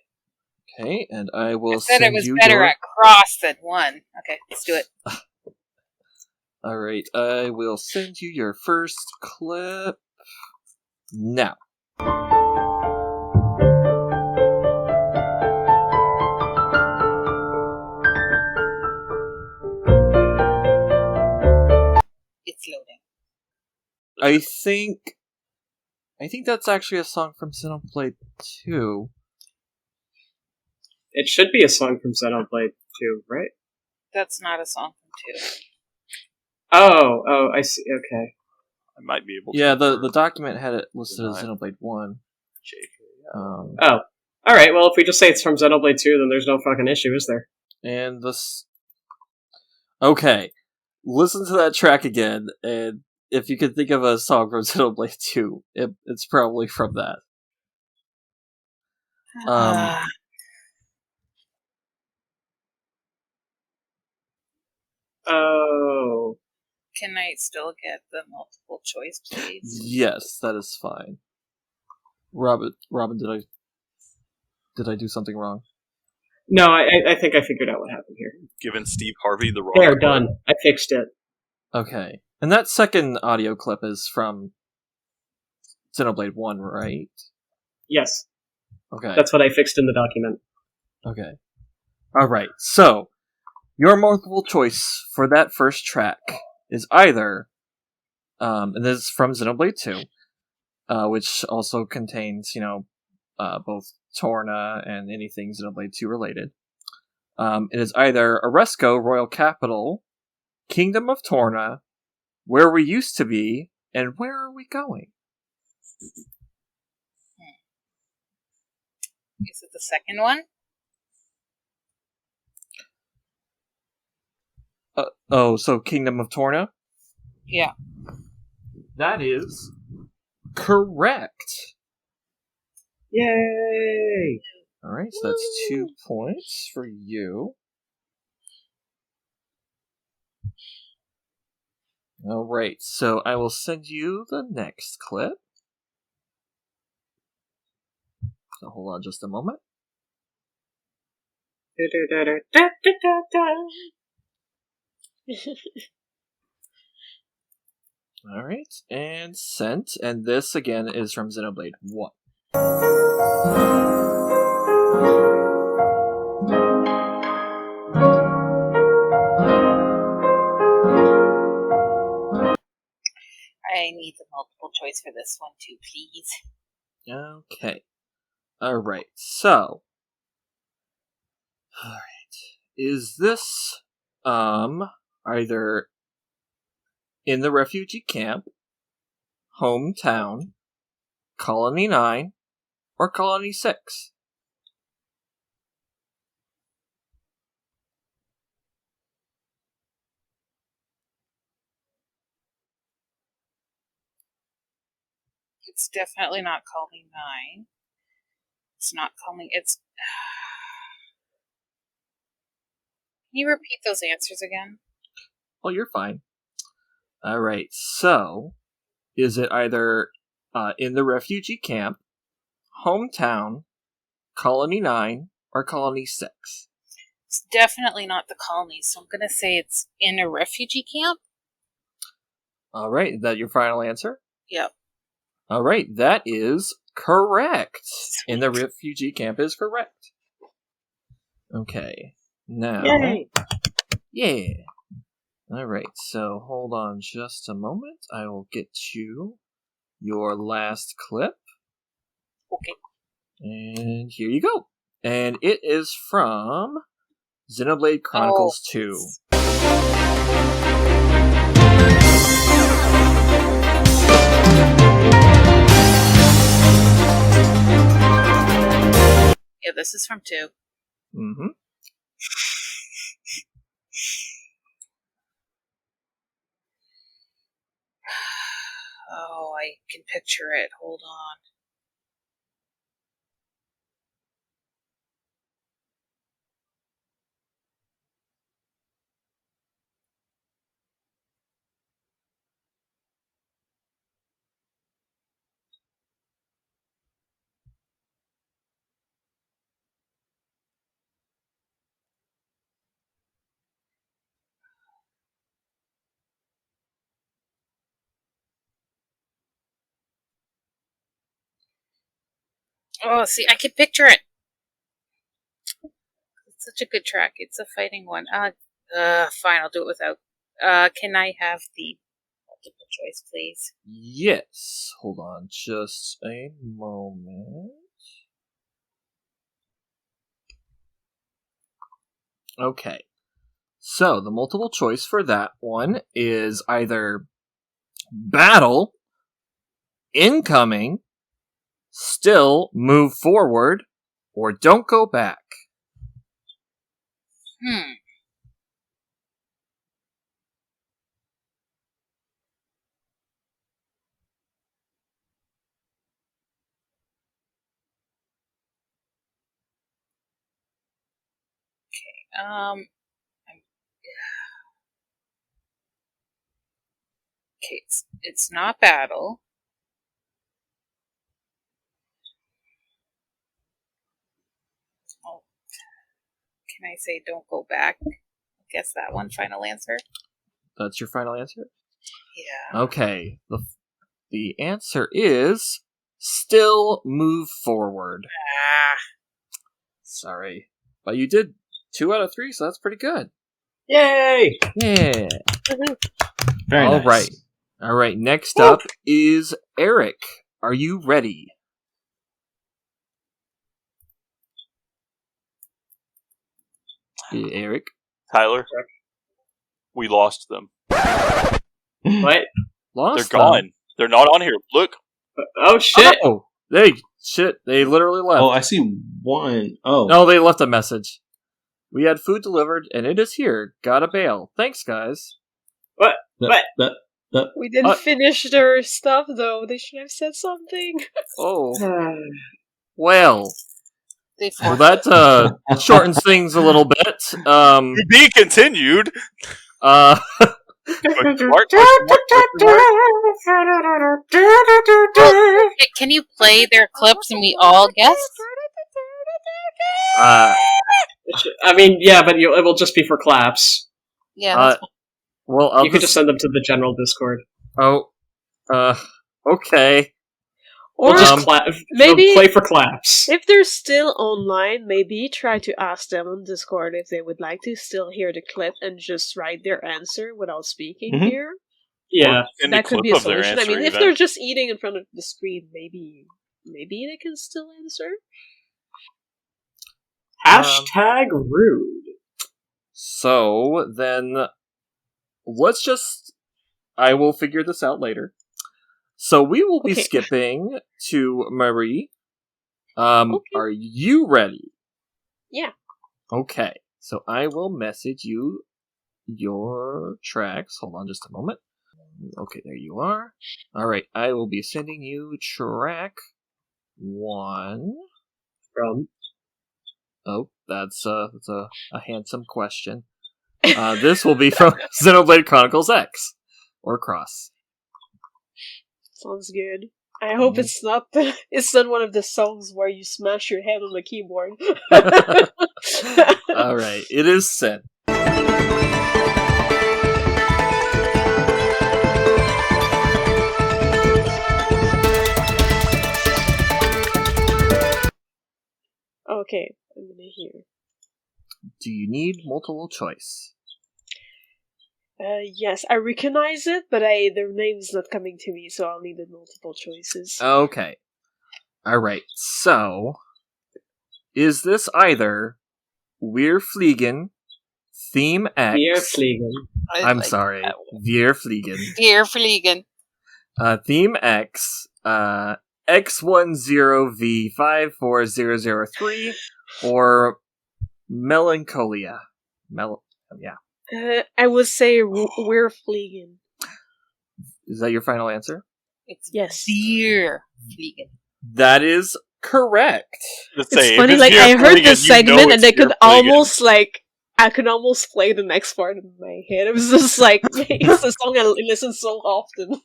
Okay, and I will I said send it was you better your... at cross than one. Okay, let's do it. All right, I will send you your first clip now. It's loading. I think that's actually a song from Xenoblade 2. It should be a song from Xenoblade 2, right? That's not a song from 2. Oh, I see. Okay. I might be able to. Yeah, the document had it listed as Design. Xenoblade 1. Oh. Alright, well, if we just say it's from Xenoblade 2, then there's no fucking issue, is there? And this... Okay, listen to that track again, and if you can think of a song from Xenoblade 2, it's probably from that. Oh. Can I still get the multiple choice, please? Yes, that is fine. Robin, did I do something wrong? No, I think I figured out what happened here. Giving Steve Harvey the wrong There, part. done. I fixed it. Okay. And that second audio clip is from Xenoblade 1, right? Yes, Okay. that's what I fixed in the document. Okay. Alright, so, your multiple choice for that first track is either, and this is from Xenoblade 2, which also contains, both Torna and anything Xenoblade 2 related. It is either Oresco Royal Capital, Kingdom of Torna, Where We Used to Be, and Where Are We Going? Is it the second one? So Kingdom of Torna? Yeah. That is correct. Yay! Alright, so that's 2 points for you. Alright, so I will send you the next clip. So hold on just a moment. Alright, and sent. And this again is from Xenoblade 1. I need the multiple choice for this one too, please. Okay. Alright, so. Alright. Is this, either in the refugee camp, hometown, Colony 9, or Colony 6? It's definitely not Colony 9. It's not Colony... It's... Can you repeat those answers again? Oh, you're fine. Alright, so, is it either in the refugee camp, hometown, Colony 9, or Colony 6? It's definitely not the colony, so I'm gonna say it's in a refugee camp. Alright, is that your final answer? Yep. Alright, that is correct. In the refugee camp is correct. Okay, now... Yay! Yeah. Alright, so hold on just a moment. I will get you your last clip. Okay. And here you go. And it is from Xenoblade Chronicles 2. Yeah, this is from 2. Mm-hmm. Oh, I can picture it. Hold on. Oh, see, I can picture it. It's such a good track. It's a fighting one. Fine, I'll do it without. Can I have the multiple choice, please? Yes. Hold on just a moment. Okay. So, the multiple choice for that one is either battle, incoming, still move forward, or don't go back. Okay, it's not battle. Oh, can I say don't go back? I guess that one final answer. That's your final answer? Yeah. Okay. The answer is still move forward. Sorry. But you did 2 out of 3, so that's pretty good. Yay! Yeah. Very All nice. right. All right. Next up is Eric. Are you ready? Eric? Tyler, we lost them. What? Lost They're gone. They're not on here. Look. Oh shit! Oh, shit. They literally left. Oh, I see one. Oh. No, they left a message. We had food delivered, and it is here. Gotta bail. Thanks, guys. What? We didn't finish their stuff though. They should have said something. Oh. Well. They Well, that shortens things a little bit. To be continued. Uh, Can you play their clips and we all guess? I mean, yeah, but it will just be for claps. Yeah, that's fine. well, I'll You can just send them to the general Discord. Okay. Or We'll just maybe play for claps. if they're still online, maybe try to ask them on Discord if they would like to still hear the clip and just write their answer without speaking here. Yeah, That could be a solution. I mean, if they're just eating in front of the screen, maybe they can still answer. Hashtag rude. So then, I will figure this out later. So we will be skipping to Marie. Are you ready? Yeah. Okay. So I will message you your tracks. Hold on just a moment. Okay, there you are. Alright, I will be sending you track 1 from... Oh, that's a handsome question. This will be from Xenoblade Chronicles X. Or Cross. Sounds good. I hope it's not one of the songs where you smash your head on the keyboard. Alright, it is sent. Okay, I'm gonna hear. Do you need multiple choice? Yes, I recognize it, but their name's not coming to me, so I'll need the multiple choices. Okay. Alright, so... Is this either Wir Fliegen, Theme X... Wir Fliegen. I'm sorry. Wir Fliegen. Wir Fliegen. Theme X, X10V54003, or Melancholia. Yeah. I would say we're fleeing. Is that your final answer? Yes. Wir Fliegen. That is correct. It's funny, like I heard this segment and I could almost I could almost play the next part in my head. It was just like it's a song I listen so often.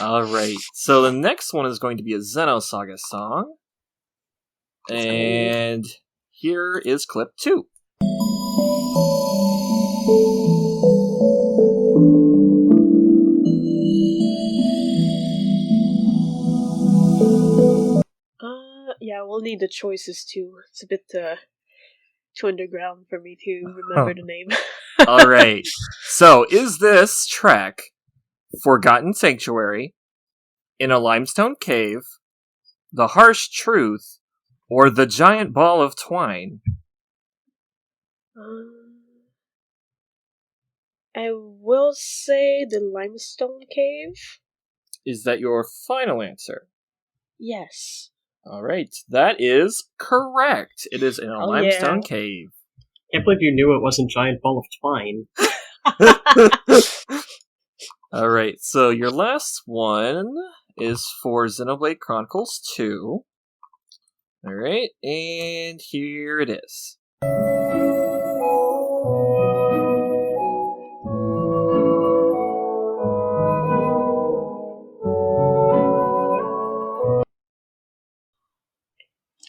Alright, so the next one is going to be a Xenosaga song. And here is clip 2. Yeah, we'll need the choices too. It's a bit too underground for me to remember the name. Alright, so is this track Forgotten Sanctuary, In a Limestone Cave, The Harsh Truth, or The Giant Ball of Twine? I will say the Limestone Cave. Is that your final answer? Yes. Alright, that is correct. It is in a limestone cave. Can't believe you knew it wasn't Giant Ball of Twine. Alright, so your last one is for Xenoblade Chronicles 2. Alright, and here it is.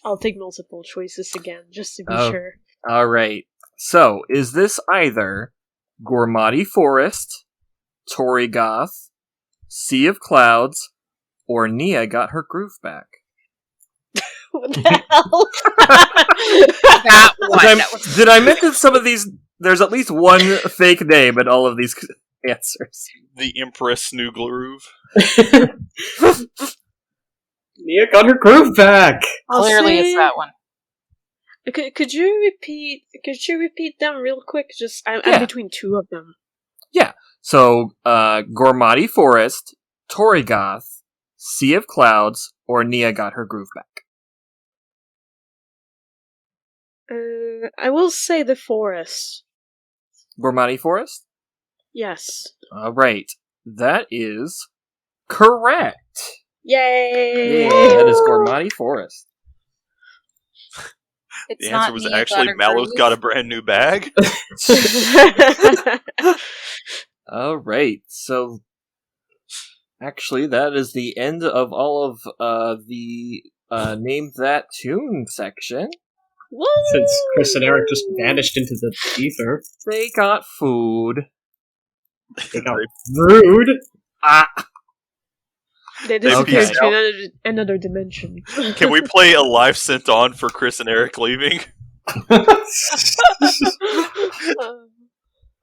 I'll take multiple choices again, just to be sure. Alright, so is this either Gormati Forest, Torigoth, Sea of Clouds, or Nia Got Her Groove Back? What the hell? That one. Did I mention some of these? There's at least one fake name in all of these answers. The Empress New Groove. Nia Got Her Groove Back. Clearly, it's that one. Could you repeat them real quick? Just I'm between two of them. Yeah. So, Gormati Forest, Torigoth, Sea of Clouds, or Nia Got Her Groove Back? I will say the forest. Gormati Forest? Yes. Alright. That is correct. Yay! Yeah, that is Gormati Forest. It's The not answer was me, I actually got a Mallow's groove. got a brand new bag. All right, so actually, that is the end of all of the Name That Tune section. Woo! Since Chris and Eric just vanished into the ether. They got food. They got rude. They disappeared peaced to another dimension. Can we play a live sent on for Chris and Eric leaving?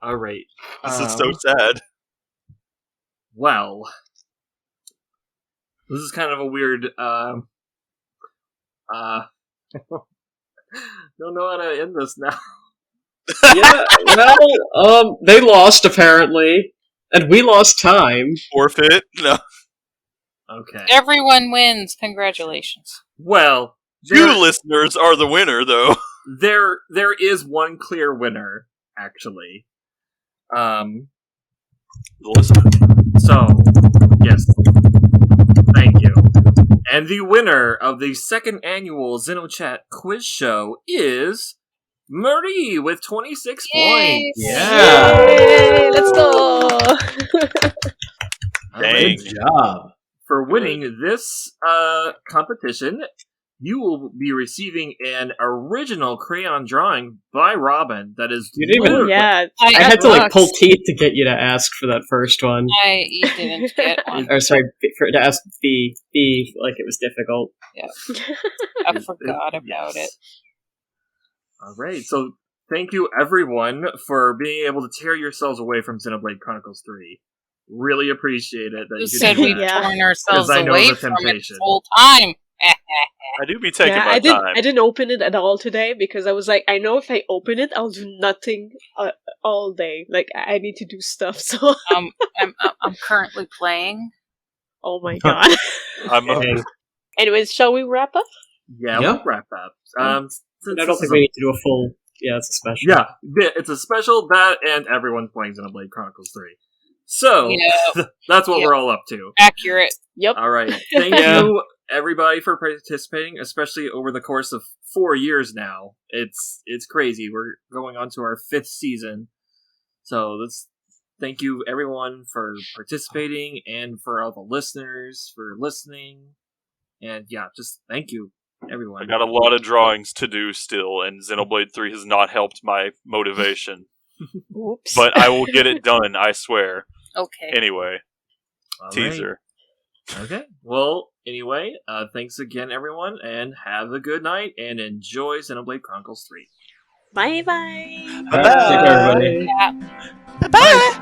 All right. This is so sad. Well, this is kind of a weird. Don't know how to end this now. Yeah, well, they lost apparently, and we lost time. Forfeit? No. Okay. Everyone wins. Congratulations. Well, You listeners are the winner, though. there is one clear winner, actually. Listen. So, yes. Thank you. And the winner of the second annual XenoChat quiz show is Marie with 26 Yay! points. Yay! Let's go! Dang. Good job. For winning this competition, you will be receiving an original crayon drawing by Robin that is... You didn't even- Oh, yeah. I had to like pull teeth to get you to ask for that first one. You didn't get one. Or sorry, to ask B like it was difficult. I forgot about it. All right, so thank you everyone for being able to tear yourselves away from Xenoblade Chronicles 3. Really appreciate it. That Who you could said do we've that. torn ourselves 'Cause I know away the from it temptation. this whole time? I do be taking Yeah, my time. I didn't open it at all today because I was like, I know if I open it, I'll do nothing all day. Like I need to do stuff. So I'm currently playing. oh my god. Anyways, shall we wrap up? Yeah, Yeah. we'll wrap up. Since I don't this think is we need to do a full. Yeah, it's a special. Yeah, it's a special, that and everyone's playing Xenoblade Chronicles 3. So, Yeah. that's what Yep. we're all up to. Accurate. Yep. Alright, thank you everybody for participating, especially over the course of 4 years now. It's crazy. We're going on to our 5th season. So, thank you everyone for participating, and for all the listeners for listening. And yeah, just thank you, everyone. I got a lot of drawings to do still, and Xenoblade 3 has not helped my motivation. Oops. But I will get it done, I swear. Okay. Anyway, All teaser. right. Okay. Well, anyway, thanks again, everyone, and have a good night, and enjoy Xenoblade Chronicles 3. Bye bye. Take care, everybody. Yeah. Bye-bye!